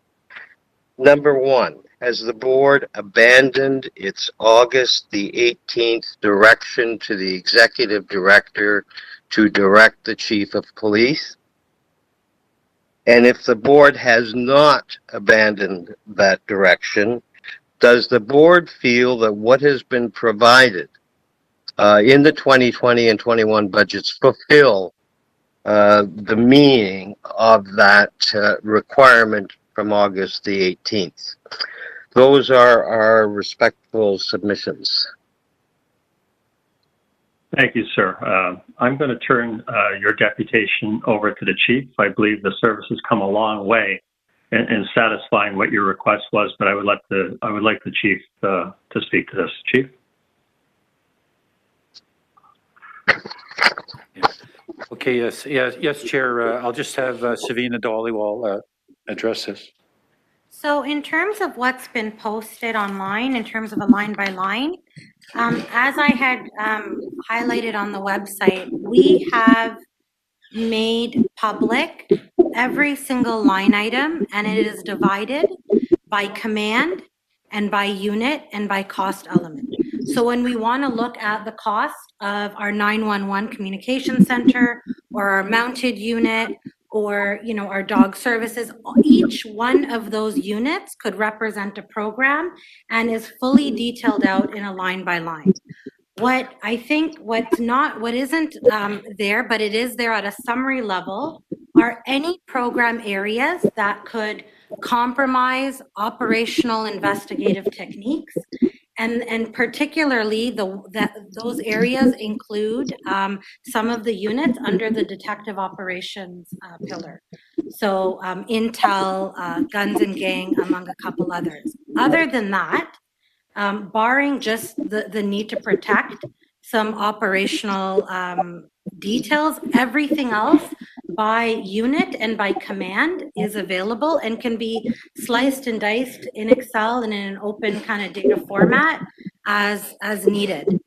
Number one, has the board abandoned its August the 18th direction to the executive director to direct the chief of police? And if the board has not abandoned that direction, does the board feel that what has been provided in the 2020 and 21 budgets fulfill the meaning of that requirement from August the 18th? Those are our respectful submissions. Thank you, sir. I'm going to turn your deputation over to the chief. I believe the service has come a long way in satisfying what your request was, but I would like the chief to speak to this. Chief. Okay. Yes, Chair. I'll just have Savina Dhaliwal address this. So in terms of what's been posted online, in terms of a line by line, as I had highlighted on the website, we have made public every single line item, and it is divided by command and by unit and by cost element. So when we want to look at the cost of our 911 communication center or our mounted unit or our dog services, each one of those units could represent a program and is fully detailed out in a line by line. What I think what isn't there, but it is there at a summary level, are any program areas that could compromise operational investigative techniques. And particularly those areas include some of the units under the detective operations pillar. So intel, guns and gang, among a couple others. Other than that, barring just the need to protect some operational details, everything else by unit and by command is available and can be sliced and diced in Excel and in an open kind of data format as needed.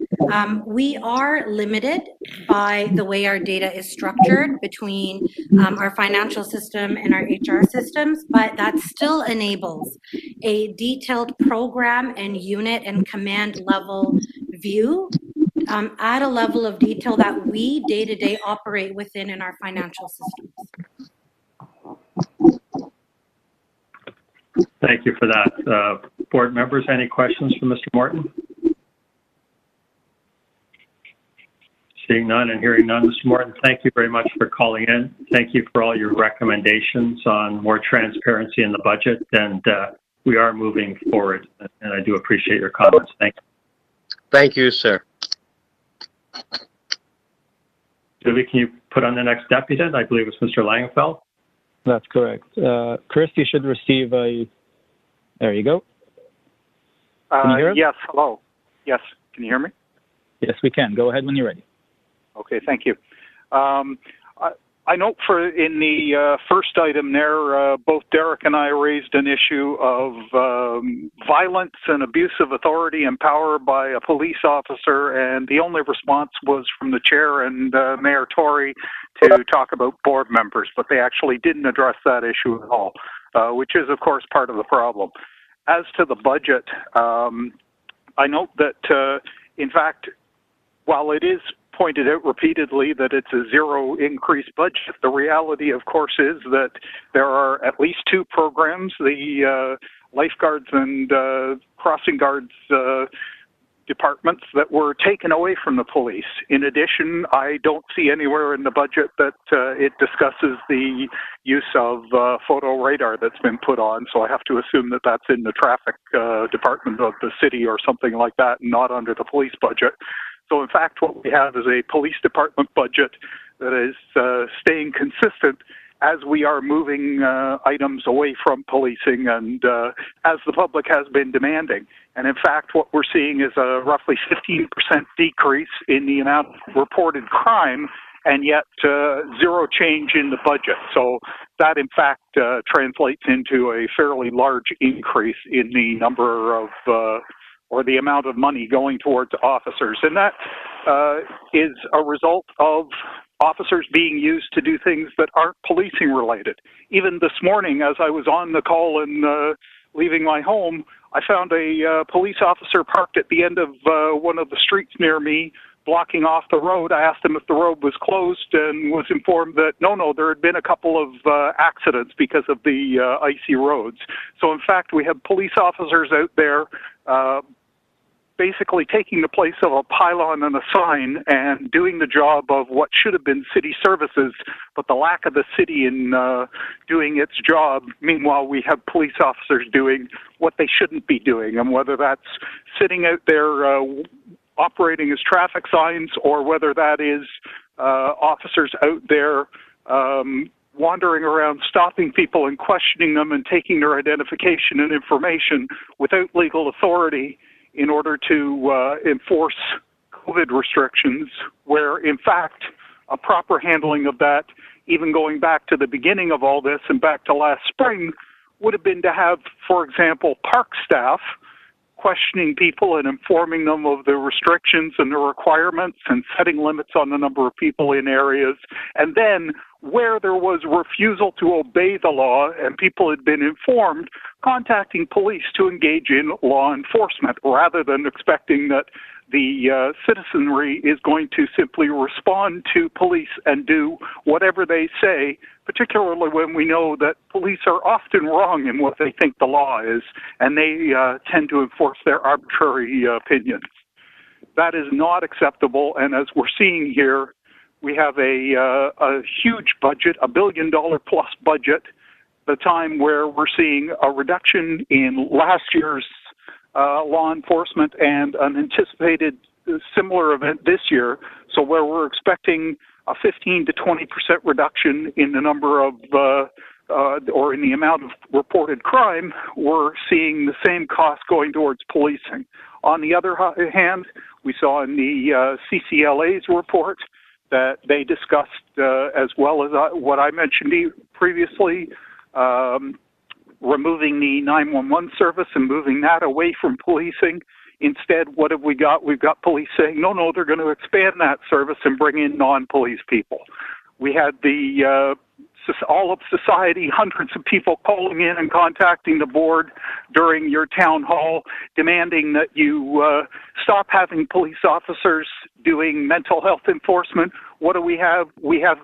We are limited by the way our data is structured between our financial system and our HR systems, but that still enables a detailed program and unit and command level view at a level of detail that we day-to-day operate within in our financial systems. Thank you for that. Board members, any questions for Mr. Morton? Seeing none and hearing none, Mr. Morton, thank you very much for calling in. Thank you for all your recommendations on more transparency in the budget, and we are moving forward, and I do appreciate your comments. Thank you. Thank you, sir. Julie, can you put on the next deputant? I believe it's Mr. Langefeld. That's correct. Chris, you should receive a... There you go. Can you hear us? Yes, hello. Yes, can you hear me? Yes, we can. Go ahead when you're ready. Okay, thank you. I note in the first item there, both Derek and I raised an issue of violence and abuse of authority and power by a police officer, and the only response was from the chair and Mayor Tory to talk about board members, but they actually didn't address that issue at all, which is, of course, part of the problem. As to the budget, I note that, in fact, while it is pointed out repeatedly that it's a zero increase budget, the reality, of course, is that there are at least two programs, the lifeguards and crossing guards departments, that were taken away from the police. In addition, I don't see anywhere in the budget that it discusses the use of photo radar that's been put on, so I have to assume that that's in the traffic department of the city or something like that, and not under the police budget. So in fact, what we have is a police department budget that is staying consistent as we are moving items away from policing and as the public has been demanding. And in fact, what we're seeing is a roughly 15% decrease in the amount of reported crime, and yet zero change in the budget. So that, in fact, translates into a fairly large increase in the number of or the amount of money going towards officers. And that is a result of officers being used to do things that aren't policing related. Even this morning, as I was on the call and leaving my home, I found a police officer parked at the end of one of the streets near me, blocking off the road. I asked him if the road was closed and was informed that no, there had been a couple of accidents because of the icy roads. So in fact, we have police officers out there basically taking the place of a pylon and a sign and doing the job of what should have been city services, but the lack of the city in doing its job. Meanwhile, we have police officers doing what they shouldn't be doing, and whether that's sitting out there operating as traffic signs, or whether that is officers out there wandering around, stopping people and questioning them and taking their identification and information without legal authority in order to enforce COVID restrictions, where in fact a proper handling of that, even going back to the beginning of all this and back to last spring, would have been to have, for example, park staff questioning people and informing them of the restrictions and the requirements and setting limits on the number of people in areas. And then where there was refusal to obey the law and people had been informed, contacting police to engage in law enforcement, rather than expecting that the citizenry is going to simply respond to police and do whatever they say, particularly when we know that police are often wrong in what they think the law is, and they tend to enforce their arbitrary opinions. That is not acceptable, and as we're seeing here, we have a huge budget, $1 billion plus budget, the time where we're seeing a reduction in last year's law enforcement and an anticipated similar event this year. So where we're expecting a 15 to 20% reduction in the number of or in the amount of reported crime, we're seeing the same cost going towards policing. On the other hand, we saw in the CCLA's report that they discussed, as well as what I mentioned previously, removing the 911 service and moving that away from policing. Instead, what have we got? We've got police saying, no, they're going to expand that service and bring in non-police people. We had the all of society, hundreds of people calling in and contacting the board during your town hall, demanding that you stop having police officers doing mental health enforcement. What do we have? We have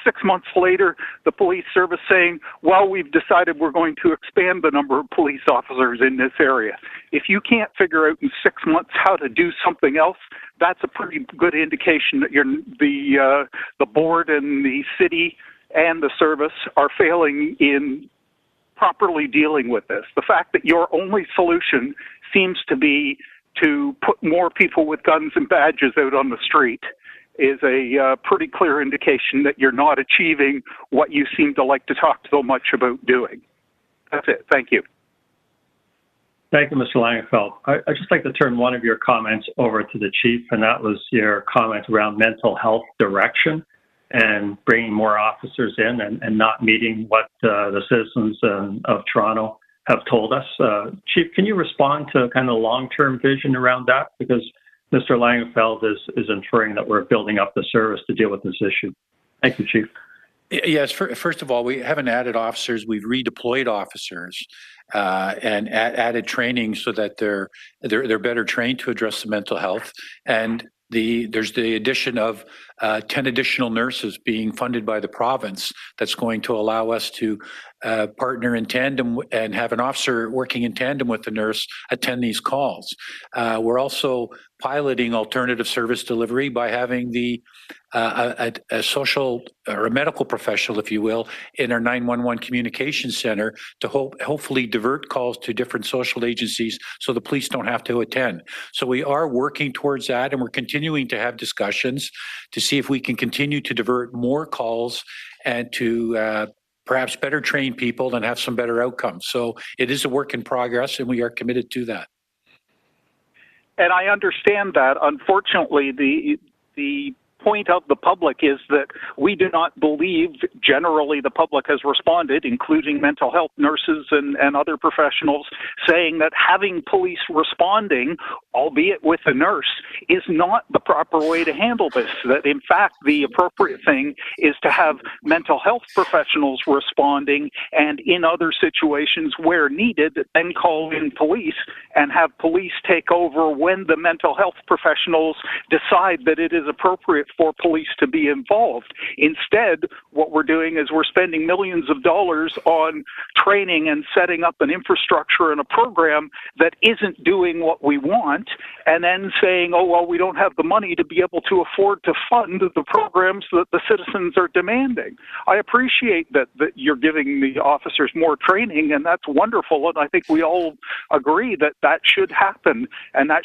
6 months later, the police service saying, well, we've decided we're going to expand the number of police officers in this area. If you can't figure out in 6 months how to do something else, that's a pretty good indication that the board and the city and the service are failing in properly dealing with this. The fact that your only solution seems to be to put more people with guns and badges out on the street is a pretty clear indication that you're not achieving what you seem to like to talk so much about doing. That's it. Thank you. Thank you, Mr. Langefeld. I'd just like to turn one of your comments over to the chief, and that was your comment around mental health direction and bringing more officers in and not meeting what the citizens of Toronto have told us. Chief, can you respond to kind of the long-term vision around that? Because Mr. Langefeld is inferring that we're building up the service to deal with this issue. Thank you, Chief. Yes, first of all, we haven't added officers. We've redeployed officers and added training so that they're better trained to address the mental health. And there's the addition of 10 additional nurses being funded by the province that's going to allow us to partner in tandem and have an officer working in tandem with the nurse attend these calls. We're also piloting alternative service delivery by having a social or a medical professional, if you will, in our 911 communication center to hopefully divert calls to different social agencies so the police don't have to attend. So we are working towards that, and we're continuing to have discussions to see if we can continue to divert more calls and to perhaps better train people and have some better outcomes. So it is a work in progress, and we are committed to that. And I understand that. Unfortunately, the point of the public is that we do not believe generally the public has responded, including mental health nurses and other professionals, saying that having police responding, albeit with a nurse, is not the proper way to handle this. That in fact, the appropriate thing is to have mental health professionals responding, and in other situations where needed, then call in police and have police take over when the mental health professionals decide that it is appropriate for police to be involved. Instead, what we're doing is we're spending millions of dollars on training and setting up an infrastructure and a program that isn't doing what we want, and then saying, oh, well, we don't have the money to be able to afford to fund the programs that the citizens are demanding. I appreciate that you're giving the officers more training, and that's wonderful, and I think we all agree that that should happen, and that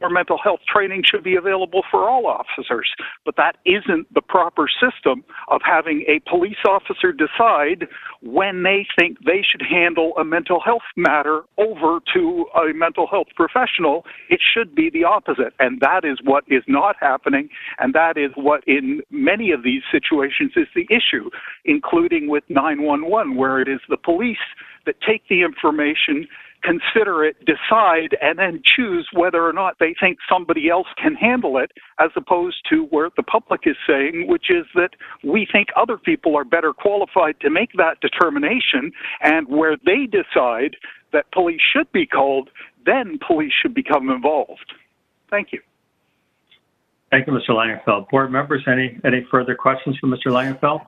our mental health training should be available for all officers. But that isn't the proper system of having a police officer decide when they think they should handle a mental health matter over to a mental health professional. It should be the opposite, and that is what is not happening, and that is what in many of these situations is the issue, including with 911, where it is the police that take the information, consider it, decide, and then choose whether or not they think somebody else can handle it, as opposed to where the public is saying, which is that we think other people are better qualified to make that determination, and where they decide that police should be called, then police should become involved. Thank you. Thank you, Mr. Langenfeld. Board members, any further questions for Mr. Langenfeld?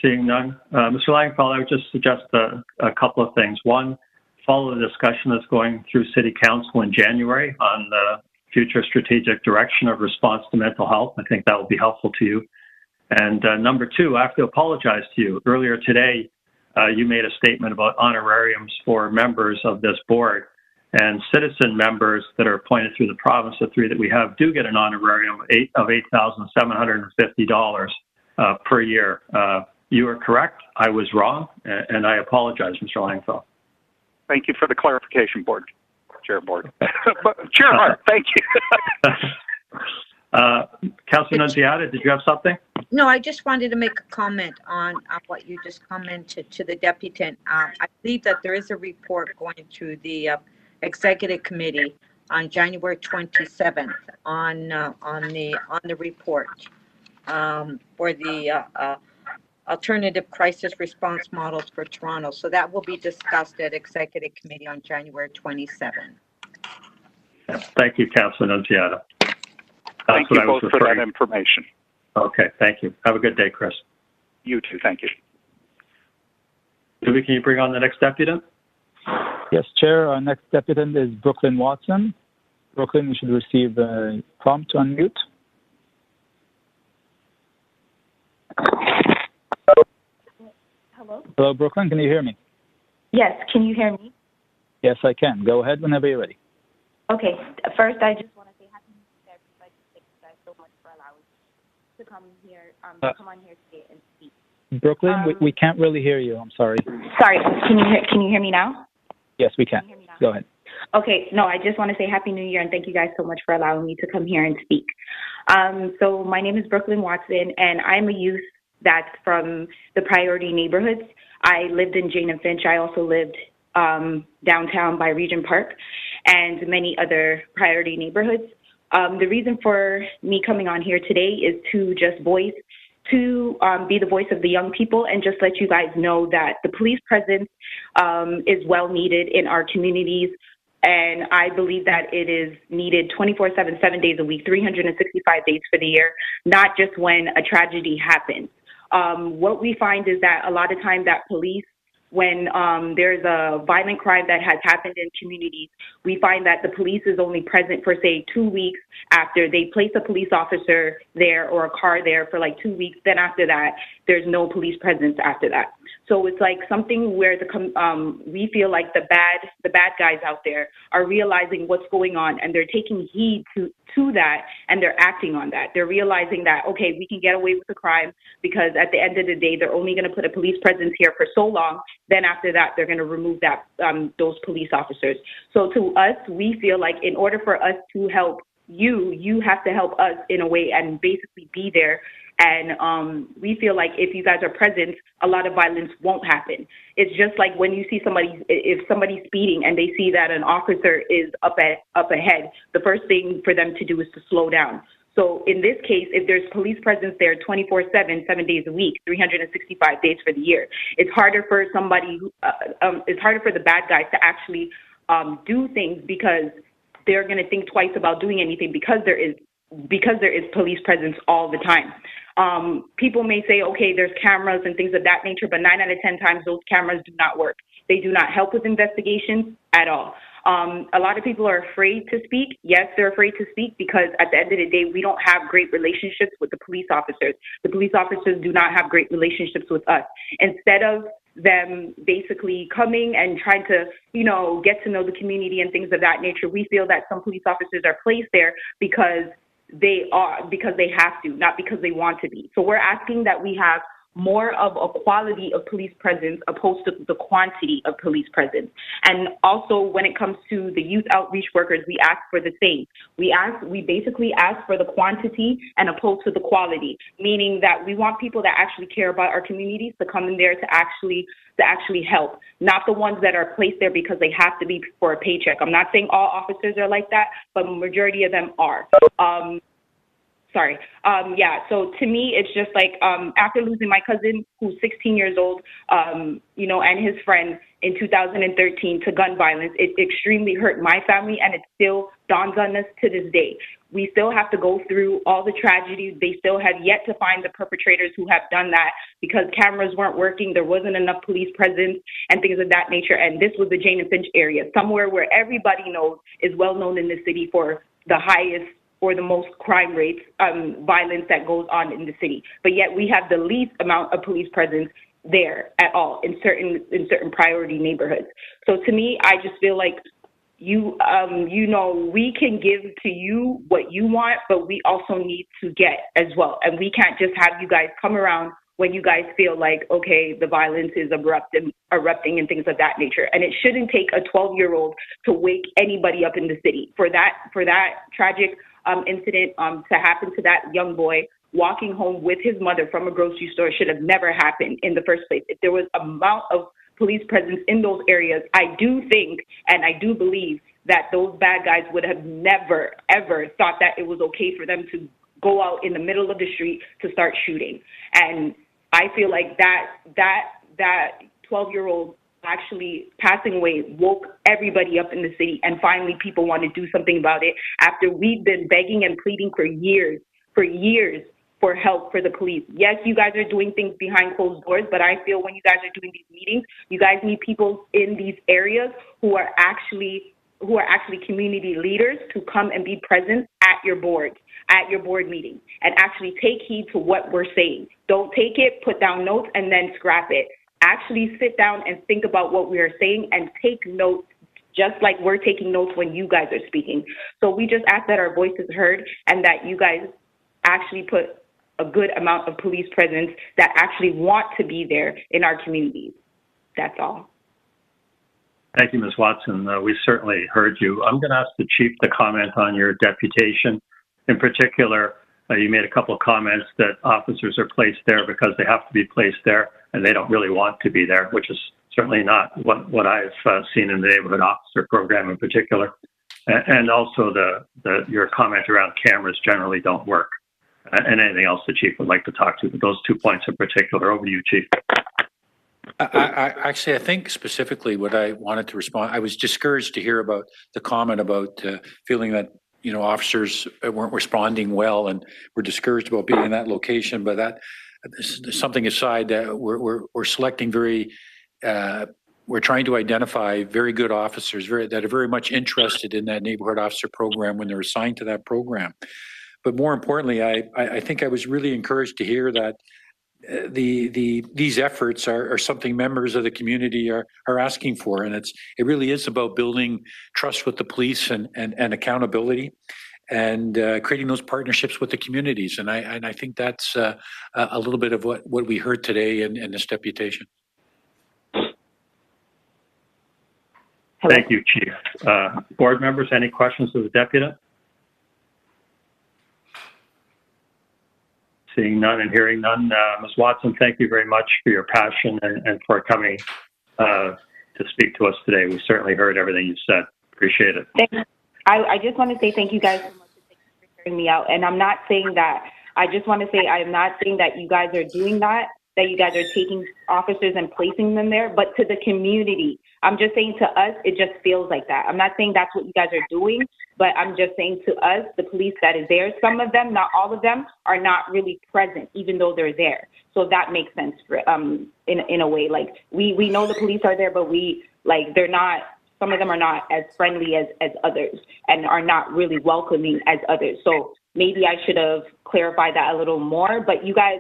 Seeing none. Mr. Langenfeld, I would just suggest a couple of things. One, follow the discussion that's going through City Council in January on the future strategic direction of response to mental health. I think that will be helpful to you. And number two, I have to apologize to you. Earlier today, you made a statement about honorariums for members of this board. And citizen members that are appointed through the province, the three that we have, do get an honorarium of $8,750 per year. You are correct. I was wrong, and I apologize, Mr. Langenfeld. Thank you for the clarification, Chair Board. Chair Hart, thank you. Councilor Nunziata, did you have something? No, I just wanted to make a comment on what you just commented to the deputant. I believe that there is a report going through the Executive Committee on January 27th on the report for the alternative crisis response models for Toronto. So that will be discussed at Executive Committee on January 27th. Yes, thank you, Councilor Nunziata. Thank you both for that information. Okay, thank you. Have a good day, Chris. You too, thank you. Louis, can you bring on the next deputant? Yes, Chair. Our next deputant is Brooklyn Watson. Brooklyn, you should receive a prompt to unmute. Hello? Hello, Brooklyn. Can you hear me? Yes, can you hear me? Yes, I can. Go ahead whenever you're ready. Okay, first I just want to say happy New Year to everybody. Thank you guys so much for allowing me to come here, come on here today and speak. Brooklyn, we can't really hear you. I'm sorry. Sorry, can you hear me now? Yes, we can. Go ahead. Okay, no, I just want to say Happy New Year and thank you guys so much for allowing me to come here and speak. So my name is Brooklyn Watson, and I'm a youth that's from the priority neighborhoods. I lived in Jane and Finch. I also lived downtown by Regent Park and many other priority neighborhoods. The reason for me coming on here today is to just be the voice of the young people and just let you guys know that the police presence is well needed in our communities. And I believe that it is needed 24/7, 7 days a week, 365 days for the year, not just when a tragedy happens. What we find is that a lot of time that police, when there's a violent crime that has happened in communities, we find that the police is only present for, say, 2 weeks after they place a police officer there or a car there for like 2 weeks. Then after that, there's no police presence after that. So it's like something where we feel like the bad guys out there are realizing what's going on, and they're taking heed to that, and they're acting on that. They're realizing that, okay, we can get away with the crime because at the end of the day, they're only going to put a police presence here for so long. Then after that, they're going to remove that those police officers. So to us, we feel like in order for us to help you have to help us in a way and basically be there. And we feel like if you guys are present, a lot of violence won't happen. It's just like when you see if somebody's speeding and they see that an officer is up ahead, the first thing for them to do is to slow down. So in this case, if there's police presence there 24/7, 7 days a week, 365 days for the year, it's harder for it's harder for the bad guys to actually do things because they're going to think twice about doing anything because there is police presence all the time. People may say, okay, there's cameras and things of that nature, but 9 out of 10 times those cameras do not work. They do not help with investigations at all. A lot of people are afraid to speak. Yes, they're afraid to speak because at the end of the day, we don't have great relationships with the police officers. The police officers do not have great relationships with us. Instead of them basically coming and trying to, get to know the community and things of that nature, we feel that some police officers are placed there because they have to, not because they want to be. So we're asking that we have more of a quality of police presence opposed to the quantity of police presence. And also when it comes to the youth outreach workers, we ask for the same. We basically ask for the quantity and opposed to the quality, meaning that we want people that actually care about our communities to come in there to actually help, not the ones that are placed there because they have to be for a paycheck. I'm not saying all officers are like that, but a majority of them are. So to me, it's just like after losing my cousin, who's 16 years old, and his friend in 2013 to gun violence, it extremely hurt my family, and it still dawns on us to this day. We still have to go through all the tragedies. They still have yet to find the perpetrators who have done that because cameras weren't working. There wasn't enough police presence and things of that nature. And this was the Jane and Finch area, somewhere where everybody knows is well known in the city for the highest or the most crime rates, violence that goes on in the city. But yet we have the least amount of police presence there at all in certain priority neighborhoods. So to me, I just feel like we can give to you what you want, but we also need to get as well. And we can't just have you guys come around when you guys feel like, okay, the violence is erupting and things of that nature. And it shouldn't take a 12-year-old to wake anybody up in the city. For that tragic incident to happen to that young boy walking home with his mother from a grocery store should have never happened in the first place. If there was amount of police presence in those areas, I do think and I do believe that those bad guys would have never, ever thought that it was okay for them to go out in the middle of the street to start shooting. And I feel like that 12-year-old actually passing away woke everybody up in the city, and finally people want to do something about it after we've been begging and pleading for years for help for the police. Yes, you guys are doing things behind closed doors, but I feel when you guys are doing these meetings, you guys need people in these areas who are actually community leaders to come and be present at your board meetings and actually take heed to what we're saying. Don't take it, put down notes, and then scrap it. Actually sit down and think about what we are saying and take notes just like we're taking notes when you guys are speaking. So we just ask that our voice is heard and that you guys actually put a good amount of police presence that actually want to be there in our communities. That's all. Thank you, Ms. Watson. We certainly heard you. I'm going to ask the Chief to comment on your deputation. In particular, you made a couple of comments that officers are placed there because they have to be placed there and they don't really want to be there, which is certainly not what I've seen in the neighborhood officer program in particular. And also your comment around cameras generally don't work. And anything else the Chief would like to talk to, but those 2 points in particular. Over to you, Chief. I think specifically what I wanted to respond, I was discouraged to hear about the comment about feeling that officers weren't responding well and were discouraged about being in that location. But that something aside, that we're selecting we're trying to identify very good officers that are very much interested in that neighborhood officer program when they're assigned to that program. But more importantly, I think I was really encouraged to hear that these efforts are something members of the community are asking for, and it really is about building trust with the police and accountability, and creating those partnerships with the communities. And I think that's a little bit of what we heard today in this deputation. Thank you, Chief. Board members, any questions of the deputy? Seeing none and hearing none, Ms. Watson, thank you very much for your passion and for coming to speak to us today. We certainly heard everything you said. Appreciate it. Thanks. I just want to say thank you guys so much for hearing me out. And I'm not saying that, I just want to say I'm not saying that you guys are doing that you guys are taking officers and placing them there, but to the community. I'm just saying to us, it just feels like that. I'm not saying that's what you guys are doing, but I'm just saying to us, the police that is there, some of them, not all of them, are not really present, even though they're there. So that makes sense for, in a way. Like, we know the police are there, but they're not, some of them are not as friendly as others and are not really welcoming as others. So maybe I should have clarified that a little more, but you guys,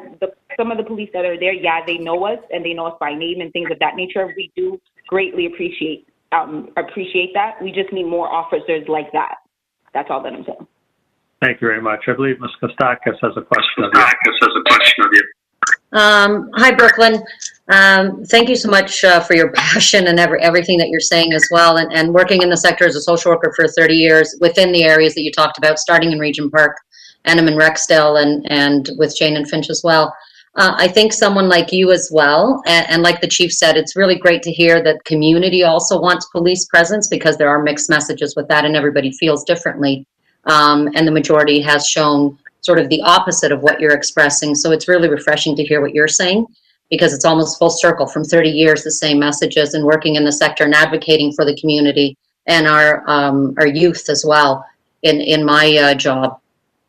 some of the police that are there, yeah, they know us and they know us by name and things of that nature. We do greatly appreciate that. We just need more officers like that. That's all that I'm saying. Thank you very much. I believe Ms. Kostakis has a question of you. Hi, Brooklyn. Thank you so much for your passion and everything that you're saying as well. And working in the sector as a social worker for 30 years within the areas that you talked about, starting in Regent Park, Annam and Rexdale, and with Jane and Finch as well. I think someone like you as well, and like the chief said, it's really great to hear that community also wants police presence, because there are mixed messages with that and everybody feels differently. And the majority has shown sort of the opposite of what you're expressing. So it's really refreshing to hear what you're saying, because it's almost full circle from 30 years, the same messages, and working in the sector and advocating for the community and our youth as well in my job.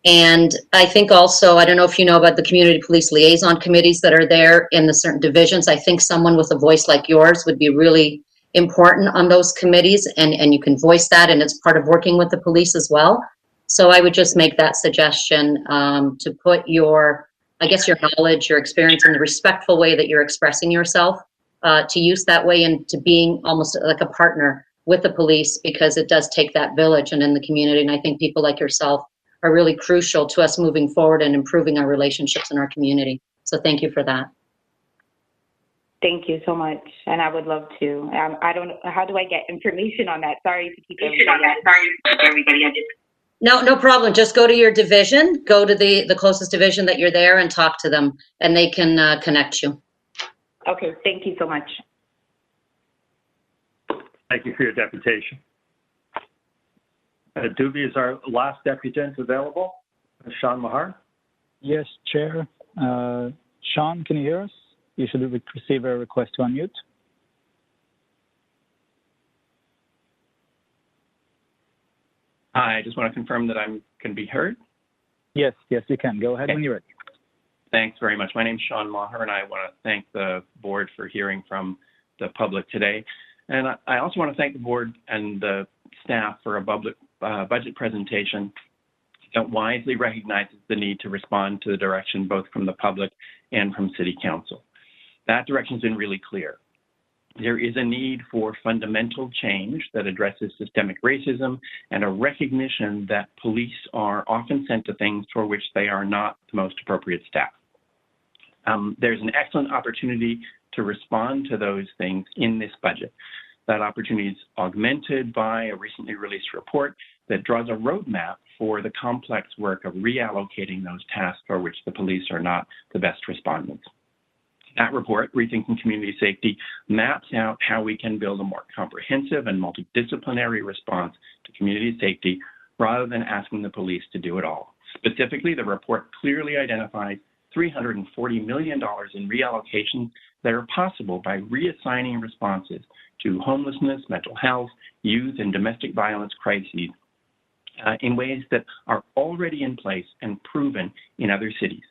And I think also, I don't know if you know about the community police liaison committees that are there in the certain divisions. I think someone with a voice like yours would be really important on those committees, and you can voice that, and it's part of working with the police as well. So I would just make that suggestion to put your knowledge, your experience in the respectful way that you're expressing yourself, to use that way, and to being almost like a partner with the police, because it does take that village and in the community. And I think people like yourself are really crucial to us moving forward and improving our relationships in our community. So thank you for that. Thank you so much. And I would love to. I don't know, how do I get information on that? Sorry to keep everybody. No problem. Just go to your division, go to the closest division that you're there and talk to them, and they can connect you. Okay, thank you so much. Thank you for your deputation. Doobie is our last deputant available. Sean Mahar. Yes, Chair. Sean, can you hear us? You should receive a request to unmute. Hi, I just want to confirm that I can be heard. Yes, you can. Go ahead when you're ready. Thanks very much. My name is Sean Maher, and I want to thank the board for hearing from the public today. And I also want to thank the board and the staff for a budget presentation that wisely recognizes the need to respond to the direction both from the public and from City Council. That direction's been really clear. There is a need for fundamental change that addresses systemic racism and a recognition that police are often sent to things for which they are not the most appropriate staff. There's an excellent opportunity to respond to those things in this budget. That opportunity is augmented by a recently released report that draws a roadmap for the complex work of reallocating those tasks for which the police are not the best respondents. That report, Rethinking Community Safety, maps out how we can build a more comprehensive and multidisciplinary response to community safety rather than asking the police to do it all. Specifically, the report clearly identifies $340 million in reallocations that are possible by reassigning responses to homelessness, mental health, youth, and domestic violence crises in ways that are already in place and proven in other cities.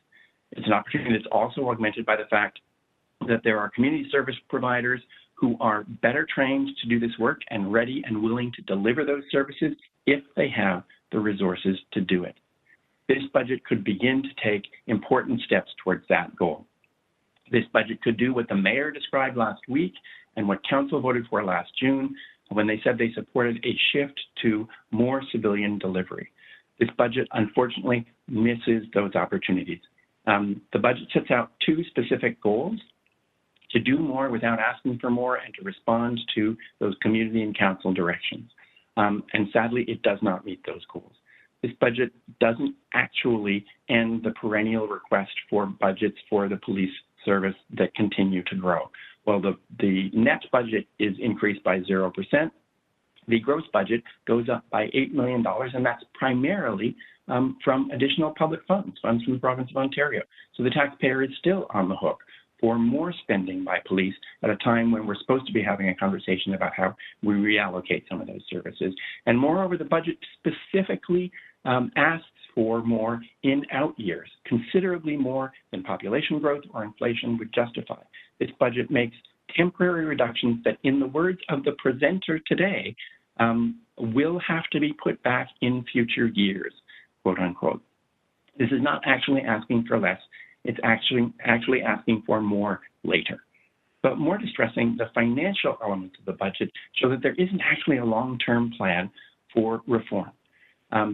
It's an opportunity that's also augmented by the fact that there are community service providers who are better trained to do this work and ready and willing to deliver those services if they have the resources to do it. This budget could begin to take important steps towards that goal. This budget could do what the mayor described last week and what council voted for last June when they said they supported a shift to more civilian delivery. This budget, unfortunately, misses those opportunities. The budget sets out two specific goals: to do more without asking for more and to respond to those community and council directions. And sadly, it does not meet those goals. This budget doesn't actually end the perennial request for budgets for the police service that continue to grow. Well, the net budget is increased by 0%. The gross budget goes up by $8 million, and that's primarily from additional public funds from the province of Ontario. So the taxpayer is still on the hook for more spending by police at a time when we're supposed to be having a conversation about how we reallocate some of those services. And moreover, the budget specifically asks for more in out years, considerably more than population growth or inflation would justify. This budget makes temporary reductions that, in the words of the presenter today, will have to be put back in future years, quote unquote. This is not actually asking for less. It's actually asking for more later. But more distressing, the financial elements of the budget show that there isn't actually a long-term plan for reform.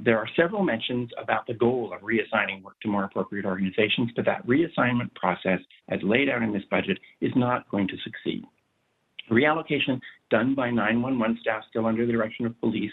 There are several mentions about the goal of reassigning work to more appropriate organizations, but that reassignment process, as laid out in this budget, is not going to succeed. Reallocation done by 911 staff still under the direction of police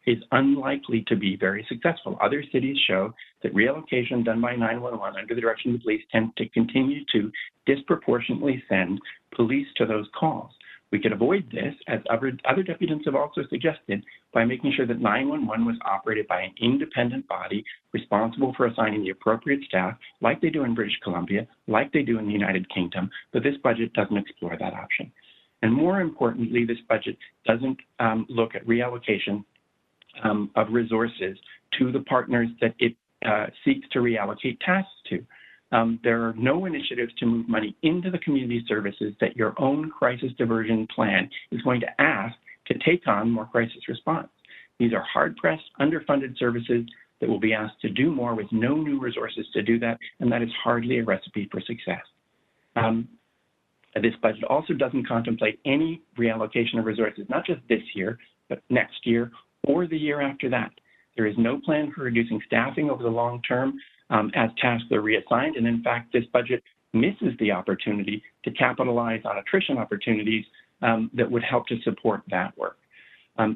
is unlikely to be very successful. Other cities show that reallocation done by 911 under the direction of the police tends to continue to disproportionately send police to those calls. We could avoid this, as other deputants have also suggested, by making sure that 911 was operated by an independent body responsible for assigning the appropriate staff, like they do in British Columbia, like they do in the United Kingdom, but this budget doesn't explore that option. And more importantly, this budget doesn't look at reallocation of resources to the partners that it seeks to reallocate tasks to. There are no initiatives to move money into the community services that your own crisis diversion plan is going to ask to take on more crisis response. These are hard-pressed, underfunded services that will be asked to do more with no new resources to do that, and that is hardly a recipe for success. This budget also doesn't contemplate any reallocation of resources, not just this year, but next year or the year after that. There is no plan for reducing staffing over the long term as tasks are reassigned, and in fact, this budget misses the opportunity to capitalize on attrition opportunities that would help to support that work.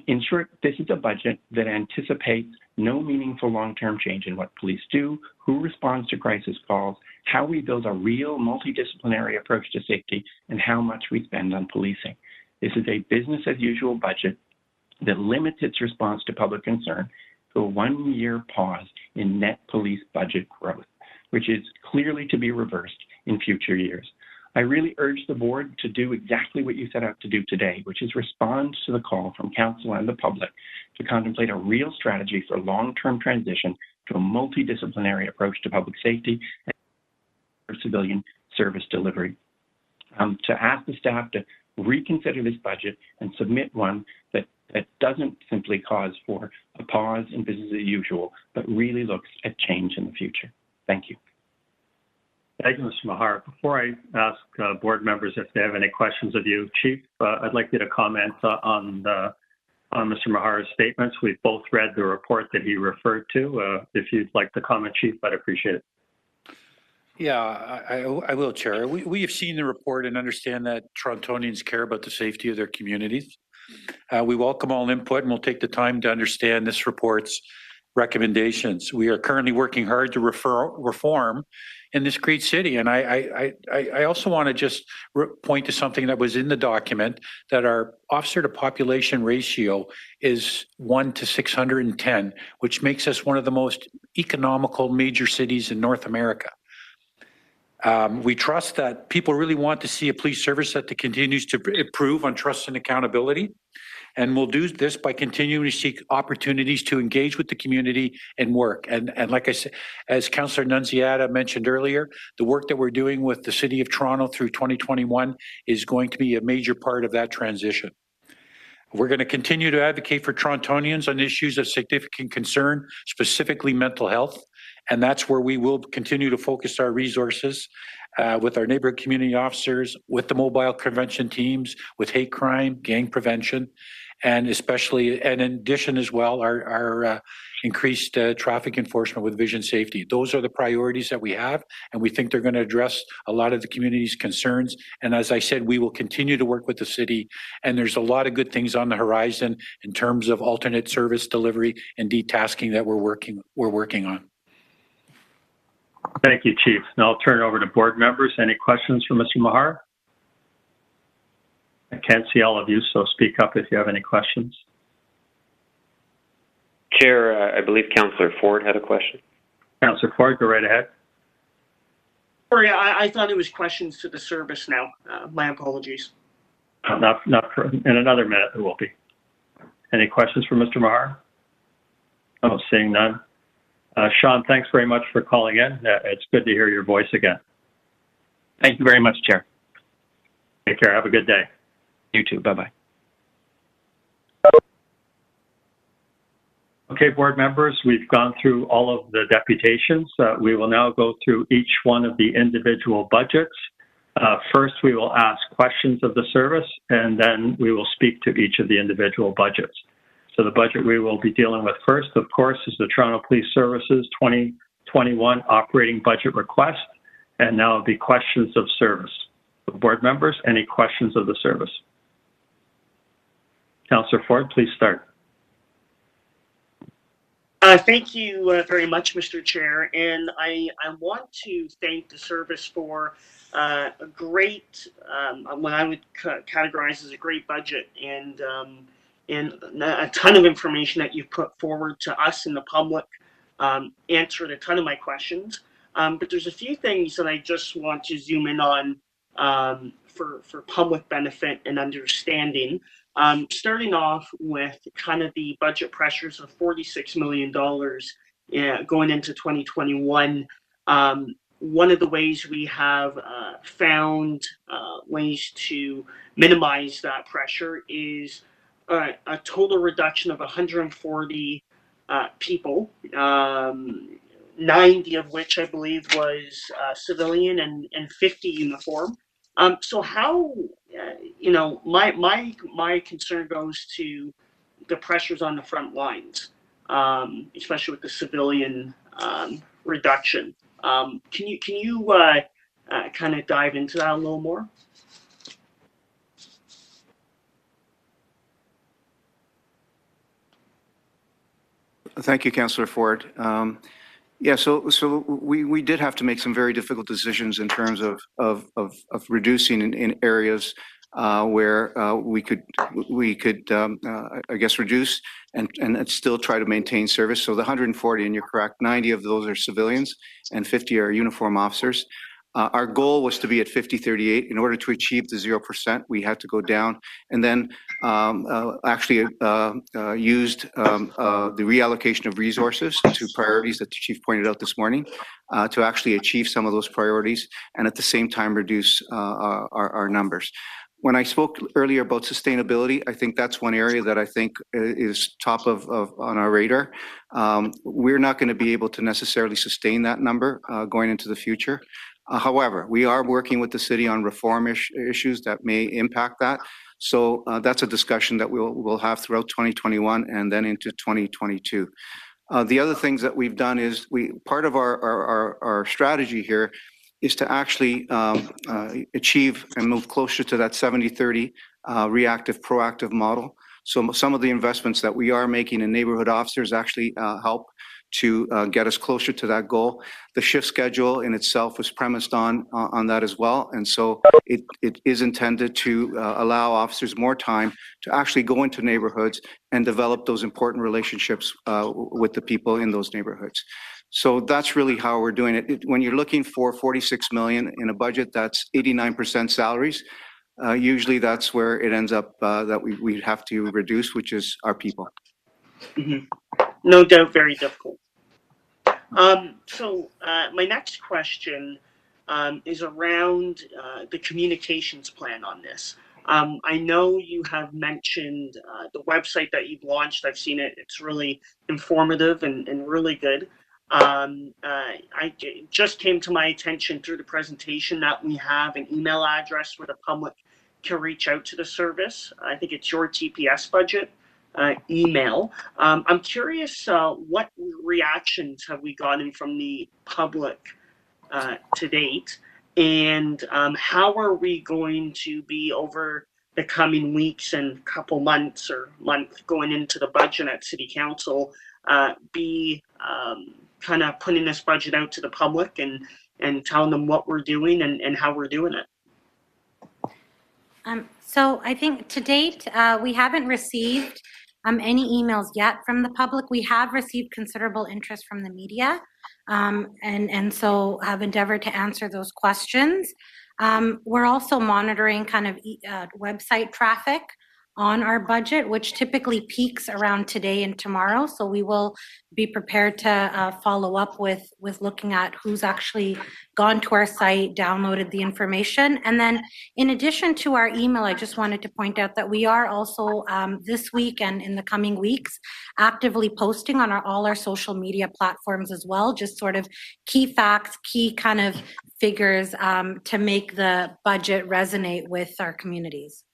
In short, this is a budget that anticipates no meaningful long-term change in what police do, who responds to crisis calls, how we build a real multidisciplinary approach to safety, and how much we spend on policing. This is a business-as-usual budget that limits its response to public concern to a one-year pause in net police budget growth, which is clearly to be reversed in future years. I really urge the board to do exactly what you set out to do today, which is respond to the call from council and the public to contemplate a real strategy for long-term transition to a multidisciplinary approach to public safety and civilian service delivery. To ask the staff to reconsider this budget and submit one that doesn't simply cause for a pause in business as usual, but really looks at change in the future. Thank you. Thank you, Mr. Mahar. Before I ask board members if they have any questions of you, Chief, I'd like you to comment on Mr. Mahar's statements. We've both read the report that he referred to. If you'd like to comment, Chief, I'd appreciate it. Yeah, I will, Chair. We have seen the report and understand that Torontonians care about the safety of their communities. We welcome all input and we'll take the time to understand this report's recommendations. We are currently working hard to reform in this great city. And I also want to just point to something that was in the document, that our officer to population ratio is 1 to 610, which makes us one of the most economical major cities in North America. We trust that people really want to see a police service that continues to improve on trust and accountability. And we'll do this by continuing to seek opportunities to engage with the community and work. And like I said, as Councillor Nunziata mentioned earlier, the work that we're doing with the City of Toronto through 2021 is going to be a major part of that transition. We're going to continue to advocate for Torontonians on issues of significant concern, specifically mental health, And that's where we will continue to focus our resources with our neighborhood community officers, with the mobile prevention teams, with hate crime, gang prevention, and especially, and in addition as well, our increased traffic enforcement with vision safety. Those are the priorities that we have, and we think they're going to address a lot of the community's concerns. And as I said, we will continue to work with the city, and there's a lot of good things on the horizon in terms of alternate service delivery and detasking that we're working on. Thank you, Chief. Now I'll turn it over to board members. Any questions for Mr. Mahar? I can't see all of you, so speak up if you have any questions. Chair, I believe Councillor Ford had a question. Councillor Ford, go right ahead. Sorry, I thought it was questions to the service now. My apologies. Not for, in another minute there will be. Any questions for Mr. Mahar? Oh, seeing none. Sean, thanks very much for calling in. It's good to hear your voice again. Thank you very much, Chair. Take care. Have a good day. You too. Bye-bye. Okay, board members, we've gone through all of the deputations. We will now go through each one of the individual budgets. First, we will ask questions of the service, and then we will speak to each of the individual budgets. So the budget we will be dealing with first, of course, is the Toronto Police Services 2021 operating budget request, and now it'll be questions of service. So board members, any questions of the service? Councillor Ford, please start. Thank you very much, Mr. Chair, and I want to thank the service for a great, what I would categorize as a great budget, and a ton of information that you've put forward to us and the public, answered a ton of my questions. But there's a few things that I just want to zoom in on for public benefit and understanding. Starting off with kind of the budget pressures of $46 million going into 2021. One of the ways we have found ways to minimize that pressure is a total reduction of 140 people, 90 of which I believe was civilian and 50 uniform. So how, you know, my concern goes to the pressures on the front lines, especially with the civilian reduction. Can you kind of dive into that a little more? Thank you, Councillor Ford. Yeah, so we did have to make some very difficult decisions in terms of reducing in areas where we could I guess reduce and still try to maintain service. So the 140, and you're correct, 90 of those are civilians and 50 are uniform officers. Our goal was to be at 50-38. In order to achieve the 0%, we had to go down, and then actually used the reallocation of resources to priorities that the Chief pointed out this morning to actually achieve some of those priorities, and at the same time reduce our numbers. When I spoke earlier about sustainability, I think that's one area that I think is top of on our radar. We're not going to be able to necessarily sustain that number going into the future. However, we are working with the city on reform issues that may impact that. So that's a discussion that we'll have throughout 2021 and then into 2022. The other things that we've done is part of our strategy here is to actually achieve and move closer to that 70-30 reactive proactive model. So some of the investments that we are making in neighborhood officers actually help to get us closer to that goal. The shift schedule in itself was premised on that as well. And so it is intended to allow officers more time to actually go into neighborhoods and develop those important relationships with the people in those neighborhoods. So that's really how we're doing it. When you're looking for 46 million in a budget that's 89% salaries, usually that's where it ends up that we have to reduce, which is our people. Mm-hmm. No doubt, very difficult. So my next question is around the communications plan on this. I know you have mentioned the website that you've launched. I've seen it. It's really informative and really good. It just came to my attention through the presentation that we have an email address where the public can reach out to the service. I think it's your TPS budget email. I'm curious, what reactions have we gotten from the public to date, and how are we going to be over the coming weeks and couple months or month going into the budget at City Council, be kind of putting this budget out to the public and telling them what we're doing and how we're doing it? So I think to date, we haven't received any emails yet from the public. We have received considerable interest from the media, and so have endeavored to answer those questions. We're also monitoring kind of website traffic on our budget, which typically peaks around today and tomorrow. So we will be prepared to follow up with looking at who's actually gone to our site, downloaded the information. And then in addition to our email, I just wanted to point out that we are also this week and in the coming weeks actively posting on all our social media platforms as well, just sort of key facts, key kind of figures to make the budget resonate with our communities.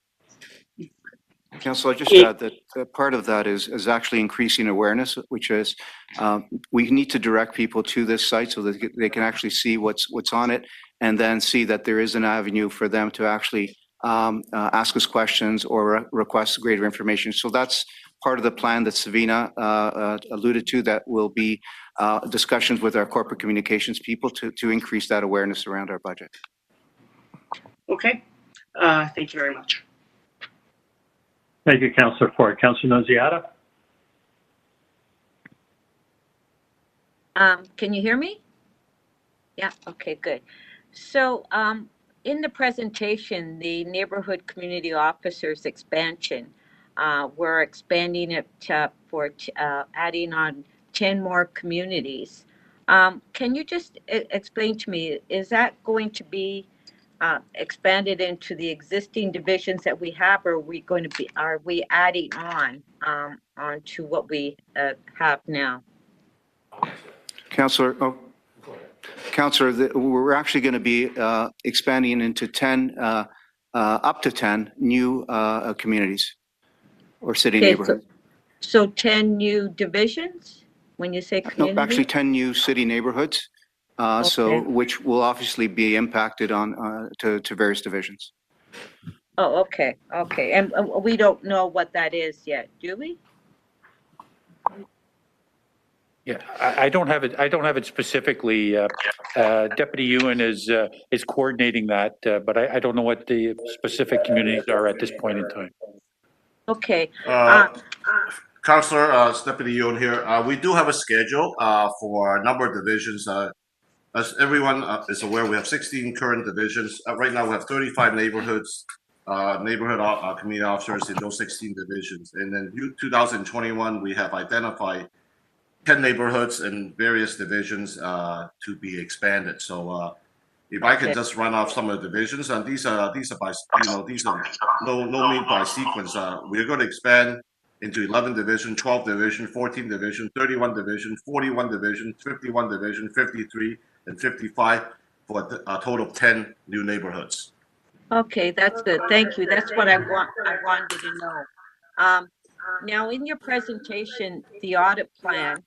Council, I just add that part of that is actually increasing awareness, which is we need to direct people to this site so that they can actually see what's on it, and then see that there is an avenue for them to actually ask us questions or request greater information. So that's part of the plan that Savina alluded to, that will be discussions with our corporate communications people to increase that awareness around our budget. Okay, thank you very much. Thank you, Councillor Ford. Councillor Nunziata? Can you hear me? Yeah, okay, good. So in the presentation, the neighborhood community officers expansion, we're expanding it for adding on 10 more communities. Can you just explain to me, is that going to be expanded into the existing divisions that we have, or are we adding on to what we have now? Councillor, we're actually going to be expanding into 10, up to 10 new communities or city neighborhoods. So 10 new divisions when you say community? No, actually 10 new city neighborhoods. Okay. So which will obviously be impacted on to various divisions. Oh, okay, okay, and we don't know what that is yet, do we? Yeah, I don't have it. I don't have it specifically. Deputy Ewan is coordinating that, but I don't know what the specific communities are at this point in time. Okay. Councillor, Deputy Ewan here. We do have a schedule for a number of divisions. As everyone is aware, we have 16 current divisions. Right now, we have 35 neighborhoods, community officers in those 16 divisions. And then 2021, we have identified 10 neighborhoods in various divisions to be expanded. So if I can just run off some of the divisions, and these are by these are no mean by sequence. We're going to expand into 11 division, 12 division, 14 division, 31 division, 41 division, 51 division, 53, and 55 for a total of 10 new neighborhoods. Okay, that's good. Thank you. That's what I wanted to know. Now, in your presentation, the audit plan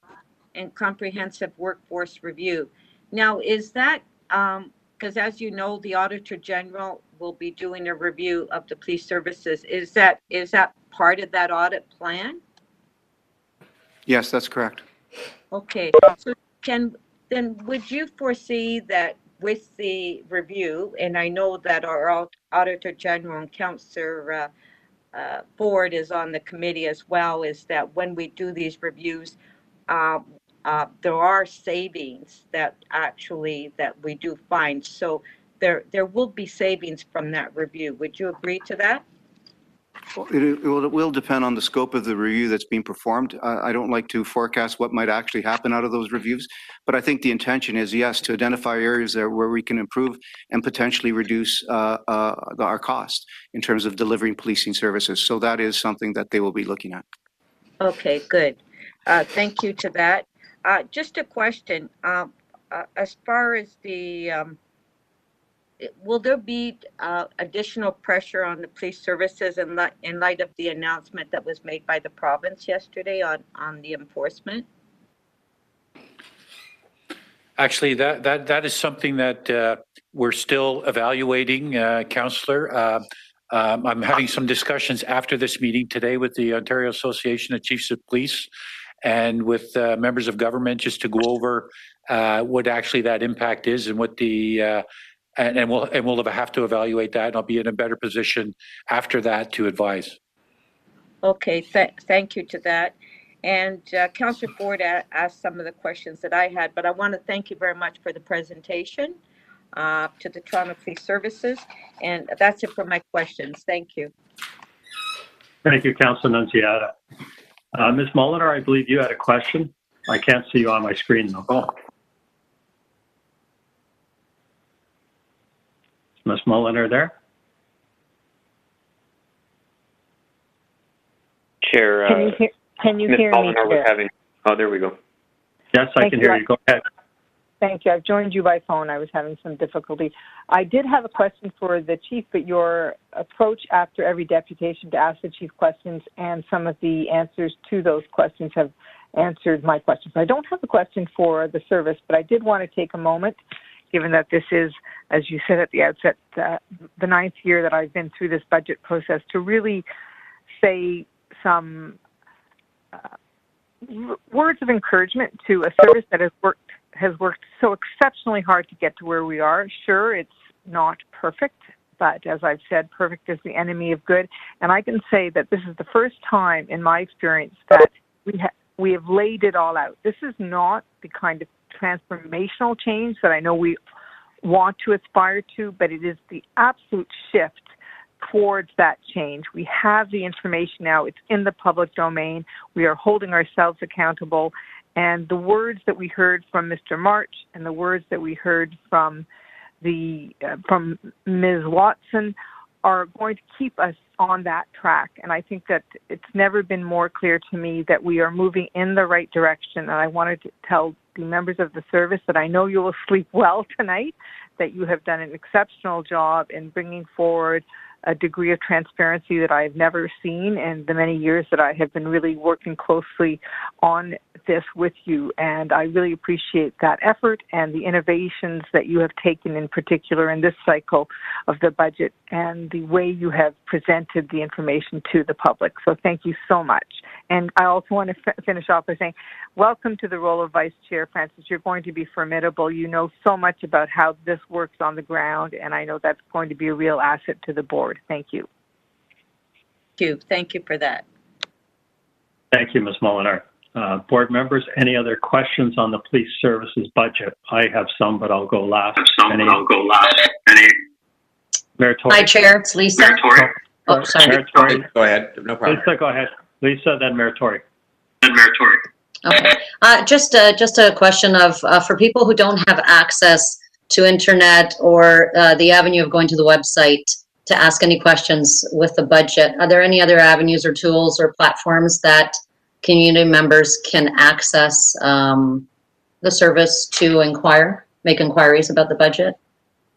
and comprehensive workforce review. Now, is that because, as you know, the Auditor General will be doing a review of the police services. Is that part of that audit plan? Yes, that's correct. Okay, so would you foresee that with the review, and I know that our Auditor General and Councillor Ford is on the committee as well, is that when we do these reviews, there are savings that we do find. So there will be savings from that review. Would you agree to that? It will depend on the scope of the review that's being performed. I don't like to forecast what might actually happen out of those reviews, but I think the intention is, yes, to identify areas there where we can improve and potentially reduce our cost in terms of delivering policing services. So that is something that they will be looking at. Okay, good. Thank you to that. Just a question. As far as the, will there be additional pressure on the police services in light of the announcement that was made by the province yesterday on the enforcement? Actually, that is something that we're still evaluating, Councillor. I'm having some discussions after this meeting today with the Ontario Association of Chiefs of Police and with members of government just to go over what actually that impact is and what the and we'll have to evaluate that. And I'll be in a better position after that to advise. Okay, thank you to that. And Councillor Ford asked some of the questions that I had, but I want to thank you very much for the presentation to the Toronto Police Services. And that's it for my questions. Thank you. Thank you, Councillor Nunziata. Ms. Mulliner, I believe you had a question. I can't see you on my screen, though. Oh. Is Ms. Mulliner there? Chair, can you Ms. hear me? Mulliner was having, oh, there we go. Yes, I can hear you. Go ahead. Thank you. I've joined you by phone. I was having some difficulty. I did have a question for the chief, but your approach after every deputation to ask the chief questions and some of the answers to those questions have answered my questions. I don't have a question for the service, but I did want to take a moment, given that this is, as you said at the outset, the 9th year that I've been through this budget process, to really say some words of encouragement to a service that has worked so exceptionally hard to get to where we are. Sure, it's not perfect, but as I've said, perfect is the enemy of good. And I can say that this is the first time in my experience that we have laid it all out. This is not the kind of transformational change that I know we want to aspire to, but it is the absolute shift towards that change. We have the information now. It's in the public domain. We are holding ourselves accountable. And the words that we heard from Mr. March and the words that we heard from Ms. Watson are going to keep us on that track. And I think that it's never been more clear to me that we are moving in the right direction. And I wanted to tell the members of the service that I know you will sleep well tonight, that you have done an exceptional job in bringing forward a degree of transparency that I've never seen in the many years that I have been really working closely on this with you. And I really appreciate that effort and the innovations that you have taken in particular in this cycle of the budget and the way you have presented the information to the public. So thank you so much. And I also want to finish off by saying, welcome to the role of Vice Chair, Francis. You're going to be formidable. You know so much about how this works on the ground, and I know that's going to be a real asset to the board. Thank you. Thank you for that. Thank you, Ms. Mulliner. Board members, any other questions on the police services budget? I have some, but I'll go last. Mayor Tory? Hi, Chair. It's Lisa. Mayor Tory? Oh, sorry. Mayor Tory. Go ahead. No problem. Lisa, go ahead. Lisa, then Mayor Tory. Okay. Just a question of for people who don't have access to internet or the avenue of going to the website to ask any questions with the budget, are there any other avenues or tools or platforms that community members can access the service to make inquiries about the budget?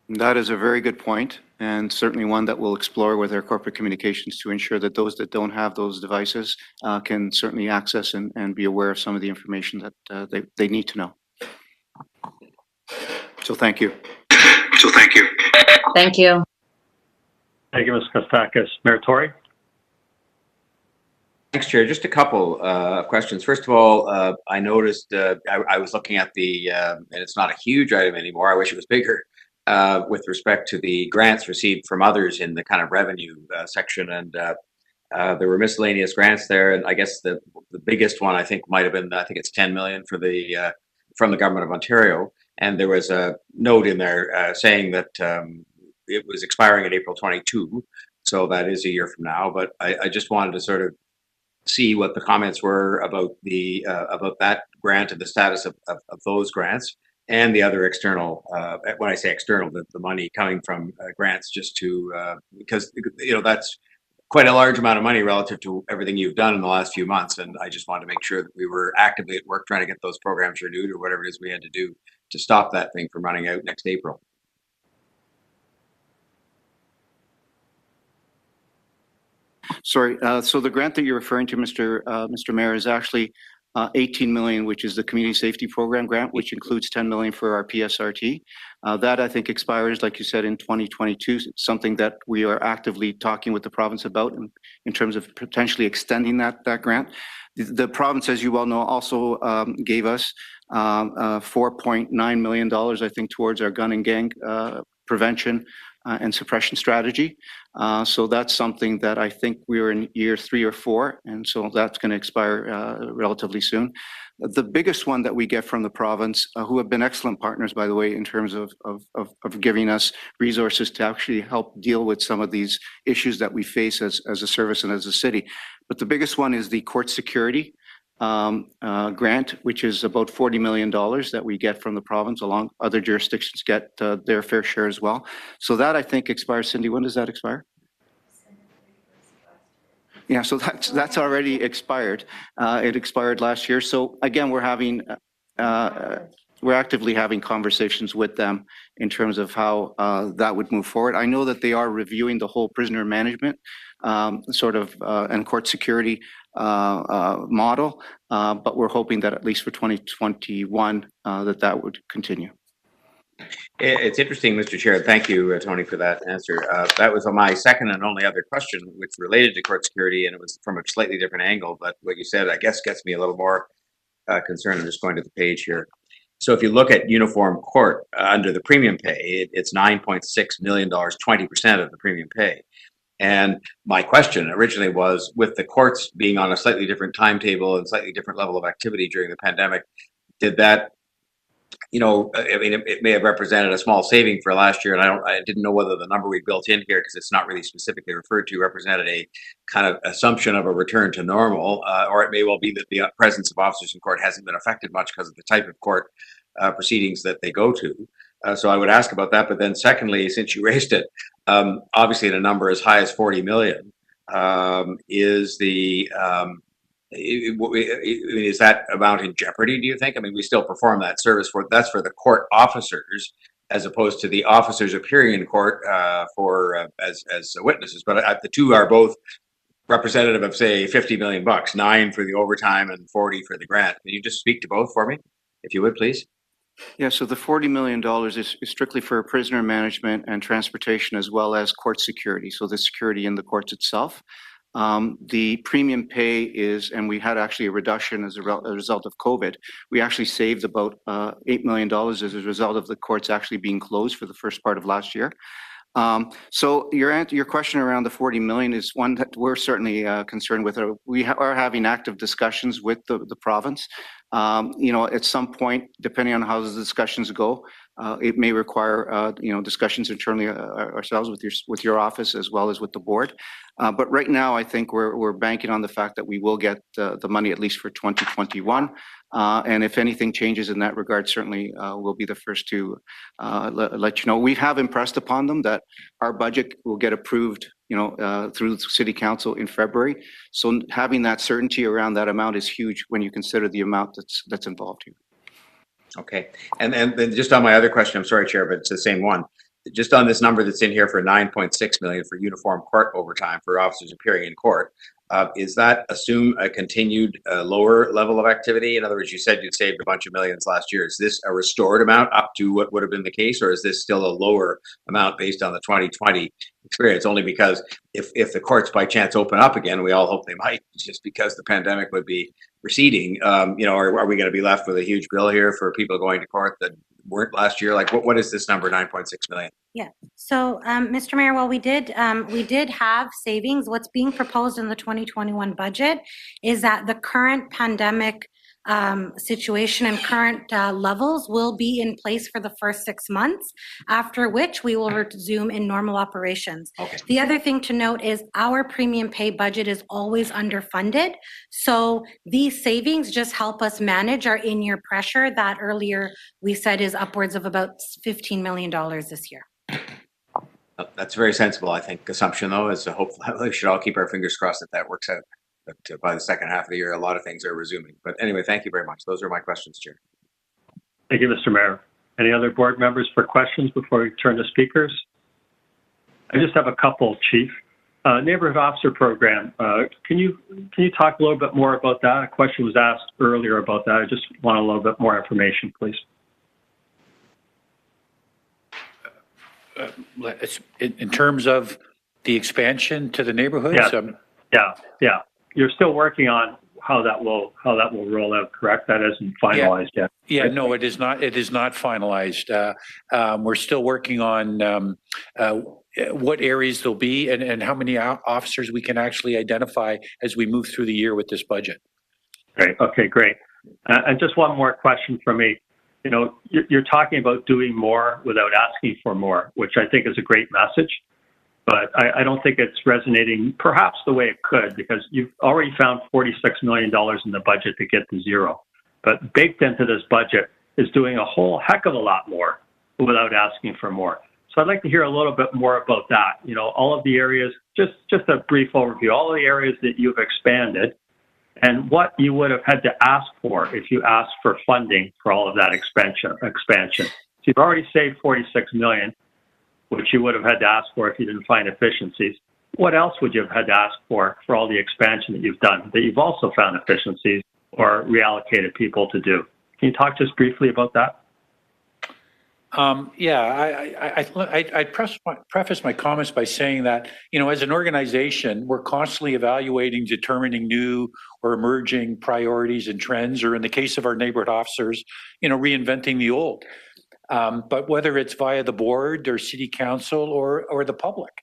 That is a very good point, and certainly one that we'll explore with our corporate communications to ensure that those that don't have those devices can certainly access and be aware of some of the information that they need to know. So thank you. Thank you. Thank you, Ms. Kostakis. Mayor Tory? Thanks, Chair. Just a couple of questions. First of all, I noticed I was looking at and it's not a huge item anymore. I wish it was bigger. With respect to the grants received from others in the kind of revenue section, and there were miscellaneous grants there, and I guess the biggest one I think might have been, I think it's 10 million for the from the government of Ontario, and there was a note in there saying that it was expiring in April 22, so that is a year from now. But I just wanted to sort of see what the comments were about about that grant and the status of those grants. And the other external, when I say external, the money coming from grants, just to because that's quite a large amount of money relative to everything you've done in the last few months. And I just wanted to make sure that we were actively at work trying to get those programs renewed or whatever it is we had to do to stop that thing from running out next April. Sorry, so the grant that you're referring to, Mr. Mayor, is actually 18 million, which is the Community Safety Program grant, which includes 10 million for our PSRT. That I think expires, like you said, in 2022. It's something that we are actively talking with the province about in terms of potentially extending that grant. The province, as you well know, also gave us $4.9 million, I think, towards our gun and gang prevention and suppression strategy. So that's something that I think we're in year 3 or 4, and so that's going to expire relatively soon. The biggest one that we get from the province, who have been excellent partners, by the way, in terms of giving us resources to actually help deal with some of these issues that we face as a service and as a city. But the biggest one is the court security grant, which is about $40 million that we get from the province, along other jurisdictions get their fair share as well. So that, I think, expires. Cindy, when does that expire? Yeah, so that's already expired. It expired last year. So again, we're actively having conversations with them in terms of how that would move forward. I know that they are reviewing the whole prisoner management and court security model, but we're hoping that at least for 2021 that would continue. It's interesting, Mr. Chair. Thank you, Tony, for that answer. That was my second and only other question, which related to court security, and it was from a slightly different angle. But what you said, I guess, gets me a little more concerned. I'm just going to the page here. So if you look at uniform court under the premium pay, it's $9.6 million, 20% of the premium pay. And my question originally was, with the courts being on a slightly different timetable and slightly different level of activity during the pandemic, did that, I mean, it may have represented a small saving for last year, and I didn't know whether the number we built in here, because it's not really specifically referred to, represented a kind of assumption of a return to normal, or it may well be that the presence of officers in court hasn't been affected much because of the type of court proceedings that they go to. So I would ask about that. But then secondly, since you raised it, obviously at a number as high as 40 million, is that amount in jeopardy, do you think? I mean, we still perform that service that's for the court officers, as opposed to the officers appearing in court as witnesses. But the two are both representative of, say, 50 million bucks, 9 for the overtime and 40 for the grant. Can you just speak to both for me, if you would, please? Yeah, so the $40 million is strictly for prisoner management and transportation, as well as court security, so the security in the courts itself. The premium pay is, and we had actually a reduction as a result of COVID. We actually saved about $8 million as a result of the courts actually being closed for the first part of last year. So your question around the 40 million is one that we're certainly concerned with. We are having active discussions with the province. At some point, depending on how the discussions go, it may require discussions internally ourselves with your office as well as with the board. But right now, I think we're banking on the fact that we will get the money at least for 2021. And if anything changes in that regard, certainly we'll be the first to let you know. We have impressed upon them that our budget will get approved, through the City Council in February. So having that certainty around that amount is huge when you consider the amount that's involved here. Okay, and then just on my other question, I'm sorry, Chair, but it's the same one. Just on this number that's in here for 9.6 million for uniform court overtime for officers appearing in court, is that assume a continued lower level of activity? In other words, you said you'd saved a bunch of millions last year. Is this a restored amount up to what would have been the case, or is this still a lower amount based on the 2020 experience? Only because if the courts by chance open up again, we all hope they might, just because the pandemic would be receding, are we going to be left with a huge bill here for people going to court that weren't last year? Like, what is this number, 9.6 million? Yeah. So, Mr. Mayor, well, we did have savings. What's being proposed in the 2021 budget is that the current pandemic situation and current levels will be in place for the first 6 months, after which we will resume in normal operations. Okay. The other thing to note is our premium pay budget is always underfunded. So these savings just help us manage our in-year pressure that earlier we said is upwards of about $15 million this year. That's a very sensible, I think, assumption, though, is hopefully we should all keep our fingers crossed that that works out. But by the second half of the year, a lot of things are resuming. But anyway, thank you very much. Those are my questions, Chair. Thank you, Mr. Mayor. Any other board members for questions before we turn to speakers? I just have a couple, Chief. Neighborhood Officer Program. Can you talk a little bit more about that? A question was asked earlier about that. I just want a little bit more information, please. In terms of the expansion to the neighborhoods? Yeah. You're still working on how that will roll out, correct? That isn't finalized yet. Yeah, no, it is not. It is not finalized. We're still working on what areas there'll be and how many officers we can actually identify as we move through the year with this budget. Great. Okay, great. And just one more question from me. You know, you're talking about doing more without asking for more, which I think is a great message, but I don't think it's resonating perhaps the way it could, because you've already found $46 million in the budget to get to zero. But baked into this budget is doing a whole heck of a lot more without asking for more. So I'd like to hear a little bit more about that. You know, all of the areas, just a brief overview, all of the areas that you've expanded, and what you would have had to ask for if you asked for funding for all of that expansion. So you've already saved $46 million, which you would have had to ask for if you didn't find efficiencies. What else would you have had to ask for all the expansion that you've done, that you've also found efficiencies or reallocated people to do? Can you talk just briefly about that? I'd preface my comments by saying that, you know, as an organization, we're constantly evaluating, determining new or emerging priorities and trends, or in the case of our neighborhood officers, you know, reinventing the old. But whether it's via the board or city council or the public,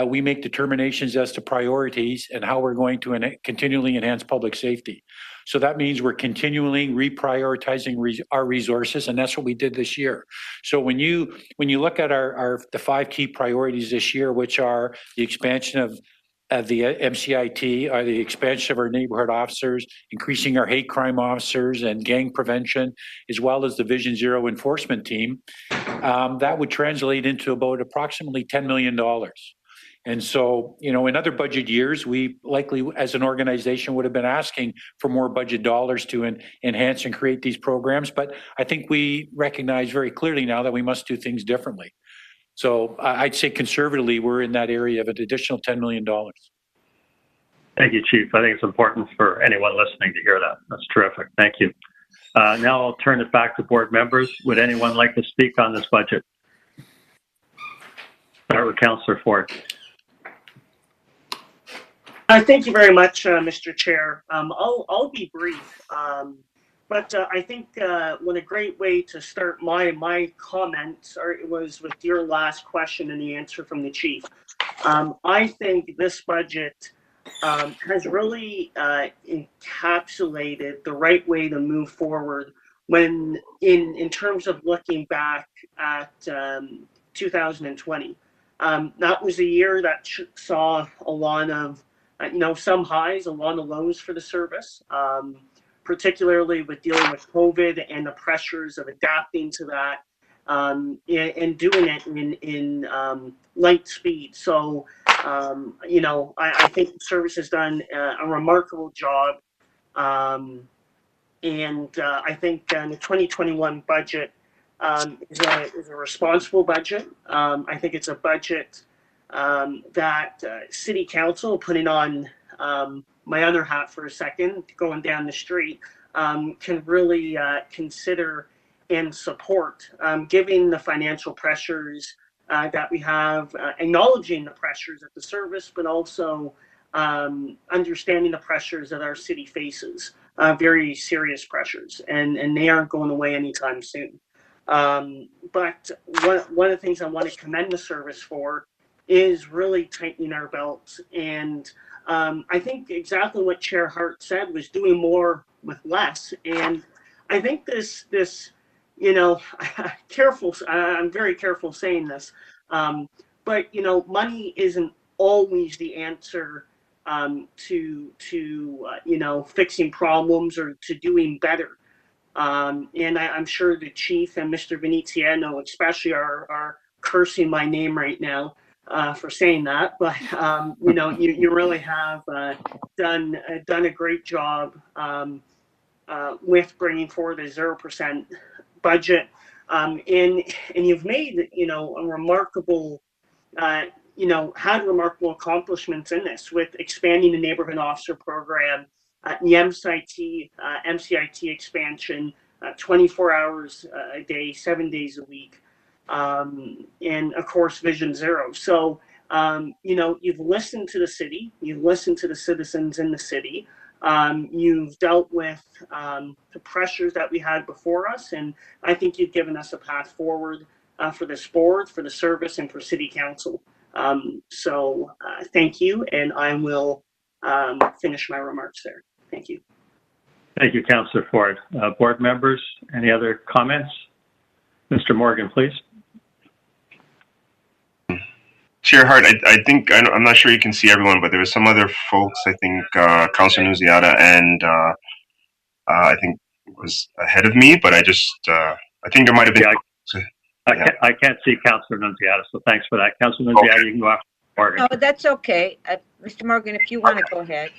we make determinations as to priorities and how we're going to continually enhance public safety. So that means we're continually reprioritizing our resources, and that's what we did this year. So when you look at the 5 key priorities this year, which are the expansion of the MCIT, are the expansion of our neighborhood officers, increasing our hate crime officers and gang prevention, as well as the Vision Zero enforcement team, that would translate into about approximately $10 million. And so, you know, in other budget years, we likely, as an organization, would have been asking for more budget dollars to enhance and create these programs. But I think we recognize very clearly now that we must do things differently. So I'd say conservatively, we're in that area of an additional $10 million. Thank you, Chief. I think it's important for anyone listening to hear that. That's terrific. Thank you. Now I'll turn it back to board members. Would anyone like to speak on this budget? Start with Councillor Ford. Thank you very much, Mr. Chair. I'll be brief, but I think one a great way to start my comments was with your last question and the answer from the Chief. I think this budget has really encapsulated the right way to move forward when in terms of looking back at 2020. That was a year that saw a lot of some highs, a lot of lows for the service, particularly with dealing with COVID and the pressures of adapting to that and doing it in light speed. So, I think the service has done a remarkable job. And I think the 2021 budget is a responsible budget. I think it's a budget that City Council, putting on my other hat for a second, going down the street, can really consider and support, given the financial pressures that we have, acknowledging the pressures of the service, but also understanding the pressures that our city faces, very serious pressures, and they aren't going away anytime soon. But one of the things I want to commend the service for is really tightening our belts. And I think exactly what Chair Hart said was doing more with less. And I think this careful, I'm very careful saying this, but money isn't always the answer to fixing problems or to doing better. And I'm sure the Chief and Mr. Veneziano especially are cursing my name right now. for saying that, but you know, you really have done a great job with bringing forward a 0% budget, and you've made, you know, a remarkable. You know, had remarkable accomplishments in this with expanding the neighborhood officer program, the MCIT expansion, 24 hours a day, 7 days a week, and of course, Vision Zero. So, you know, you've listened to the city, you've listened to the citizens in the city, you've dealt with the pressures that we had before us, and I think you've given us a path forward for this board, for the service, and for City Council. So thank you, and I will finish my remarks there. Thank you. Thank you, Councillor Ford. Board members, any other comments? Mr. Morgan, please. Chair Hart, I think, I'm not sure you can see everyone, but there were some other folks, I think Councillor Nunziata and I think was ahead of me, but I think there might have been. Yeah, I can't see Councillor Nunziata, so thanks for that. Councillor Nunziata, you can go after Morgan. No, that's okay. Mr. Morgan, if you want to go ahead.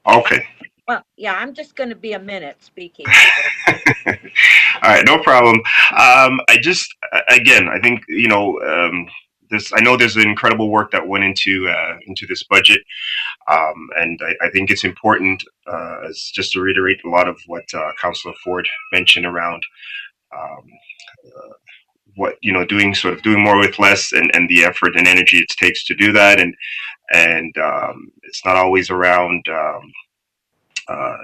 Okay. Well, yeah, I'm just going to be a minute speaking. All right, no problem. I just, again, I think, you know, I know there's incredible work that went into this budget, and I think it's important, just to reiterate a lot of what Councillor Ford mentioned around what, you know, doing more with less, and the effort and energy it takes to do that, and it's not always around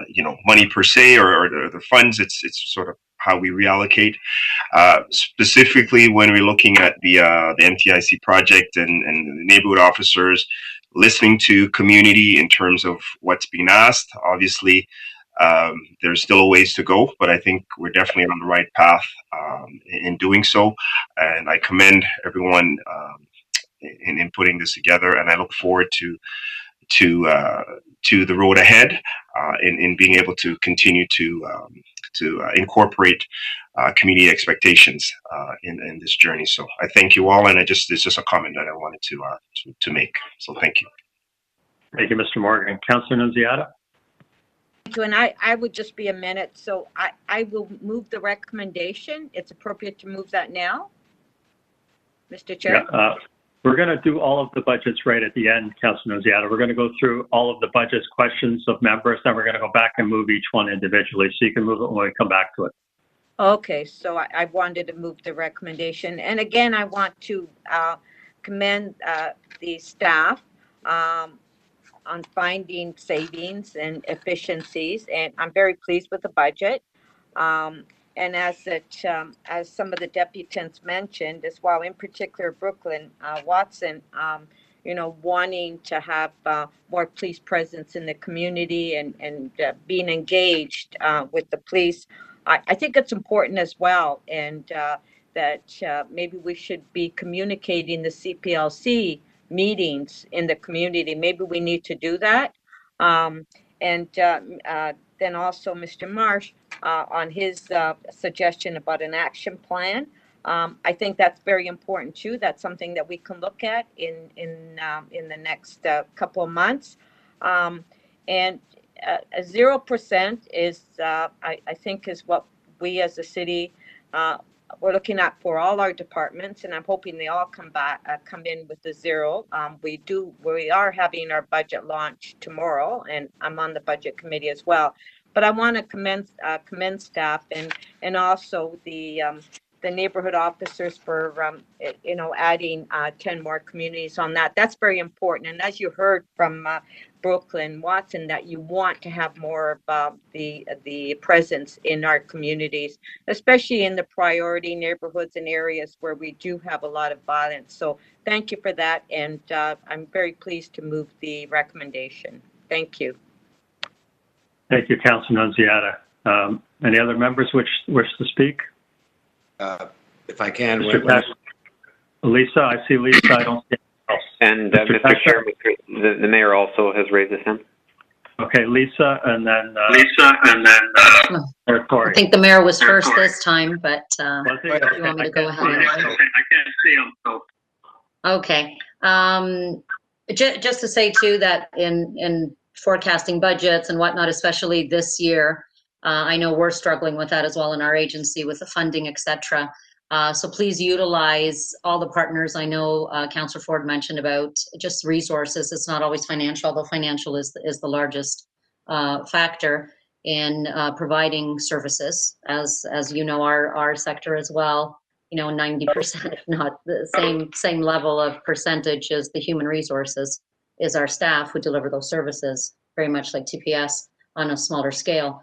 you know, money per se, or the funds. It's sort of how we reallocate. Specifically, when we're looking at the MTIC project and the neighborhood officers, listening to community in terms of what's being asked. Obviously, there's still a ways to go, but I think we're definitely on the right path in doing so. And I commend everyone in putting this together, and I look forward to the road ahead in being able to continue to incorporate community expectations in this journey. So I thank you all, and it's just a comment that I wanted to make. So thank you. Thank you, Mr. Morgan. Councillor Nunziata. Thank you, and I would just be a minute. So I will move the recommendation. It's appropriate to move that now, Mr. Chair. Yeah, we're going to do all of the budgets right at the end, Councillor Nunziata. We're going to go through all of the budgets questions of members, then we're going to go back and move each one individually, so you can move it when we come back to it. Okay, so I wanted to move the recommendation. And again, I want to commend the staff on finding savings and efficiencies, and I'm very pleased with the budget. And as some of the deputants mentioned as well, in particular Brooklyn Watson, you know, wanting to have more police presence in the community and being engaged with the police, I think it's important as well, and that maybe we should be communicating the CPLC meetings in the community. Maybe we need to do that. And then also Mr. Marsh on his suggestion about an action plan. I think that's very important too. That's something that we can look at in the next couple of months. And 0% is, I think, is what we as a city we're looking at for all our departments, and I'm hoping they all come in with the 0. We are having our budget launch tomorrow, and I'm on the budget committee as well. But I want to commend staff and also the neighborhood officers for you know, adding 10 more communities on that. That's very important. And as you heard from Brooklyn Watson, that you want to have more of the presence in our communities, especially in the priority neighborhoods and areas where we do have a lot of violence. So thank you for that, and I'm very pleased to move the recommendation. Thank you. Thank you, Councillor Nunziata. Any other members wish to speak? If I can, Lisa, I see Lisa. I don't see anyone else. And Mr. Chair, the mayor also has raised his hand. Okay, Lisa, and then I think the mayor was first this time, but if you want me to go ahead. I can't see him. So. Okay. Just to say too that in forecasting budgets and whatnot, especially this year, I know we're struggling with that as well in our agency with the funding, etc. So please utilize all the partners. I know Councillor Ford mentioned about just resources. It's not always financial, although financial is the largest factor in providing services. As you know, our sector as well. 90%, if not the same level of percentage as the human resources, is our staff who deliver those services, very much like TPS on a smaller scale.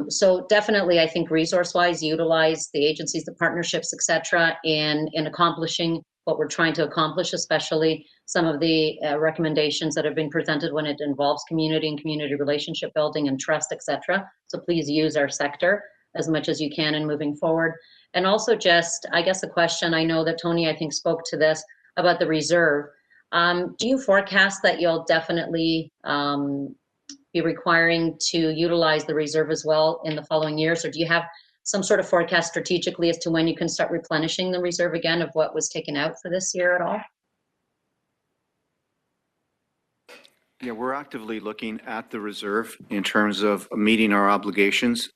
So definitely, I think resource-wise, utilize the agencies, the partnerships, etc., in accomplishing what we're trying to accomplish, especially some of the recommendations that have been presented when it involves community and community relationship building and trust, etc. So please use our sector as much as you can in moving forward. And also just, I guess, a question, I know that Tony, I think, spoke to this about the reserve. Do you forecast that you'll definitely be requiring to utilize the reserve as well in the following years? Or do you have some sort of forecast strategically as to when you can start replenishing the reserve again of what was taken out for this year at all? Yeah, we're actively looking at the reserve in terms of meeting our obligations.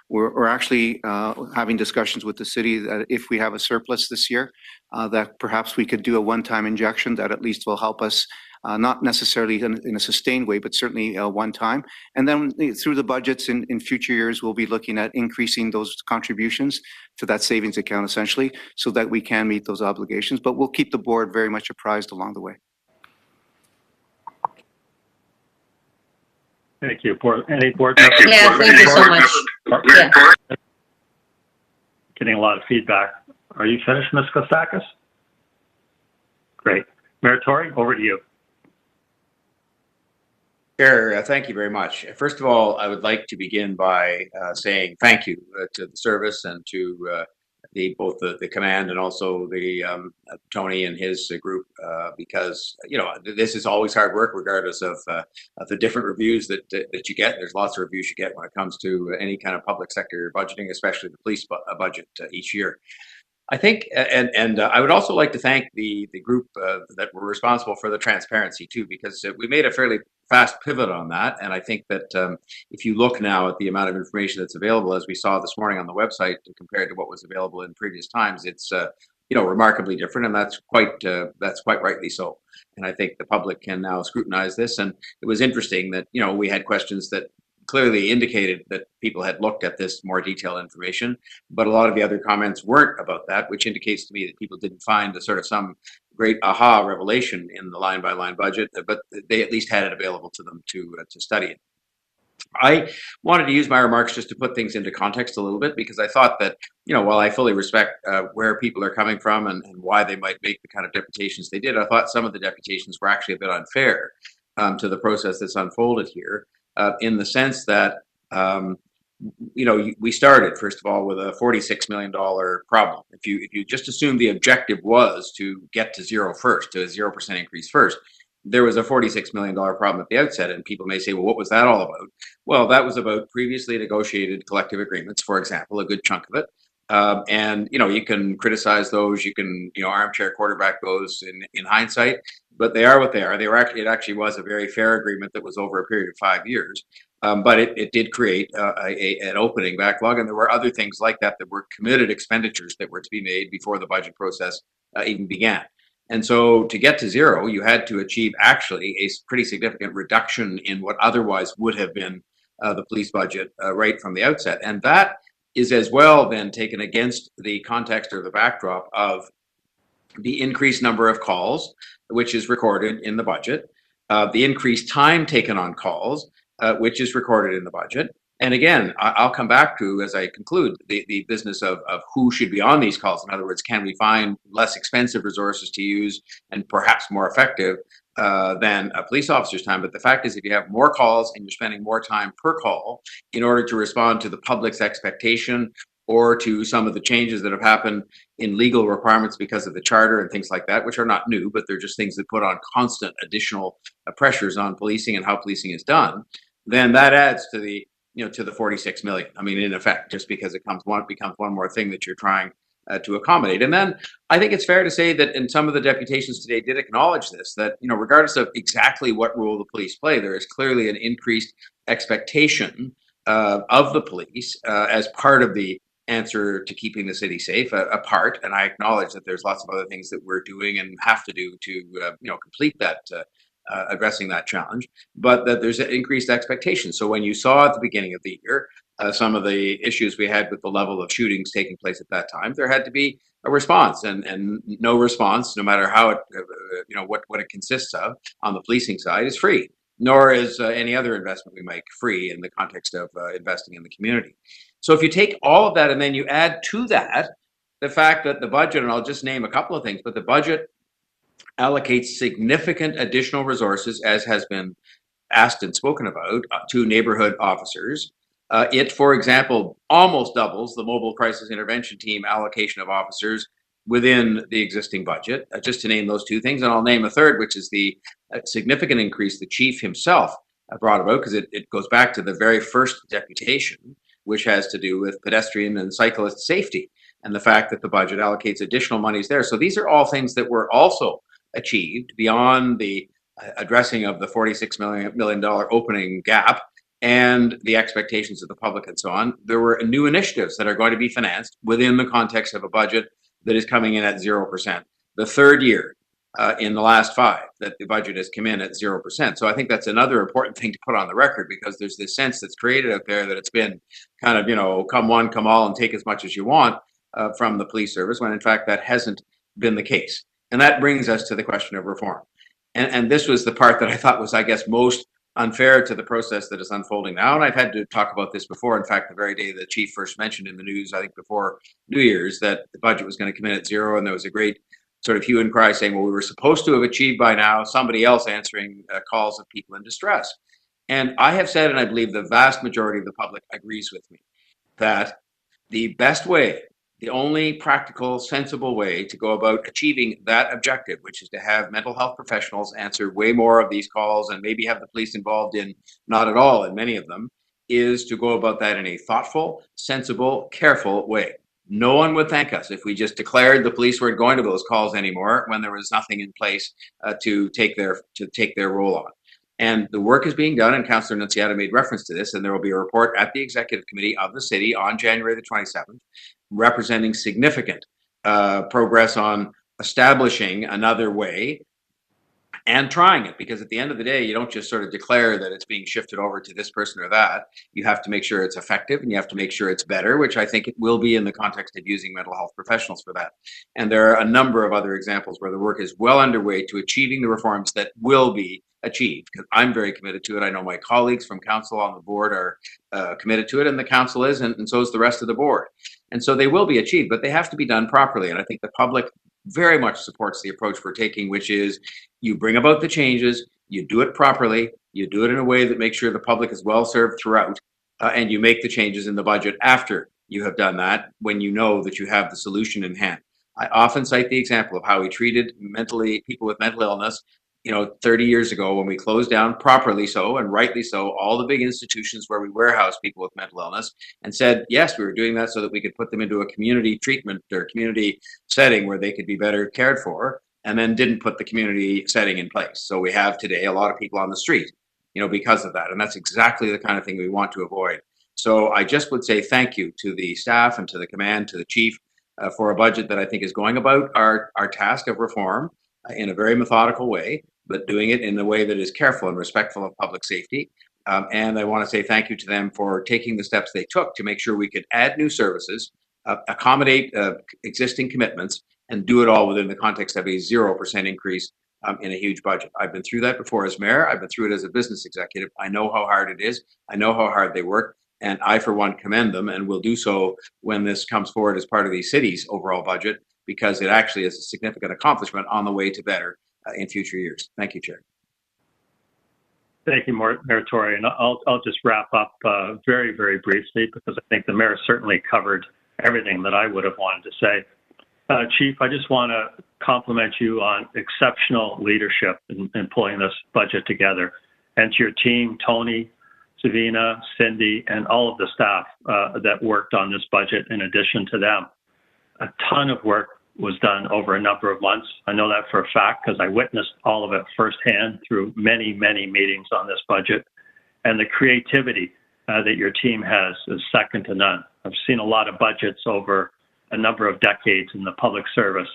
We're actually having discussions with the city that if we have a surplus this year, that perhaps we could do a one-time injection that at least will help us, not necessarily in a sustained way, but certainly one time. And then through the budgets in future years, we'll be looking at increasing those contributions to that savings account essentially so that we can meet those obligations. But we'll keep the board very much apprised along the way. Thank you. Any board members? Yeah, thank you so much. Yeah. Getting a lot of feedback. Are you finished, Ms. Kostakis? Great. Mayor Tory, over to you. Chair, thank you very much. First of all, I would like to begin by saying thank you to the service and to both the command and also the Tony and his group, because this is always hard work, regardless of the different reviews that you get. There's lots of reviews you get when it comes to any kind of public sector budgeting, especially the police budget each year. I think, and I would also like to thank the group that were responsible for the transparency too, because we made a fairly fast pivot on that. And I think that if you look now at the amount of information that's available, as we saw this morning on the website, compared to what was available in previous times, it's remarkably different, and that's quite rightly so. And I think the public can now scrutinize this. And it was interesting that we had questions that clearly indicated that people had looked at this more detailed information, but a lot of the other comments weren't about that, which indicates to me that people didn't find a sort of some great aha revelation in the line-by-line budget, but they at least had it available to them to study it. I wanted to use my remarks just to put things into context a little bit, because I thought that, while I fully respect where people are coming from and why they might make the kind of deputations they did, I thought some of the deputations were actually a bit unfair to the process that's unfolded here. In the sense that, we started, first of all, with a $46 million problem. If you just assume the objective was to get to zero first, to a 0% increase first, there was a $46 million problem at the outset. And people may say, well, what was that all about? Well, that was about previously negotiated collective agreements, for example, a good chunk of it. And you can criticize those, you can armchair quarterback those in hindsight, but they are what they are. It actually was a very fair agreement that was over a period of 5 years, but it did create an opening backlog, and there were other things like that were committed expenditures that were to be made before the budget process even began. And so to get to zero, you had to achieve actually a pretty significant reduction in what otherwise would have been the police budget right from the outset, and that is as well then taken against the context or the backdrop of the increased number of calls, which is recorded in the budget, the increased time taken on calls, which is recorded in the budget. And again, I'll come back to, as I conclude, the business of who should be on these calls. In other words, can we find less expensive resources to use and perhaps more effective than a police officer's time? But the fact is, if you have more calls and you're spending more time per call in order to respond to the public's expectation or to some of the changes that have happened in legal requirements because of the charter and things like that, which are not new, but they're just things that put on constant additional pressures on policing and how policing is done, then that adds to the to the 46 million. I mean, in effect, just because it becomes one more thing that you're trying to accommodate. And then I think it's fair to say that, and some of the deputations today did acknowledge this, that, you know, regardless of exactly what role the police play, there is clearly an increased expectation of the police as part of the answer to keeping the city safe, a part. And I acknowledge that there's lots of other things that we're doing and have to do to, you know, complete that, addressing that challenge, but that there's an increased expectation. So when you saw at the beginning of the year some of the issues we had with the level of shootings taking place at that time, there had to be a response, and no response, no matter how it, you know, what it consists of on the policing side, is free. Nor is any other investment we make free in the context of investing in the community. So if you take all of that and then you add to that the fact that the budget, and I'll just name a couple of things, but the budget allocates significant additional resources, as has been asked and spoken about, to neighborhood officers. It, for example, almost doubles the mobile crisis intervention team allocation of officers within the existing budget, just to name those two things. And I'll name a third, which is the significant increase the chief himself brought about, because it goes back to the very first deputation, which has to do with pedestrian and cyclist safety, and the fact that the budget allocates additional monies there. So these are all things that were also achieved beyond the addressing of the $46 million opening gap and the expectations of the public and so on. There were new initiatives that are going to be financed within the context of a budget that is coming in at 0%. The third year in the last 5 that the budget has come in at 0%. So I think that's another important thing to put on the record, because there's this sense that's created out there that it's been kind of, you know, come one, come all, and take as much as you want from the police service, when in fact that hasn't been the case. And that brings us to the question of reform. And this was the part that I thought was, I guess, most unfair to the process that is unfolding now. And I've had to talk about this before. In fact, the very day the chief first mentioned in the news, I think before New Year's, that the budget was going to come in at 0, and there was a great sort of hue and cry saying, well, we were supposed to have achieved by now, somebody else answering calls of people in distress. And I have said, and I believe the vast majority of the public agrees with me, that the best way, the only practical, sensible way to go about achieving that objective, which is to have mental health professionals answer way more of these calls and maybe have the police involved in not at all in many of them, is to go about that in a thoughtful, sensible, careful way. No one would thank us if we just declared the police weren't going to those calls anymore when there was nothing in place to take their role on. And the work is being done, and Councillor Nunziata made reference to this, and there will be a report at the Executive Committee of the City on January the 27th, representing significant progress on establishing another way and trying it, because at the end of the day, you don't just sort of declare that it's being shifted over to this person or that. You have to make sure it's effective, and you have to make sure it's better, which I think it will be in the context of using mental health professionals for that. And there are a number of other examples where the work is well underway to achieving the reforms that will be achieved, because I'm very committed to it. I know my colleagues from council on the board are committed to it, and the council is, and so is the rest of the board. And so they will be achieved, but they have to be done properly. And I think the public very much supports the approach we're taking, which is you bring about the changes, you do it properly, you do it in a way that makes sure the public is well served throughout, and you make the changes in the budget after you have done that, when you know that you have the solution in hand. I often cite the example of how we treated people with mental illness, 30 years ago, when we closed down, properly so and rightly so, all the big institutions where we warehouse people with mental illness, and said, yes, we were doing that so that we could put them into a community treatment or community setting where they could be better cared for, and then didn't put the community setting in place. So we have today a lot of people on the street, because of that. And that's exactly the kind of thing we want to avoid. So I just would say thank you to the staff and to the command, to the chief, for a budget that I think is going about our task of reform in a very methodical way, but doing it in a way that is careful and respectful of public safety. And I want to say thank you to them for taking the steps they took to make sure we could add new services, accommodate existing commitments, and do it all within the context of a 0% increase in a huge budget. I've been through that before as mayor. I've been through it as a business executive. I know how hard it is. I know how hard they work. And I, for one, commend them, and will do so when this comes forward as part of the city's overall budget, because it actually is a significant accomplishment on the way to better in future years. Thank you, Chair. Thank you, Mayor Tory. And I'll just wrap up very, very briefly, because I think the mayor certainly covered everything that I would have wanted to say. Chief, I just want to compliment you on exceptional leadership in pulling this budget together, and to your team, Tony, Savina, Cindy, and all of the staff that worked on this budget in addition to them. a ton of work was done over a number of months. I know that for a fact because I witnessed all of it firsthand through many, many meetings on this budget. And the creativity that your team has is second to none. I've seen a lot of budgets over a number of decades in the public service,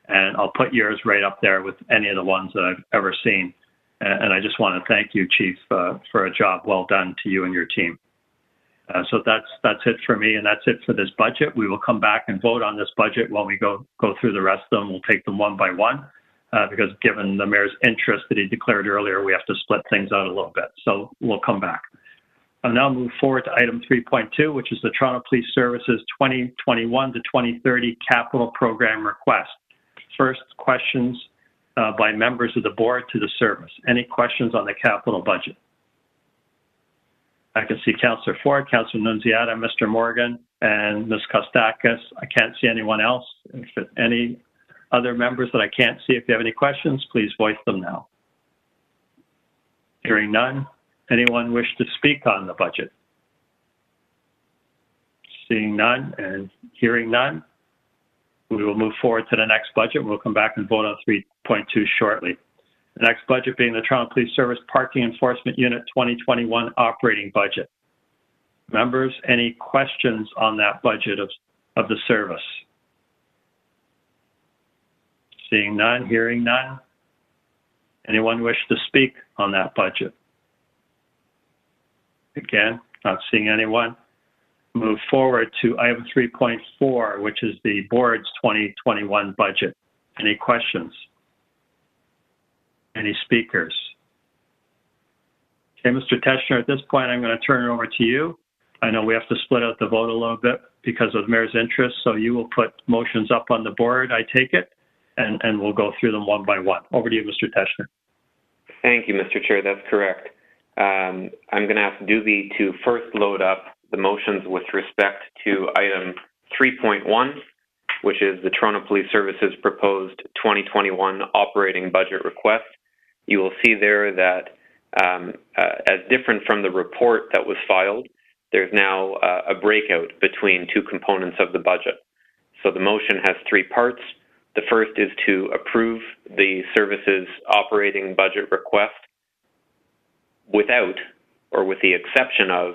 and I'll put yours right up there with any of the ones that I've ever seen. And I just want to thank you, Chief, for a job well done to you and your team. So that's it for me, and that's it for this budget. We will come back and vote on this budget when we go through the rest of them. We'll take them one by one, because given the mayor's interest that he declared earlier, we have to split things out a little bit. So we'll come back. I'll now move forward to item 3.2, which is the Toronto Police Services 2021 to 2030 capital program request. First, questions by members of the board to the service. Any questions on the capital budget? I can see Councillor Ford, Councillor Nunziata, Mr. Morgan, and Ms. Kostakis. I can't see anyone else. If any other members that I can't see, if you have any questions, please voice them now. Hearing none. Anyone wish to speak on the budget? Seeing none and hearing none, we will move forward to the next budget. We'll come back and vote on 3.2 shortly. The next budget being the Toronto Police Service Parking Enforcement Unit 2021 operating budget. Members, any questions on that budget of the service? Seeing none, hearing none. Anyone wish to speak on that budget? Again, not seeing anyone. Move forward to item 3.4, which is the board's 2021 budget. Any questions? Any speakers? Okay, Mr. Teschner, at this point, I'm going to turn it over to you. I know we have to split out the vote a little bit because of the mayor's interest, so you will put motions up on the board, I take it, and we'll go through them one by one. Over to you, Mr. Teschner. Thank you, Mr. Chair. That's correct. I'm going to ask Doobie to first load up the motions with respect to item 3.1, which is the Toronto Police Services proposed 2021 operating budget request. You will see there that as different from the report that was filed, there's now a breakout between two components of the budget. So the motion has three parts. The first is to approve the services operating budget request without, or with the exception of,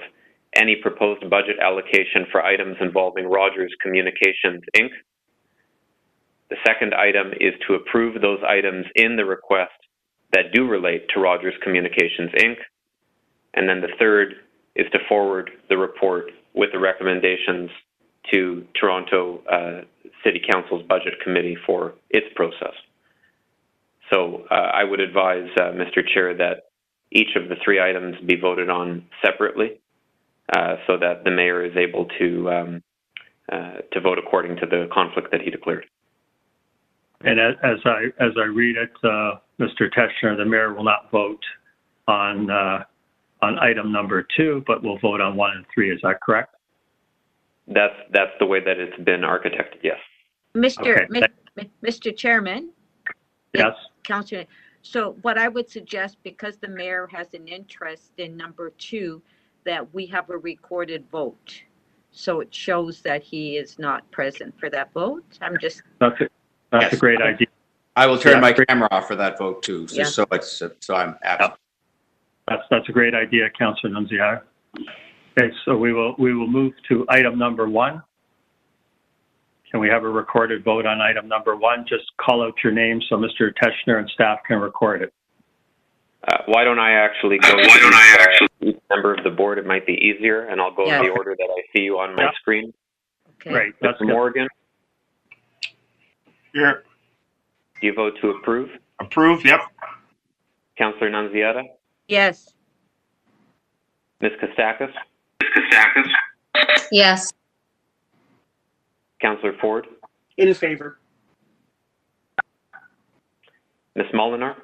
any proposed budget allocation for items involving Rogers Communications, Inc. The second item is to approve those items in the request that do relate to Rogers Communications, Inc. And then the third is to forward the report with the recommendations to Toronto City Council's Budget Committee for its process. So I would advise, Mr. Chair, that each of the three items be voted on separately so that the mayor is able to vote according to the conflict that he declared. And as I read it, Mr. Teschner, the mayor will not vote on item number 2, but will vote on 1 and 3. Is that correct? That's the way that it's been architected. Yes. Mr. Chairman. Yes. Councillor. So what I would suggest, because the mayor has an interest in number 2, that we have a recorded vote, so it shows that he is not present for that vote. I'm just. That's a great idea. I will turn my camera off for that vote too, just so I'm absent. That's a great idea, Councillor Nunziata. Okay, so we will move to item number 1. Can we have a recorded vote on item number 1? Just call out your name so Mr. Teschner and staff can record it. Why don't I actually go to each member of the board? It might be easier, and I'll go in the order that I see you on my screen. Okay. Great. Mr. Morgan? Here. Do you vote to approve? Approve, yep. Councillor Nunziata? Yes. Ms. Kostakis? Yes. Councillor Ford? In favor. Ms. Molinar?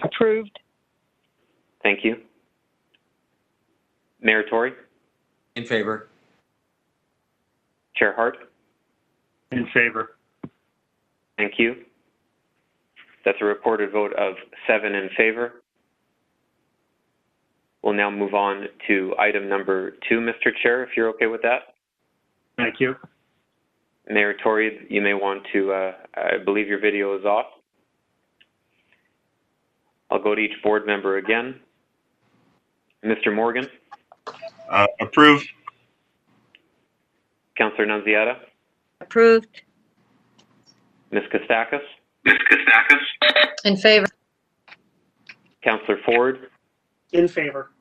Approved. Thank you. Mayor Tory? In favor. Chair Hart? In favor. Thank you. That's a reported vote of 7 in favor. We'll now move on to item number 2, Mr. Chair, if you're okay with that. Thank you. Mayor Tory, you may want to, I believe your video is off. I'll go to each board member again. Mr. Morgan? Approved. Councillor Nunziata? Approved. Ms. Kostakis? In favor. Councillor Ford? In favor.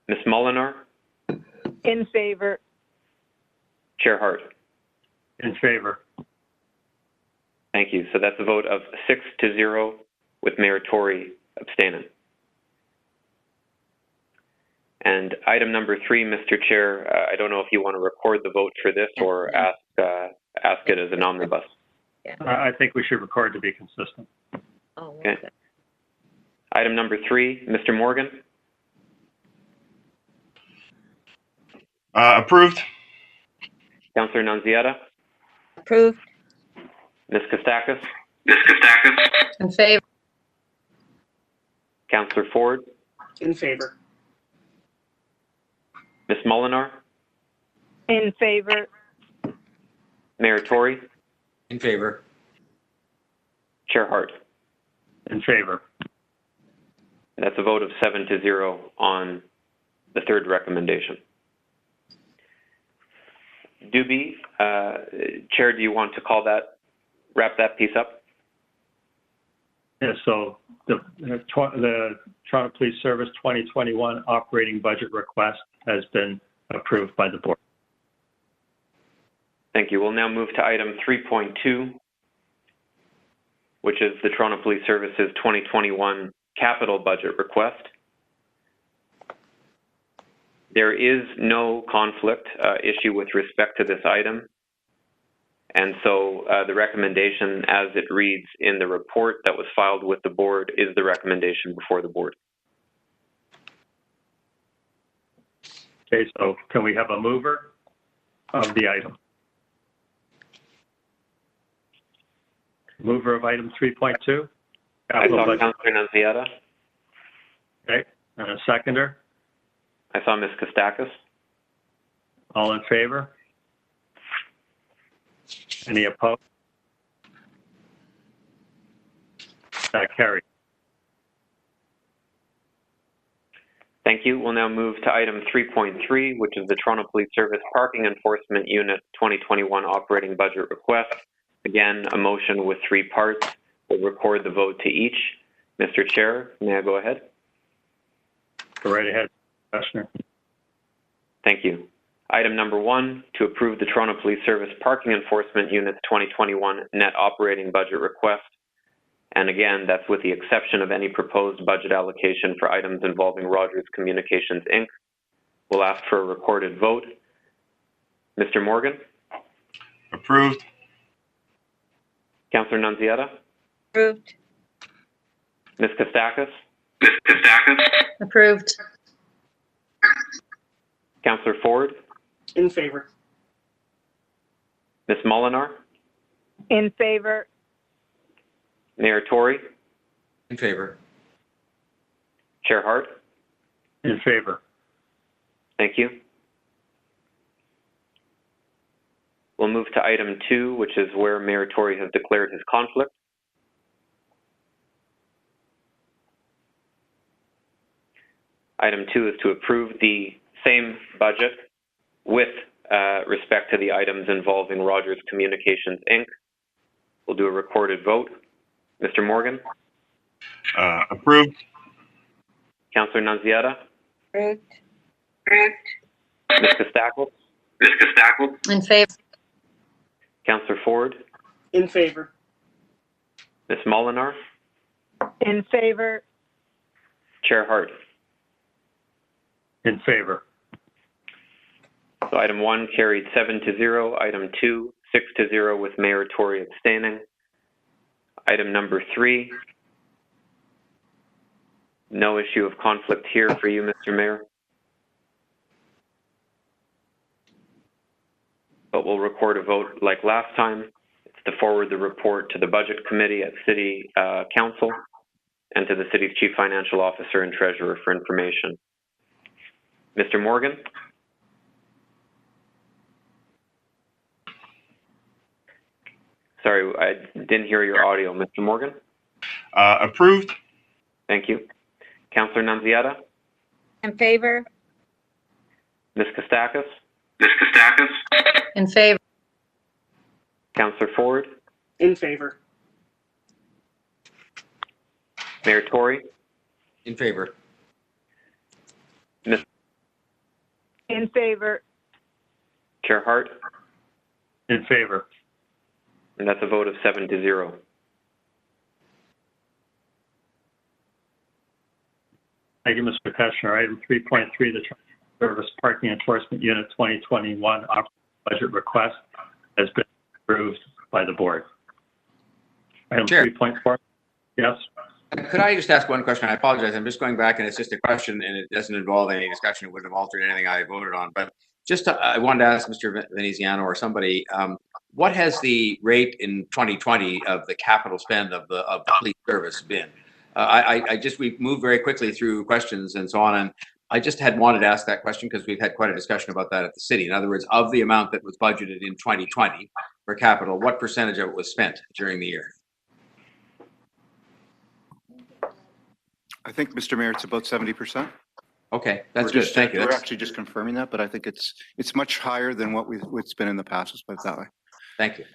Ms. Molinar? In favor. Chair Hart? In favor. Thank you. So that's a vote of 6-0 with Mayor Tory abstaining. And item number 3, Mr. Chair, I don't know if you want to record the vote for this or ask it as an omnibus. I think we should record to be consistent. Oh, okay. Item number 3, Mr. Morgan? Approved. Councillor Nunziata? Approved. Ms. Kostakis? In favor. Councillor Ford? In favor. Ms. Molinar? In favor. Mayor Tory? In favor. Chair Hart? In favor. That's a vote of 7-0 on the third recommendation. Doobie, Chair, do you want to wrap that piece up? Yeah, so the Toronto Police Service 2021 operating budget request has been approved by the board. Thank you. We'll now move to item 3.2, which is the Toronto Police Service's 2021 capital budget request. There is no conflict issue with respect to this item. And so the recommendation as it reads in the report that was filed with the board is the recommendation before the board. Okay, so can we have a mover of the item? Mover of item 3.2? I saw Councillor Nunziata. Okay, and a seconder? I saw Ms. Kostakis. All in favor? Any opposed? That carries. Thank you. We'll now move to item 3.3, which is the Toronto Police Service Parking Enforcement Unit 2021 operating budget request. Again, a motion with 3 parts. We'll record the vote to each. Mr. Chair, may I go ahead? Go right ahead, Commissioner. Thank you. Item number 1, to approve the Toronto Police Service Parking Enforcement Unit's 2021 net operating budget request. And again, that's with the exception of any proposed budget allocation for items involving Rogers Communications, Inc. We'll ask for a recorded vote. Mr. Morgan? Approved. Councillor Nunziata? Approved. Ms. Kostakis? Approved. Councillor Ford? In favor. Ms. Molinar? In favor. Mayor Tory? In favor. Chair Hart? In favor. Thank you. We'll move to item 2, which is where Mayor Tory has declared his conflict. Item 2 is to approve the same budget with respect to the items involving Rogers Communications, Inc. We'll do a recorded vote. Mr. Morgan? Approved. Councillor Nunziata? Approved. Ms. Kostakis? In favor. Councillor Ford? In favor. Ms. Molinar? In favor. Chair Hart? In favor. So item 1 carried 7-0. Item 2, 6-0 with Mayor Tory abstaining. Item number 3, no issue of conflict here for you, Mr. Mayor. But we'll record a vote like last time. It's to forward the report to the Budget Committee at City Council and to the city's chief financial officer and treasurer for information. Mr. Morgan? Sorry, I didn't hear your audio. Mr. Morgan? Approved. Thank you. Councillor Nunziata? In favor? Ms. Kostakis? In favor. Councillor Ford? In favor. Mayor Tory? In favor. Ms. In favor. Chair Hart? In favor. And that's a vote of 7-0. Thank you, Mr. Teschner. Item 3.3, the Service Parking Enforcement Unit 2021 operating budget request has been approved by the board. Item 3.4, yes. Could I just ask one question? I apologize. I'm just going back, and it's just a question, and it doesn't involve any discussion. It wouldn't have altered anything I voted on. But just I wanted to ask Mr. Veneziano or somebody, what has the rate in 2020 of the capital spend of the police service been? We moved very quickly through questions and so on, and I just wanted to ask that question because we've had quite a discussion about that at the city. In other words, of the amount that was budgeted in 2020 for capital, what percentage of it was spent during the year? I think, Mr. Mayor, it's about 70%. Okay, that's good. Thank you. We're actually just confirming that, but I think it's much higher than what's been in the past. Let's put it that way. Thank you.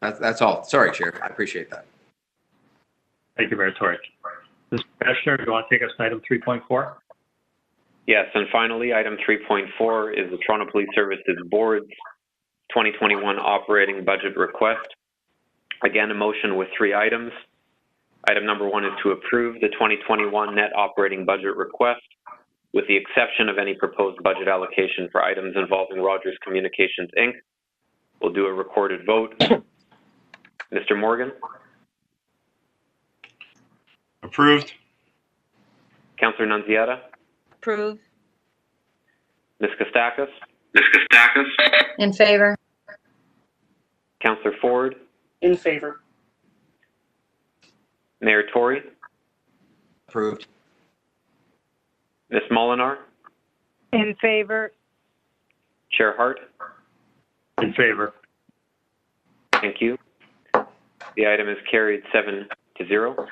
That's all. Sorry, Chair. I appreciate that. Thank you, Mayor Tory. Mr. Teschner, do you want to take us to item 3.4? Yes, and finally, item 3.4 is the Toronto Police Services Board's 2021 operating budget request. Again, a motion with 3 items. Item number 1 is to approve the 2021 net operating budget request, with the exception of any proposed budget allocation for items involving Rogers Communications, Inc. We'll do a recorded vote. Mr. Morgan? Approved. Councillor Nunziata? Approve. Ms. Kostakis? In favor. Councillor Ford? In favor. Mayor Tory? Approved. Ms. Molinar? In favor. Chair Hart? In favor. Thank you. The item is carried 7-0.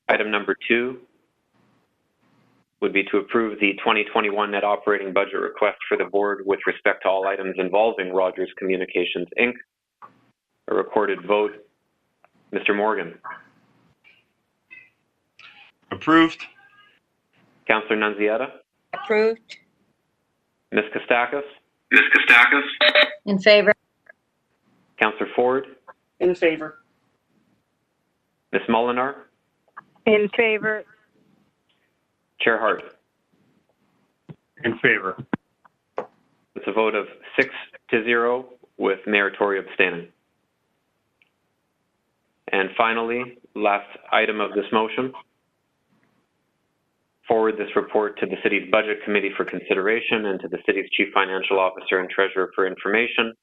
Item number 2 would be to approve the 2021 net operating budget request for the board with respect to all items involving Rogers Communications, Inc. A recorded vote. Mr. Morgan? Approved. Councillor Nunziata? Approved. Ms. Kostakis? In favor. Councillor Ford? In favor. Ms. Molinar? In favor. Chair Hart? In favor. It's a vote of 6-0 with Mayor Tory abstaining. And finally, last item of this motion, forward this report to the city's budget committee for consideration and to the city's chief financial officer and treasurer for information.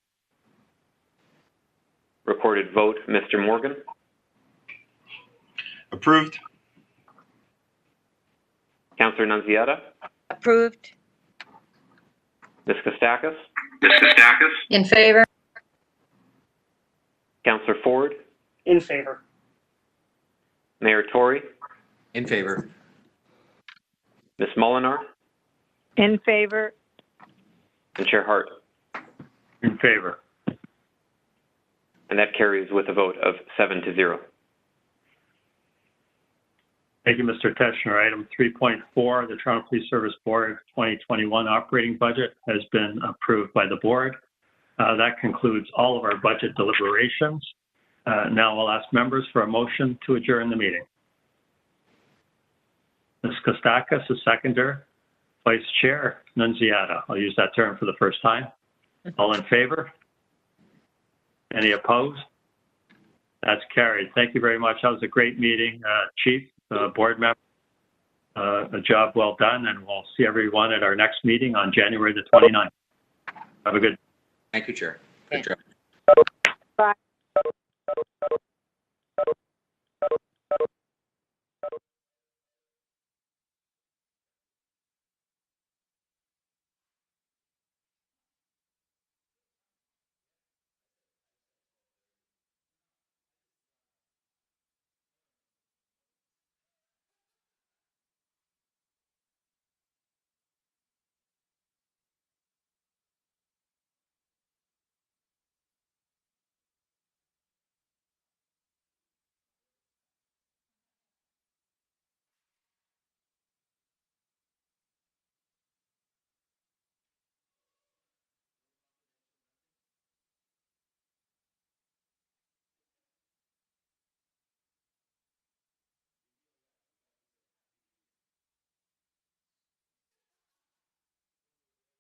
Recorded vote, Mr. Morgan? Approved. Councillor Nunziata? Approved. Ms. Kostakis? In favor. Councillor Ford? In favor. Mayor Tory? In favor. Ms. Molinar? In favor. And Chair Hart? In favor. And that carries with a vote of 7-0. Thank you, Mr. Teschner. Item 3.4, the Toronto Police Service Board 2021 operating budget has been approved by the board. That concludes all of our budget deliberations. Now I'll ask members for a motion to adjourn the meeting. Ms. Kostakis, a seconder. Vice Chair Nunziata. I'll use that term for the first time. All in favor? Any opposed? That's carried. Thank you very much. That was a great meeting, Chief, board member. A job well done, and we'll see everyone at our next meeting on January the 29th. Have a good. Thank you, Chair. Good job.